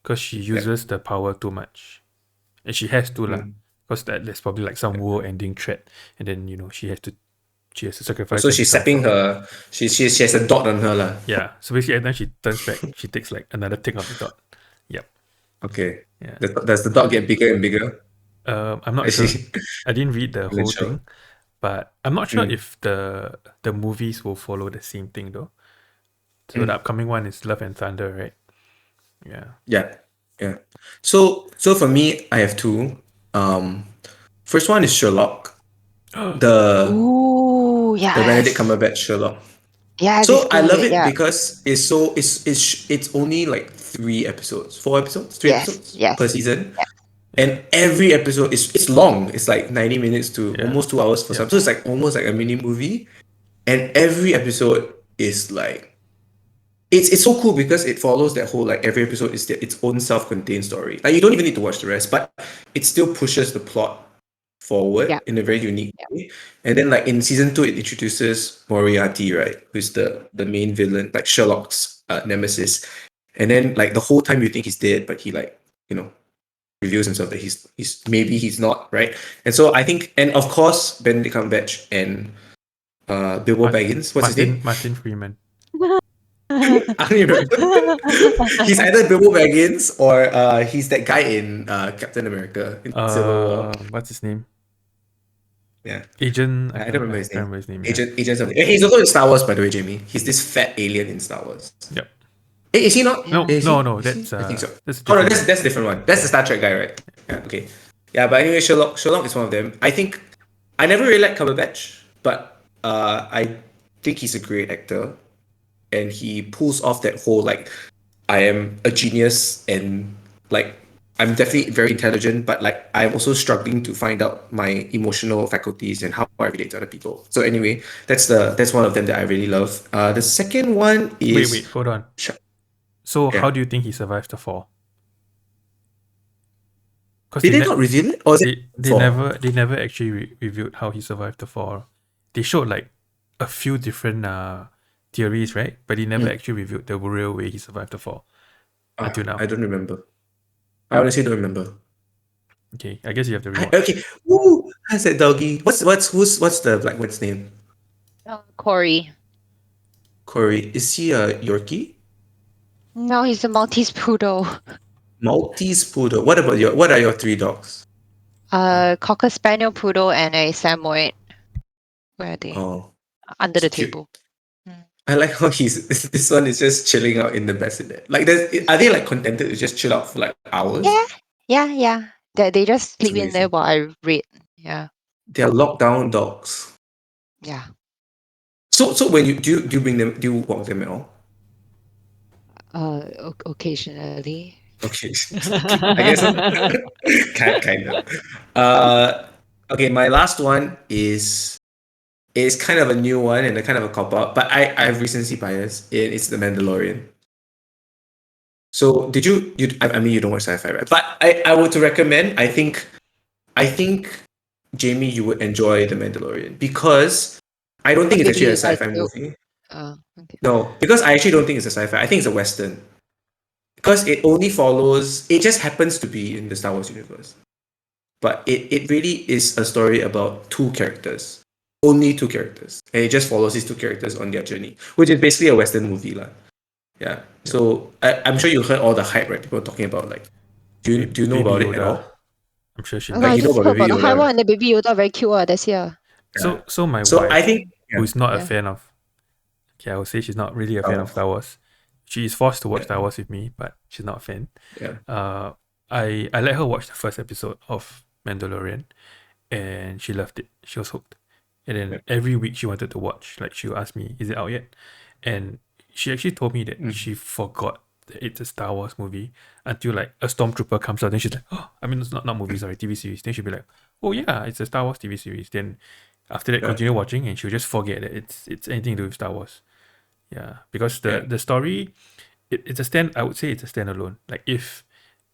because she uses the power too much, and she has to lah. Because there's probably like some world-ending threat, and then she has to sacrifice. So and she's become sapping Thor. her. She has a dot on her lah. Yeah. So basically, every time she turns back, she takes like another tick of the dot. Yep. Okay. Yeah. Does the dot get bigger and bigger? I'm not I sure. see. I didn't read the I'm not whole sure. thing, but I'm not sure Mm. if the movies will follow the same thing though. So the upcoming one is Love and Thunder, right? Yeah. Yeah. Yeah. So for me, I have two. First one is Sherlock. The Ooh, the Benedict yes. Cumberbatch Sherlock. Yes, So it's I love good. it Yeah. because it's only like 3 episodes, 4 episodes, 3 episodes Yes. per season. Yeah. And every episode is long. It's like 90 minutes to Yeah. almost 2 hours for Yeah. some. So it's like almost like a mini movie. And every episode is like it's so cool because it follows that whole like every episode is its own self-contained story. Like you don't even need to watch the rest, but it still pushes the plot forward Yeah. in a very unique way. And then like in season 2, it introduces Moriarty, right? Who's the main villain, like Sherlock's nemesis. And then like the whole time you think he's dead, but he like, reveals himself that he's maybe he's not, right? And so I think, and of course Benedict Cumberbatch and Bilbo Baggins, what's his name? Martin Freeman. I don't even remember. He's either Bilbo Baggins or he's that guy in Captain America in Civil War. What's his name? Yeah, Agent. I don't remember I his can't name. remember his name. Yeah. Agent something. He's also in Star Wars, by the way, Jamie. He's this fat alien in Star Wars. Yep. Hey, is he not? No, Is he? no. Is he? That's I think so. That's a Oh no, different that's a different one. That's the Star Trek guy, right? Yeah. Okay. Yeah, but anyway, Sherlock is one of them. I think I never really liked Cumberbatch, but I think he's a great actor, and he pulls off that whole like I am a genius and like I'm definitely very intelligent, but like I'm also struggling to find out my emotional faculties and how I relate to other people. So anyway, that's one of them that I really love. The second one is Wait, hold on. Sh- So Yeah. how do you think he survived the fall? Because Did they not reveal it? Or is it they fall? never actually revealed how he survived the fall. They showed like a few different theories, right? But he never actually revealed the real way he survived the fall until now. I don't remember. I honestly don't remember. Okay, I guess you have to rewatch. Okay. Woo! How's that doggy? What's the black one's name? Corey. Corey. Is he a Yorkie? No, he's a Maltese poodle. Maltese poodle. What are your three dogs? Cocker Spaniel poodle and a Samoyed. Where are they? Oh, Under the it's cute. table. I like how this one is just chilling out in the bassinet. Like, are they like contented to just chill out for like hours? Yeah. They just sleep in there amazing. while I read. Yeah. They're lockdown dogs. Yeah. So when you do you bring them, do you walk them at all? Occasionally. Okay, I guess kind of. Okay, my last one is kind of a new one and a kind of a cop out, but I have recency bias. It's The Mandalorian. So did you I mean you don't watch sci-fi, right? But I would to recommend. I think Jamie, you would enjoy The Mandalorian because I don't think it's actually a sci-fi movie. Okay. No, because I actually don't think it's a sci-fi. I think it's a western. Because it only follows, it just happens to be in the Star Wars universe. But it really is a story about two characters. Only two characters. And it just follows these two characters on their journey, which is basically a Western movie. Yeah. So I'm sure you heard all the hype, right? People talking about like, do you know Baby about it at Yoda. all? I'm sure she I Like, knows. you know just about heard Baby about the high Yoda, one right? and the baby Yoda very cute. That's here. Yeah. So my So wife, I think who is not a Yeah. fan of, okay, I would say she's not really a fan of Star Wars. She is forced to watch Star Wars with me, but she's not a fan. Yeah. I let her watch the first episode of Mandalorian, and she loved it. She was hooked. And then every week she wanted to watch. Like she would ask me, "Is it out yet?" And she actually told me that she forgot that it's a Star Wars movie until like a stormtrooper comes out. Then she's like, "Oh, I mean, it's not movie, sorry, TV series." Then she'll be like, "Oh yeah, it's a Star Wars TV series." Then after that, continue watching, and she'll just forget that it's anything to do with Star Wars. Yeah, because the story, it's a I would say it's a standalone. Like if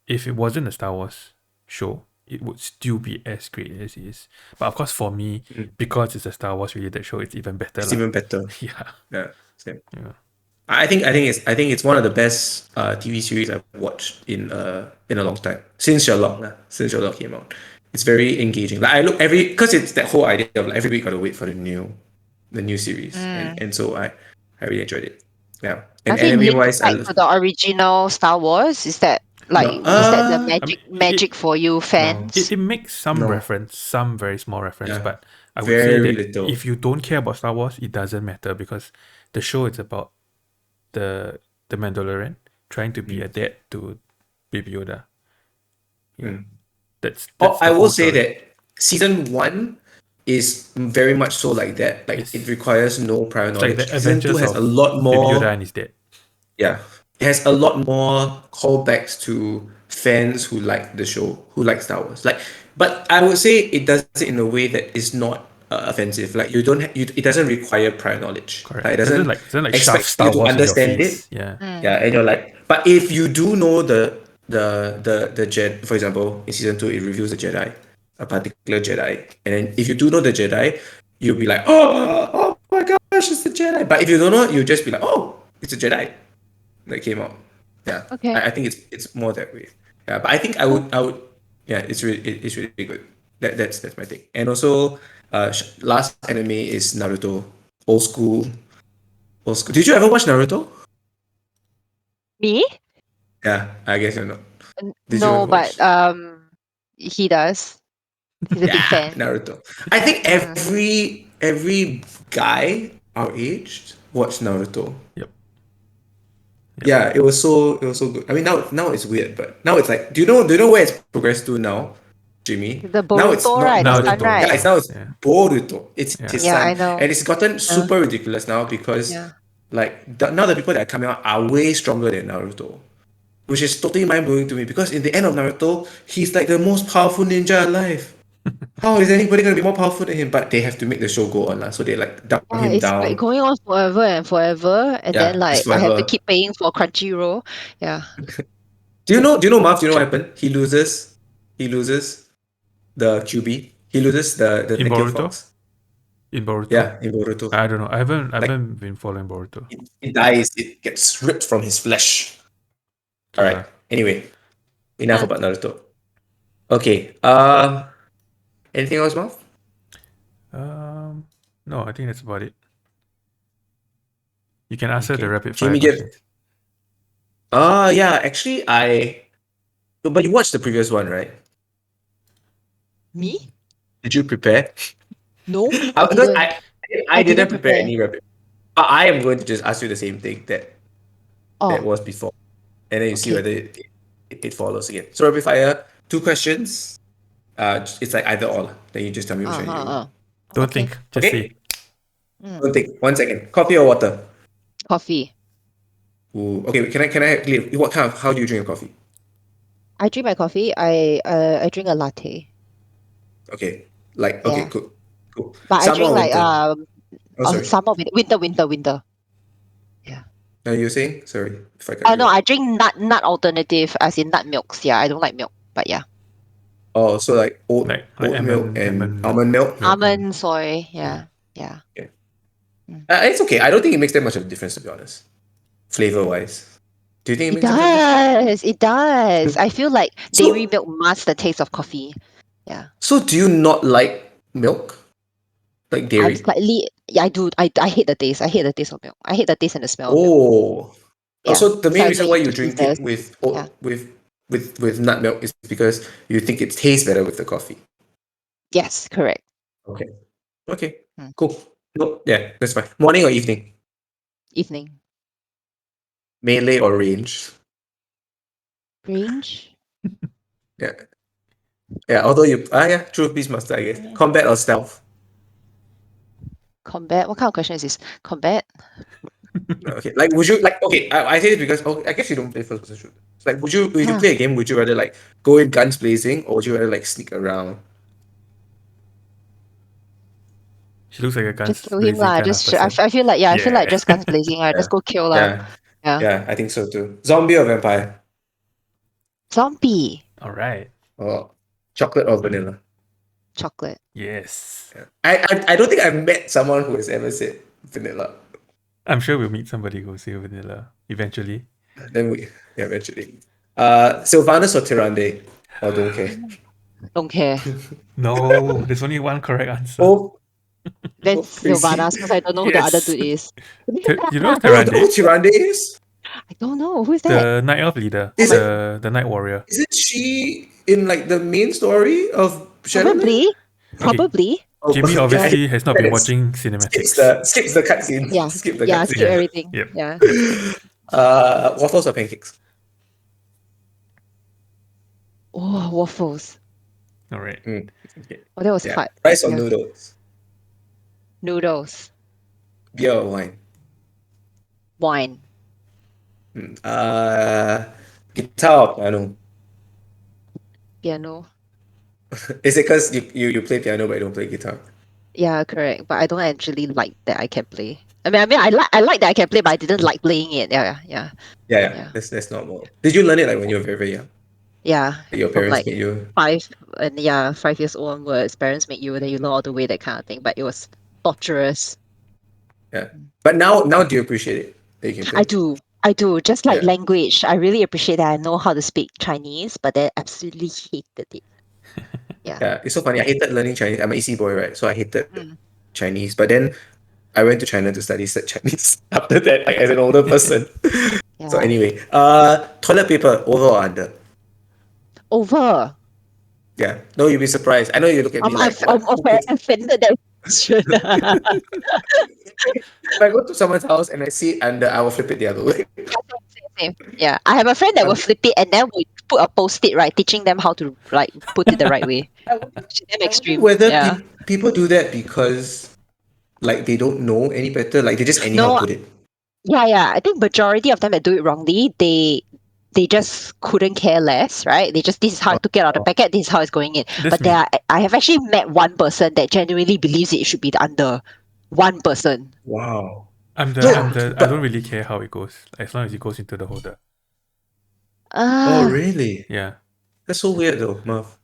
it wasn't a Star Wars show, it would still be as great as it is. But of course, for me, because it's a Star Wars related show, it's even better. It's even better. Yeah. Yeah. Same. Yeah. I think it's one of the best TV series I've watched in a long time since Sherlock. Since Sherlock came out, it's very engaging. Like I look because it's that whole idea of like every week gotta wait for the new series, and so I really enjoyed it. Yeah, and Have you anime linked wise, I back love. to the original Star Wars? Is that No, the I mean, magic for you fans? it makes some No. reference, some very small reference, Yeah. but I would say Very that little. if you don't care about Star Wars, it doesn't matter because the show is about the Mandalorian trying to be a dad to Baby Yoda. Yeah. That's I the will whole say story. that season 1 is very much so like that. Like Yes. it requires no prior It's like knowledge. the Season 2 adventures has of a lot Baby more. Yoda and his dad. Yeah. It has a lot more callbacks to fans who like the show, who like Star Wars. Like, but I would say it does it in a way that is not offensive. Like you don't, it doesn't require prior knowledge. Correct. Like, it Doesn't doesn't like shove expect Star you to Wars in your understand face. it. Yeah. Yeah, and you're like, but if you do know the Jedi, for example, in season 2, it reveals the Jedi, a particular Jedi, and then if you do know the Jedi, you'll be like, oh my gosh, it's the Jedi. But if you don't know, you'll just be like, oh, it's a Jedi that came out. Yeah, Okay. I think it's more that way. Yeah, but I think I would. Yeah, it's really good. That's my take. And also, last anime is Naruto, old school. Did you ever watch Naruto? Me? Yeah, I guess you're not. Did you No, ever watch? but he does. He's a big Yeah, fan. Naruto. I think every guy our age watched Naruto. Yep. Yeah, it was so good. I mean now it's weird, but now it's like do you know where it's progressed to now, Jimmy? The Now it's Boruto, not right? The Now it's son, Naruto. right? Yeah, now it's Yeah. Boruto. It's Yeah. his Yeah, son, I know. and it's gotten super ridiculous now because Yeah. like now the people that are coming out are way stronger than Naruto, which is totally mind blowing to me. Because in the end of Naruto, he's like the most powerful ninja alive. How is anybody gonna be more powerful than him? But they have to make the show go on, so they like dumb him It's like down. going on forever and forever, and then Yeah, it's like I have to forever. keep paying for Crunchyroll. Yeah. Do you know Marv? Do you know what happened? He loses the QB. He loses the In Nikhil Boruto? Fox. In Boruto? Yeah, in Boruto. I don't know. I haven't Like been following Boruto. it dies, it gets ripped from his flesh. Okay Alright. lah. Anyway, enough Huh. about Naruto. Okay. Anything else, Marv? No, I think that's about it. You can answer the Okay. rapid fire Jamie give. questions. Yeah, actually but you watched the previous one, right? Me? Did you prepare? No, I Because didn't. I I didn't didn't prepare prepare. any rapid. But I am going to just ask you the same thing that Oh, was before, and then you see okay. whether it follows again. So rapid fire, two questions. It's like either or. Then you just tell me which one you. Uh-huh. Don't Okay. think, just Okay. say. Mm. Don't think. 1 second. Coffee or water? Coffee. Ooh. Okay. Can I? What kind of? How do you drink your coffee? I drink my coffee. I drink a latte. Okay. Like okay. Yeah. Cool. Cool. But I Summer drink or like winter? Oh, sorry. summer, winter. Yeah. No, you were saying? Sorry if I cut Oh you no, off. I drink nut alternative as in nut milks. Yeah, I don't like milk, but yeah. Oh, so like Like oat milk and almond milk. almond milk. Almond, soy. Yeah. Yeah. Yeah. Mm. It's okay. I don't think it makes that much of a difference, to be honest. Flavor wise, do you think it It makes a difference? does. It does. I feel like dairy So, milk masks the taste of coffee. Yeah. so do you not like milk, like I'm dairy? slightly, yeah, I do. I hate the taste. I hate the taste of milk. I hate the taste and the smell of milk. Oh, Yeah. so the So main I'm reason not why you into drink cheeses. it with Yeah. with nut milk is because you think it tastes better with the coffee. Yes, correct. Okay. Okay. Mm. Cool. No, yeah, that's fine. Morning or evening? Evening. Melee or range? Range? Yeah. Yeah. Although yeah, true Beastmaster, I guess. Yeah. Combat or stealth? Combat? What kind of question is this? Combat? Okay, like would you like okay? I say this because I guess you don't play first person shooter. It's like would you if you Yeah. play a game, would you rather like go in guns blazing or would you rather like sneak around? She looks like a Just guns kill him blazing lah. kind of Just I, person. I feel like I feel like Yeah. just guns blazing. I Yeah, just go kill lah. yeah, Yeah. yeah. I think so too. Zombie or vampire? Zombie. All right. Or chocolate or vanilla? Chocolate. Yes. Yeah. I don't think I've met someone who has ever said vanilla. I'm sure we'll meet somebody who'll say vanilla eventually. Then we yeah eventually. Sylvanas or Tyrande? Or don't care. Don't care. No, there's only one correct answer. Both Then both crazy. Sylvanas, because I don't know who the other Yes. dude is. You know Oh, you know who Tyrande? Tyrande is? I don't know. Who's that? The night elf leader. Is The night warrior. Isn't she in like the main story of Shadowland? Probably. Okay. Probably. Oh, Jamie okay. obviously has not been Credits. watching Skips cinematics. the cutscene. Yeah. Skip the Yeah, cutscene. skip everything. Yep. Yeah. Waffles or pancakes? Oh, waffles. All right. Okay. Oh, that was Yeah. hard. Rice or Yeah. noodles? Noodles. Beer or wine? Wine. Guitar or piano? Piano. Is it because you play piano but you don't play guitar? Yeah, correct. But I don't actually like that I can play. I mean, I like that I can play, but I didn't like playing it. Yeah. Yeah. Yeah. That's normal. Did you learn it like when you were very, very young? Yeah. Like your From parents like made you? 5 years old onwards, parents make you, then you learn all the way, that kind of thing. But it was torturous. Yeah. But now do you appreciate it that you can play? I do. Just like Yeah. language, I really appreciate that I know how to speak Chinese, but I absolutely hated it. Yeah. Yeah, it's so funny. I hated learning Chinese. I'm an EC boy, right? So I hated Mm. Chinese. But then I went to China to study Chinese after that, like as an older person. So Yeah. anyway, toilet paper, over or under? Over. Yeah. No, you'll be surprised. I know you look at me like, I'm what? Who puts- offended that question. If I go to someone's house and I see it under, I will flip it the other way. Same. Yeah. I have a friend that will flip it and then we put a post-it, right, teaching them how to like put it the right way. I wonder Damn extreme. whether Yeah. people do that because like they don't know any better, like they just anyhow No, put it. yeah. I think majority of them that do it wrongly, they just couldn't care less, right? They just, this is how I took it out of the packet, this is how it's going in. That's But me. I have actually met one person that genuinely believes it should be under. One person. Wow. I'm the Yeah, I but- don't really care how it goes, as long as it goes into the holder. Oh, Ah, really? Yeah. That's so weird though, Marv.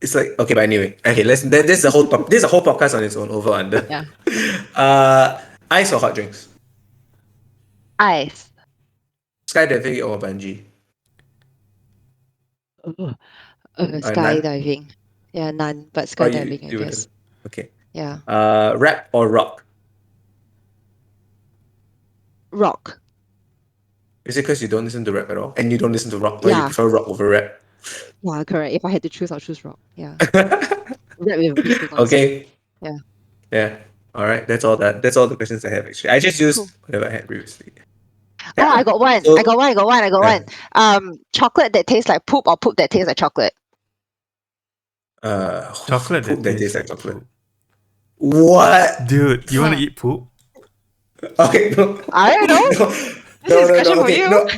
It's like okay, but anyway, okay. This is a whole this is a whole podcast on its own. Over under. Yeah. Ice or hot drinks? Ice. Skydiving or bungee? None. Skydiving. Yeah, none, but Or you skydiving, I you guess. wouldn't? Okay. Yeah. Rap or rock? Rock. Is it because you don't listen to rap at all, and you don't listen to rock, or you Yeah. prefer rock over rap? Yeah, correct. If I had to choose, I'll choose rock. Yeah. Rap will be too noisy. Okay. Yeah. Yeah. All right. That's all. That's all the questions I have. Actually, I just used Cool. whatever I had previously. Oh, I got one. So- I got Yeah. one. Chocolate that tastes like poop or poop that tastes like chocolate? Chocolate poop that tastes tastes like like chocolate. poop. What? Dude, you want to eat poop? Okay. No. I don't know. This is a question for Okay. you. No.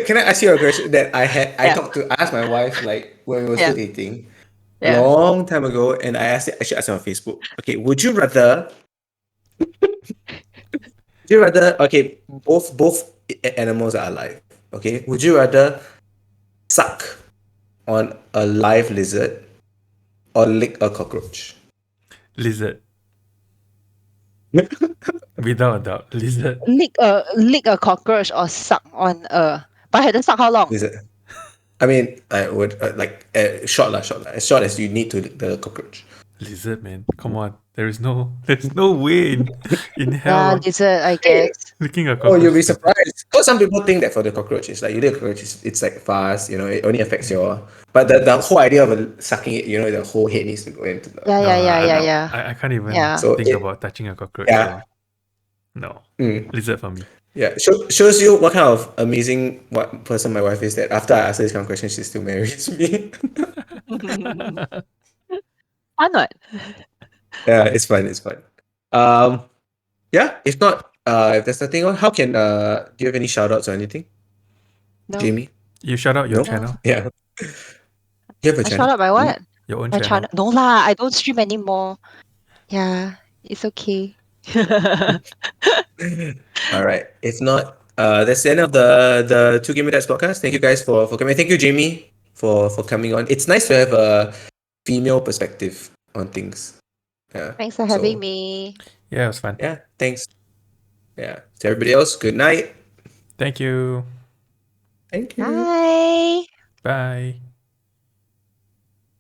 Can I ask you a question that I had? I Yeah. I asked my wife like when we were still Yeah. dating, Yeah. long time ago, and I actually asked her on Facebook. Okay, would you rather? Okay, both animals are alive. Okay, would you rather suck on a live lizard or lick a cockroach? Lizard. Without a doubt, lizard. Lick a cockroach or suck on a. But I had to suck how long? Lizard. I mean, I would like short lah, as short as you need to lick the cockroach. Lizard, man. Come on. There's no way in Yeah, hell lizard, I guess. licking a Oh, cockroach. you'll be is better. surprised. Because some people think that for the cockroach, it's like you lick a cockroach, it's like fast, it only affects your. But the whole idea of sucking it, the whole head needs to go into the. Yeah, No, yeah. I can't even Yeah. So think it- about touching a cockroach. Yeah. So no. Mm. Lizard for me. Yeah, shows you what kind of amazing person my wife is. That after I ask her this kind of question, she still marries me. Fun what? Yeah, it's fun. It's fun. Yeah. If not, if there's nothing on, how can do you have any shout outs or anything, No. Jamie? You shout out your No? channel, Yeah. You have a I channel? shout out my what? your own My channel. channel. No lah, I don't stream anymore. Yeah, it's okay. All right. If not, that's the end of the Two Gamer Dads podcast. Thank you guys for coming. Thank you, Jamie, for coming on. It's nice to have a female perspective on things. Yeah. Thanks for having So, me. Yeah, it was fun. Yeah. Thanks. Yeah. To everybody else, good night. Thank you. Thank you. Bye. Bye.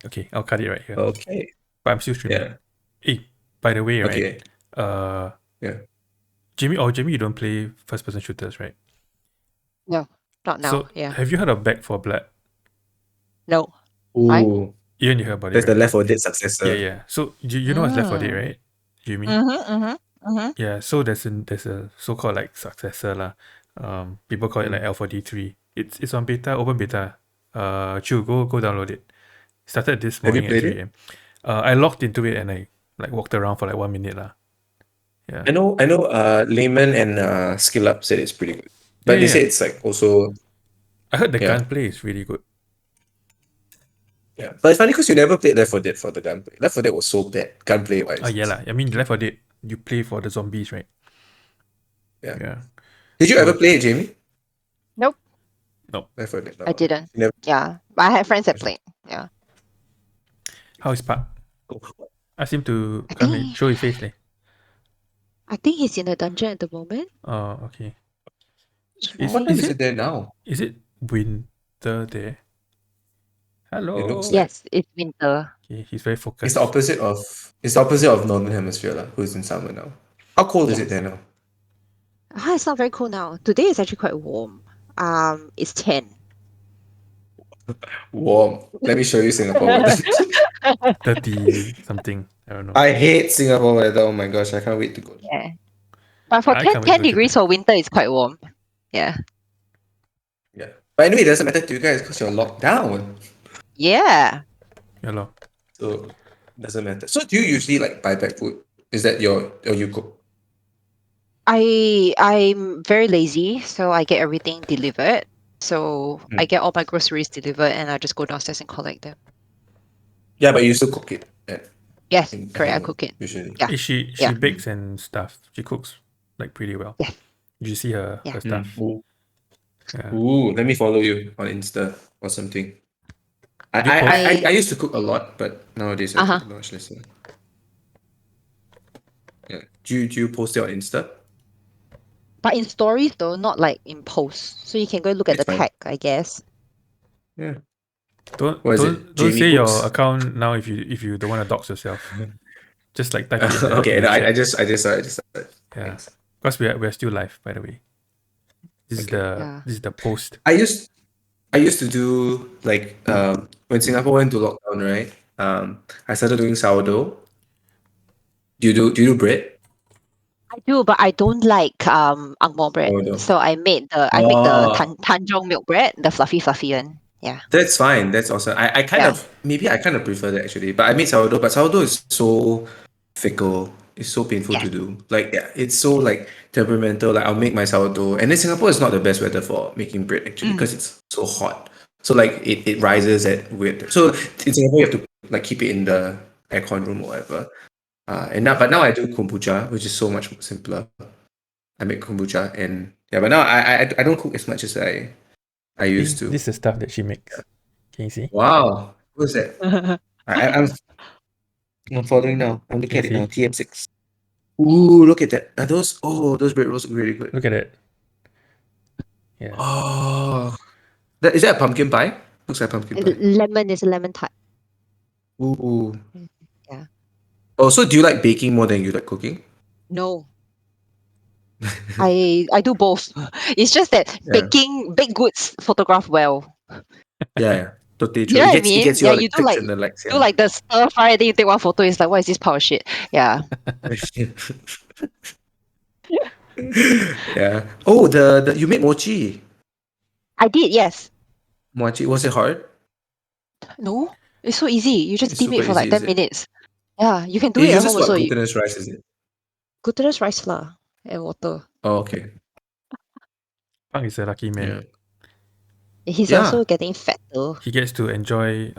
Okay, I'll cut it right here. Okay. But I'm still streaming. Yeah. Hey, by the way, right? Okay. Yeah. Jamie, you don't play first-person shooters, right? No, not now. So, Yeah. have you heard of Back 4 Blood? No. Ooh. Ian, you heard about That's it, the right? Left 4 Dead successor. Yeah. So, you know what's Left 4 Dead, right? Jamie? Yeah, so there's a so-called like successor lah. People call it like L4D3. It's on beta, open beta. Chu, go download it. Started this Have you morning at played 3 a.m. I logged into it and I like walked around for like 1 minute lah. Yeah. I know. Layman and Skill Up said it's pretty good, but they Yeah. say it's like also I heard the Yeah. gunplay is really good. yeah. But it's funny because you never played Left 4 Dead for the gunplay. Left 4 Dead was so bad gunplay wise. Oh yeah lah. I mean Left 4 Dead, you play for the zombies, right? Yeah. Yeah. Did you ever play it, Jamie? Nope. Left 4 Dead. No. I didn't. You never. Yeah. But I had friends that played. Yeah. How is Park? Ask him to I come think- and show his face leh. I think he's in a dungeon at the moment. Oh, okay. What time is it there now? Is it winter there? Hello. It looks like- Yes, it's winter. Okay, he's very It's focused. the opposite of Northern Hemisphere lah. Who's in summer now? How cold is it there now? It's not very cool now. Today is actually quite warm. It's 10. Warm. Let me show you Singapore weather. 30 something. I don't know. I hate Singapore weather. Oh my gosh, I can't wait to go. Yeah. But for I 10, can't wait to 10 go to degrees for winter is quite warm. Yeah. Yeah. But anyway, it doesn't matter to you guys because you're locked down. Yeah. Yeah, lor. So it doesn't matter. So do you usually like buy back food? Is that or you cook? I'm very lazy, so I get everything delivered. So I get all my groceries delivered and I just go downstairs and collect them. Yeah, but you still cook it. Yes, In correct. I home, cook it. usually. Yeah. She Yeah. bakes and stuff. She cooks like pretty well. Yeah. Did you see her Yeah. stuff? Ooh. Yeah. Ooh, let me follow you on Insta or something. I, Do you I, post? I, I used to cook a lot, but nowadays I Uh-huh. cook much less. Yeah. Do you post it on Insta? But in stories though, not like in posts. So you can go look at It's the fine. tag, I guess. Yeah. Don't What is it? don't Jamie say your Cooks? account now if you don't want to dox yourself. Just like type it in Okay. the No, I chat. just Yeah, thanks. because we're still live, by the way. Okay. Yeah. This is the post. I used to do like when Singapore went to lockdown, right? I started doing sourdough. Do you do bread? I do, but I don't like ang moh bread. Sourdough. So I make the Oh, Tanjong milk bread, the fluffy one. Yeah. that's fine. That's awesome. I kind Yeah. of maybe I kind of prefer that actually. But I made sourdough, but sourdough is so fickle. It's so painful Yes. to do. Like yeah, it's so like temperamental. Like I'll make my sourdough, and then Singapore is not the best weather for making bread actually Mm. because it's so hot. So like it rises at weird. So in Singapore you have to like keep it in the aircon room or whatever. But now I do kombucha, which is so much simpler. I make kombucha and yeah, but now I don't cook as much as I See, used to. this is the stuff that she makes. Can you see? Wow, who's that? I'm following now. I'm looking Can you at it now. see? TM6. Ooh, look at that. Are those? Oh, those bread rolls look really good. Look at it. Yeah. Oh, is that a pumpkin pie? Looks like pumpkin pie. Lemon is a lemon tart. Ooh. Yeah. Oh, so do you like baking more than you like cooking? No. I do both. It's just that Yeah. baked goods photograph well. Yeah, yeah. Totally You true. know It what I gets it mean? gets you Yeah, all you the clicks and the likes. do Yeah. like the stir fry, then you take one photo. It's like, what is this pile of shit? Yeah. Yeah. Oh, the you made mochi. I did, yes. Mochi, was it hard? No, it's so easy. You just It's steam super it for like easy, is 10 it? minutes. Yeah, you can do It it at home uses what also. glutinous rice, is it? Glutinous rice flour and water. Oh, okay. Pang is a lucky man. Yeah. He's Yeah. also getting fat though. He gets to enjoy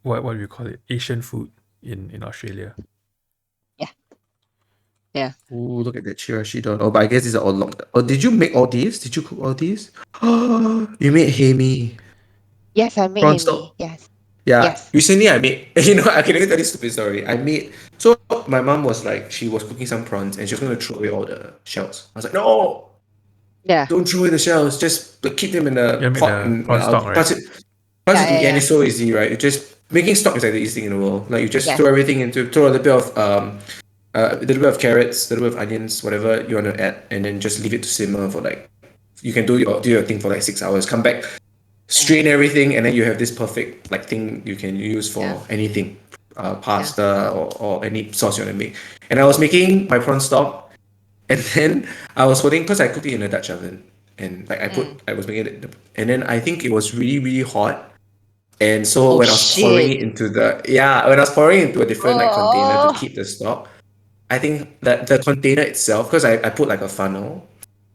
what do you call it? Asian food in Australia. Yeah. Yeah. Ooh, look at that chirashi don. Oh, but I guess these are all long. Oh, did you make all these? Did you cook all these? Oh, you made hae mee. Yes, I make Prawn hae mee. stock. Yes. Yeah. Yes. Recently I made okay, let me tell you a stupid story. So my mom was like, she was cooking some prawns and she was gonna throw away all the shells. I was like, no, Yeah. don't throw away the shells. Just keep them in You the make pot the and prawn I'll stock, right? pass Yeah, it to yeah, me. And yeah. it's so easy, right? It just making stock is like the easiest thing in the world. Like you just Yeah. throw everything throw a little bit of a little bit of carrots, a little bit of onions, whatever you want to add, and then just leave it to simmer for like you can do your thing for like 6 hours. Come back, strain everything, and then you have this perfect like thing you can use for Yeah. anything, pasta or any sauce you want to make. And I was making my prawn stock, and then I was holding because I cooked it in a Dutch oven, and like I was making it, and then I think it was really really hot. And so Oh when I was pouring shit. it when I was pouring it into a different like container to Oh. keep the stock, I think that the container itself, because I put like a funnel,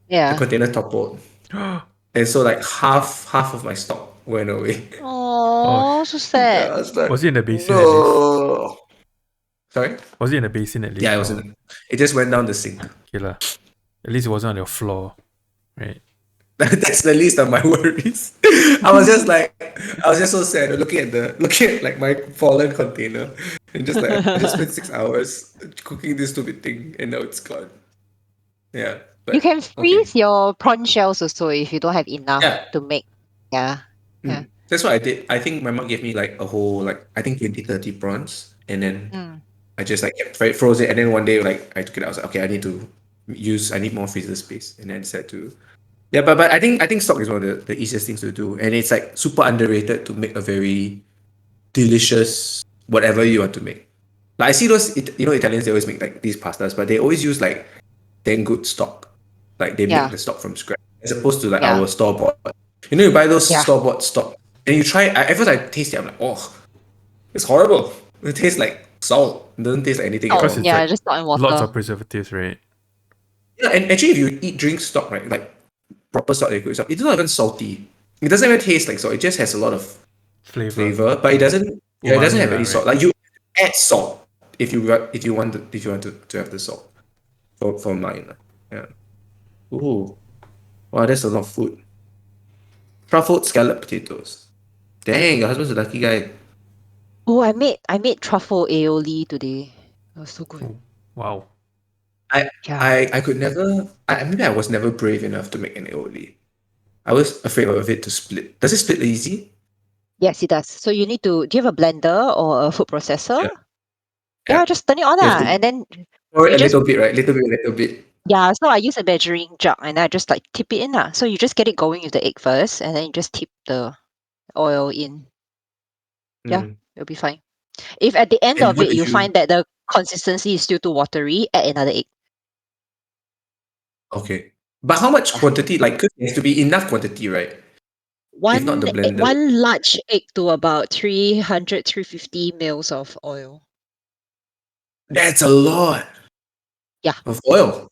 the Yeah. container toppled. And so like half of my stock went away. Oh, Oh, so Yeah, sad. I was like, was it in the basin at least? no. Sorry? Was it in the basin at Yeah, least? Or it just went down the sink. okay lah. At least it wasn't on your floor, right? That's the least of my worries. I was just so sad looking at like my fallen container and just like I just spent 6 hours cooking this stupid thing and now it's gone. Yeah, You but can okay. freeze your prawn shells also if you don't have enough Yeah, to make. Yeah. Yeah. that's what I did. I think my mom gave me like a whole like I think 20, 30 prawns, and then Mm. I just like kept froze it, and then one day like I took it out. I was like, okay, I need more freezer space, and then I decided to. Yeah, but I think stock is one of the easiest things to do, and it's like super underrated to make a very delicious whatever you want to make. Like I see Italians, they always make like these pastas, but they always use like then good stock. Like they make Yeah. the stock from scratch as opposed to like Yeah. our store bought. You buy those Yeah. store bought stock and you try. At first, I taste it. I'm like, oh, it's horrible. It tastes like salt. It doesn't taste like anything at Oh, Because all. it's yeah, like just salt and lots water. of preservatives, right? Yeah, and actually, if you drink stock, right, like proper stock, liquid stock, it's not even salty. It doesn't even taste like salt. It just has a lot of Flavor. flavor, but it doesn't. Yeah, it doesn't Umami have lah, any salt. right? Like you add salt if you want to have the salt for mine. Yeah. Ooh. Wow, that's a lot of food. Truffled scalloped potatoes. Dang, your husband's a lucky guy. Oh, I made truffle aioli today. It was so good. Oh, wow. I Yeah. I could never. Maybe I was never brave enough to make an aioli. I was afraid of it to split. Does it split easy? Yes, it does. So you need to. Do you have a blender or a food processor? Yeah. Yeah, Yeah. just turn it on You have lah, to and then pour it you a just little bit, right? Little bit. yeah. So I use a measuring jug, and I just like tip it in lah. So you just get it going with the egg first, and then you just tip the oil in. Yeah, Mm. it'll be fine. If at the end And of what it did you you? find that the consistency is still too watery, add another egg. Okay. But how much Yeah. quantity? Like, 'cause it has to be enough quantity, right? If not, the blender. One large egg to about 300, 350 mils of oil. That's a lot Yeah. of oil.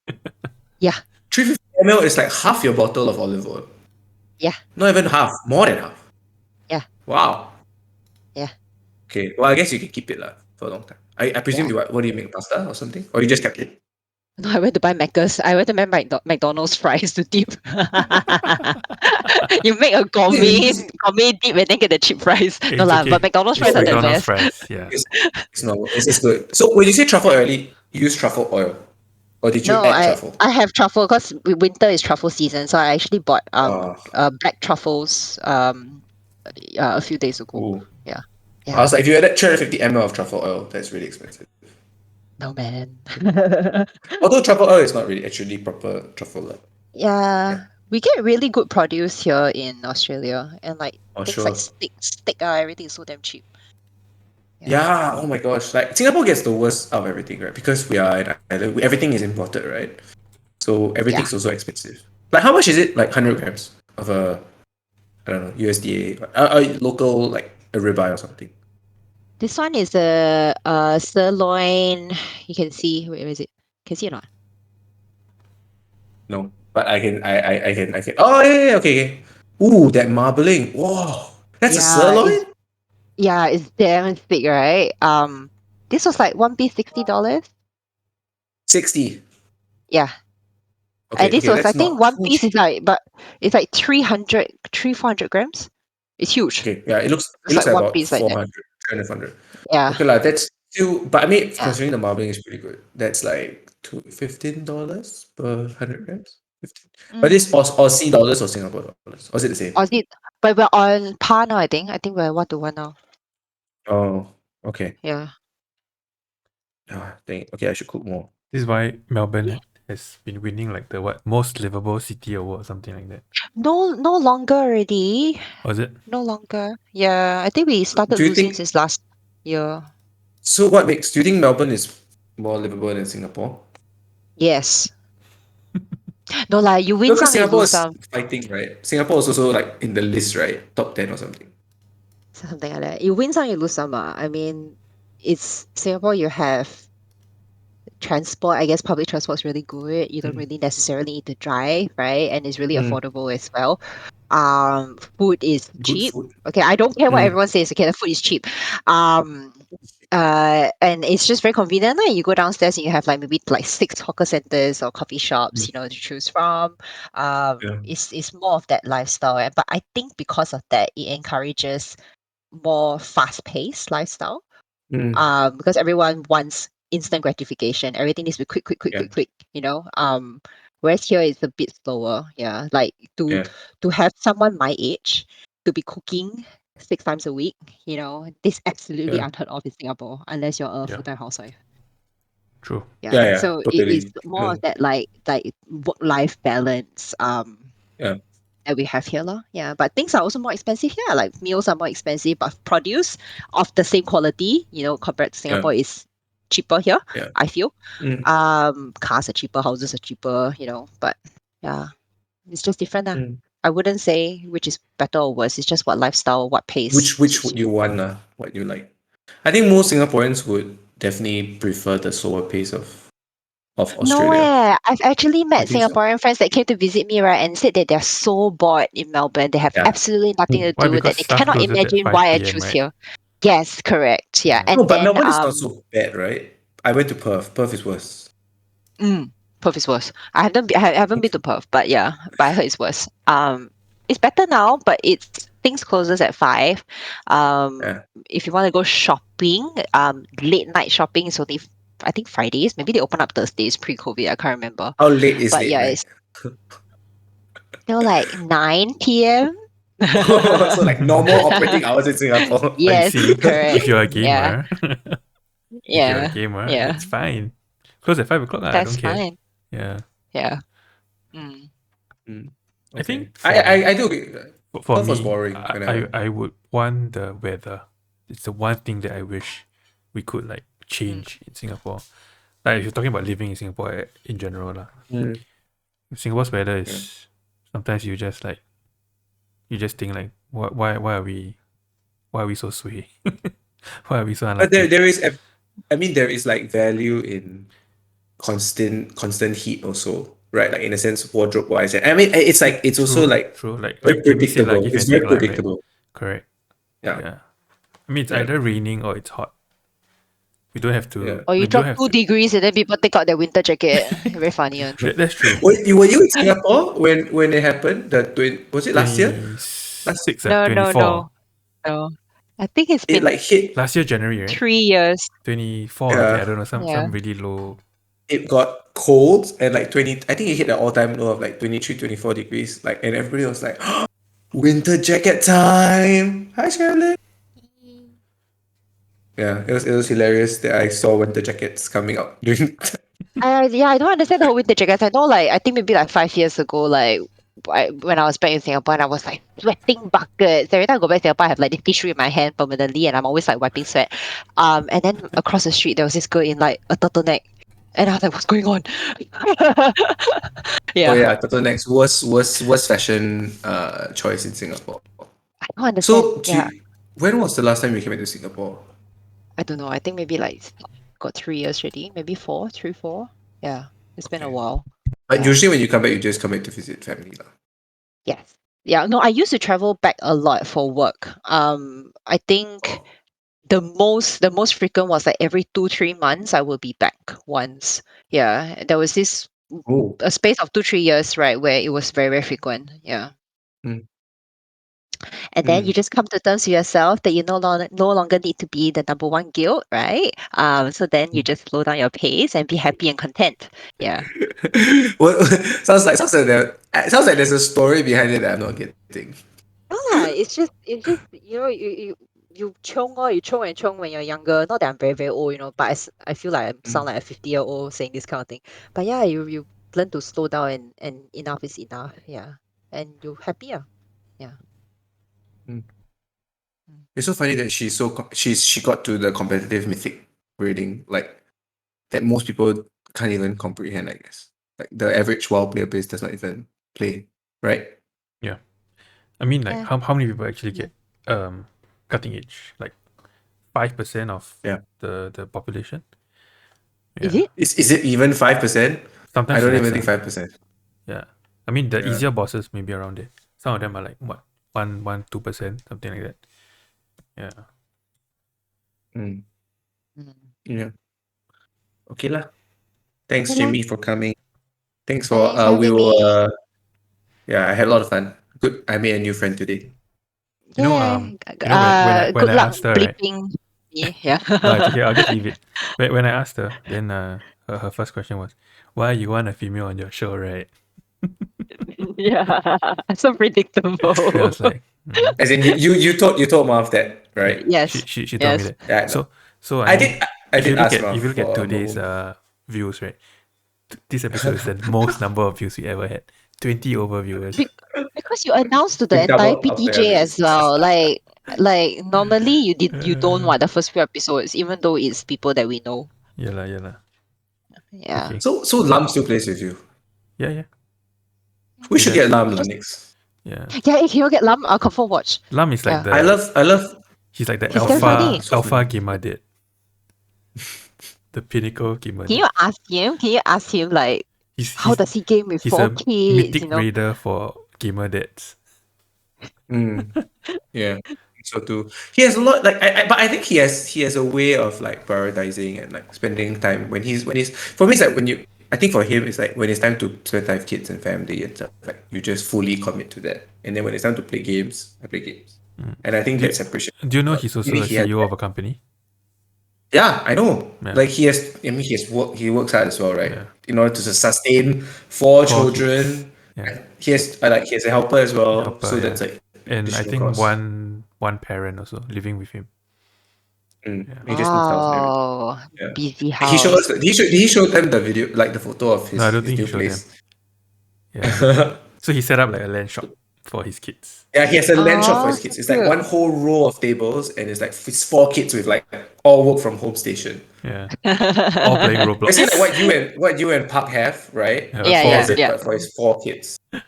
Yeah. 350 ml is like half your bottle of olive oil. Yeah. Not even half. More than half. Yeah. Wow. Yeah. Okay. Well, I guess you can keep it lah for a long time. I presume Yeah. what do you make, pasta or something? Or you just kept it? No, I went to buy Macca's. I went to buy McDonald's fries to dip. You make a gourmet dip and then get the cheap fries. No It's lah, but okay. McDonald's It's fries are the McDonald's best. fries. Yeah. It's normal. It's good. So when you say truffle early, you use truffle oil, or did you No, add truffle? I have truffle because winter is truffle season, so I actually bought Uh, black truffles a few days ago. ooh. Yeah. I Yeah. was like, if you added 350 ml of truffle oil, that's really expensive. No man. Although truffle oil is not really actually proper truffle. Like, yeah. Yeah. We get really good produce here in Australia, and like Oh, things like sure. steak, everything is so damn cheap. Yeah. Oh my gosh. Like Singapore gets the worst out of everything, right? Because we are an island. Everything is imported, right? So Yeah. everything's also expensive. Like how much is it? Like 100 grams of I don't know, USDA, a local like a ribeye or something. This one is a sirloin. You can see, where is it? Can see or not? No, but I can. Oh yeah, okay, okay. Ooh, that marbling. Whoa, that's a sirloin. It's damn thick, right? This was like one piece $60. 60. Yeah. And Okay, this okay, was, I that's think not one too piece is cheap. like, but it's like 400 grams. It's huge. Okay, yeah, it It's looks like like one about piece like that. 400, 300. Yeah. Okay, like that's still, but I mean, Yeah. considering the marbling is pretty good. That's like $15 per 100 grams. 15. But this Aussie dollars or Singapore dollars? Or is it the same? Aussie, but we're on par now, I think. I think we're 1-to-1 now. Oh, okay. Yeah. Ah, dang it. Okay, I should cook more. This is why Melbourne has been winning like the what most livable city award or something like that. No longer already. Was it? No longer. Yeah, I think we started Do you losing think since last year. so? What makes? Do you think Melbourne is more livable than Singapore? Yes. No lah, you win Because some, you Singapore lose is some. fighting, right? Singapore is also like in the list, right? Top 10 or something. Something like that. You win some, you lose some. I mean, it's Singapore, you have transport. I guess public transport is really good. You don't Mm. really necessarily need to drive, right? And it's really Mm. affordable as well. Food is Good cheap. food. Okay, I don't care what Mm. everyone says. Okay, the food is cheap. And it's just very convenient. Like you go downstairs and you have like maybe like 6 hawker centers or coffee shops, Mm. to choose from. Yeah. It's more of that lifestyle. But I think because of that, it encourages more fast-paced lifestyle. Mm. Because everyone wants instant gratification. Everything needs to be quick, quick, quick, Yeah. quick, quick. Whereas here it's a bit slower. Yeah, like Yeah. to have someone my age to be cooking 6 times a week, this absolutely Yeah. unheard of in Singapore unless you're a Yeah. full-time housewife. True. Yeah. Yeah. Yeah. So it is Totally. more of that like work-life balance. Yeah. That we have here, lah. Yeah, but things are also more expensive here. Like meals are more expensive, but produce of the same quality, compared to Yeah. Singapore, is cheaper here. Yeah. I feel. Mm. Cars are cheaper, houses are cheaper. But yeah, it's just different, lah. Mm. I wouldn't say which is better or worse. It's just what lifestyle, what pace Which suits would you. you want? What you like? I think most Singaporeans would definitely prefer the slower pace of No, Australia. I've actually You met think so? Singaporean friends that came to visit me, right, and said that they're so bored in Melbourne. They have Yeah. absolutely nothing to Why? do, Because that they stuff cannot closes at imagine 5 why I p.m., choose right? here. Yes, correct. Yeah. Yeah. No, And but then Melbourne is not so bad, right? I went to Perth. Perth is worse. Perth is worse. I haven't been to Perth, but yeah, but I heard it's worse. It's better now, but things closes at 5. Yeah. If you want to go shopping, late night shopping is only I think Fridays. Maybe they open up Thursdays pre-COVID. I can't remember. How late is But late yeah, night? it's still like 9 p.m. So like normal operating hours in Singapore. I Yes, see. correct. If you're a Yeah, gamer, if you're a yeah, gamer, yeah. it's fine. Close at 5 o'clock. I That's don't care. fine. Yeah. Yeah. Mm. Mm, I okay. think for I do agree. for Perth was me, boring when I went. I would want the weather. It's the one thing that I wish we could like Mm. change in Singapore. Like if you're talking about living in Singapore in general lah. Mm, Singapore's weather yeah. is sometimes you just think like why are we so sway? Why are we so But unlucky? there is I mean there is like value in constant heat also, right? Like in a sense wardrobe wise. I mean it's like it's also like True. Like very can be said like predictable. give It's and very take lah, right? predictable. Correct. Yeah. Yeah. I mean it's Yeah. either raining or it's hot. We don't have to. Yeah. Or you We don't drop have 2 to. degrees and then people take out their winter jacket. Very funny one. That's true. Were you in Singapore when it happened? Was it last year? 26 No, 24. no. I think it's It been like hit. Last year January, right? 3 years. 24. Okay, I Yeah. don't know. Some Yeah. really low. It got cold and like 20. I think it hit an all-time low of like 23, 24 degrees. Like and everybody was like, winter jacket time. Hi, Shirley. Yeah, it was hilarious that I saw winter jackets coming out during. Yeah, I don't understand the whole winter jackets. I know, like, I think maybe like 5 years ago, like, when I was back in Singapore and I was like sweating buckets. Every time I go back to Singapore, I have like this tissue in my hand permanently and I'm always like wiping sweat. And then across the street, there was this girl in like a turtleneck. And I was like, what's going on? Oh Yeah. yeah, turtlenecks was fashion choice in Singapore. I don't understand. So when was the last time you came into Singapore? I don't know. I think maybe like got 3 years already. Maybe 4, 3, 4. Yeah. It's been a Okay. while. But Yeah. usually when you come back, you just come back to visit family lah. Yes. Yeah. No, I used to travel back a lot for work. I think the most frequent was like every 2-3 months I will be back once. Yeah. There was this Oh. a space of 2-3 years, right, where it was very, very frequent. Yeah. Mm. And then you just come to terms with yourself that you no longer need to be the number one guild, right? So then you just slow down your pace and be happy and content. Yeah. Well, sounds like there's a story behind it that I'm not getting. No lah, it's just you know you chiong or you chiong and chiong when you're younger. Not that I'm very very old, but I feel like I sound like a 50-year-old saying this kind of thing. But yeah, you learn to slow down and enough is enough. Yeah, and you're happier. Yeah. It's so funny that she got to the competitive mythic rating like that most people can't even comprehend. I guess like the average WoW player base does not even play, right? Yeah. I mean, like, Yeah. how many people actually get cutting edge? Like 5% of the population. Is it? Is it even 5%? Sometimes I don't less, even think 5%. Yeah. I mean, the Yeah. easier bosses maybe around there. Some of them are like what 2%, something like that. Yeah. Mm. Mm. Yeah. Okay lah. Thanks, Okay lah. Jimmy, for coming. Thanks for Thanks for we having will me. yeah, I had a lot of fun. Good. I made a new friend today. You know, Yeah. when Good I luck asked her, right? bleeping me. Yeah. No, it's okay. I'll just leave it. When I asked her, then her first question was, "Why you want a female on your show, right?" Yeah. So predictable. Then I was like, As in you told Marv that, right? yeah. Yes. She told me Yes. that. Yeah, I know. So I I mean, did I if you did look ask at Marv if you look at for a today's moment. views, right? This episode is the most number of views we ever had. 20 over viewers. Because you announced to the We entire doubled our player PTJ as base. well. Like normally you don't want the first few episodes, even though it's people that we know. Yeah lah. Yeah. Okay. So Lam still plays with you. Yeah. We He should does. get Lam next. Yeah. Yeah, if you get Lam, I'll confirm watch. Lam is like Yeah. I the love he's like the He's very funny. alpha So funny. gamer dad. The pinnacle gamer Can dad. you ask him? Can you ask him like how does he game with He's 4 a kids? mythic raider for gamer dads. Yeah, I think so too. He has a lot but I think he has a way of like prioritizing and like spending time when he's for me it's like I think for him, it's like when it's time to spend time with kids and family and stuff, like you just fully commit to that. And then when it's time to play games, I play games. And I think that separation. Do you know he's also Maybe a he has CEO of a company? Yeah, I know. Yeah. Like he has, I mean, he works hard as well, right? Yeah. In order to sustain four 4 children. kids. Yeah. He has a helper as well. Helper, So yeah. that's like And I additional think cost. one parent also living with him. He just moved house and everything. Oh, Yeah. busy He house. showed us. He showed them the video, like the photo of his, No, I don't his think he new showed place. Yeah. So he set up like a land shop for his kids. Yeah, he has a land shop for his Oh, kids. It's so like one whole row of tables, and it's like it's 4 kids with like all work from home station. Yeah. All playing Roblox. Basically, like what you and Park have, right? Yeah, Yeah, four yeah, of it. yeah. But for his 4 kids. So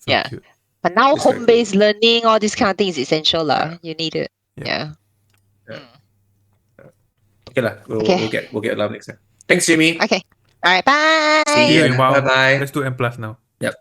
Yeah. cute. But now It's quite home-based learning, all this kind of thing is essential lah. Yeah. You need it. Yeah. Yeah. Okay lah. Okay. We'll get love next time. Thanks, Jimmy. Okay. All right. Bye. See See you ya. in WoW. Bye bye. Let's do M plus now. Yep.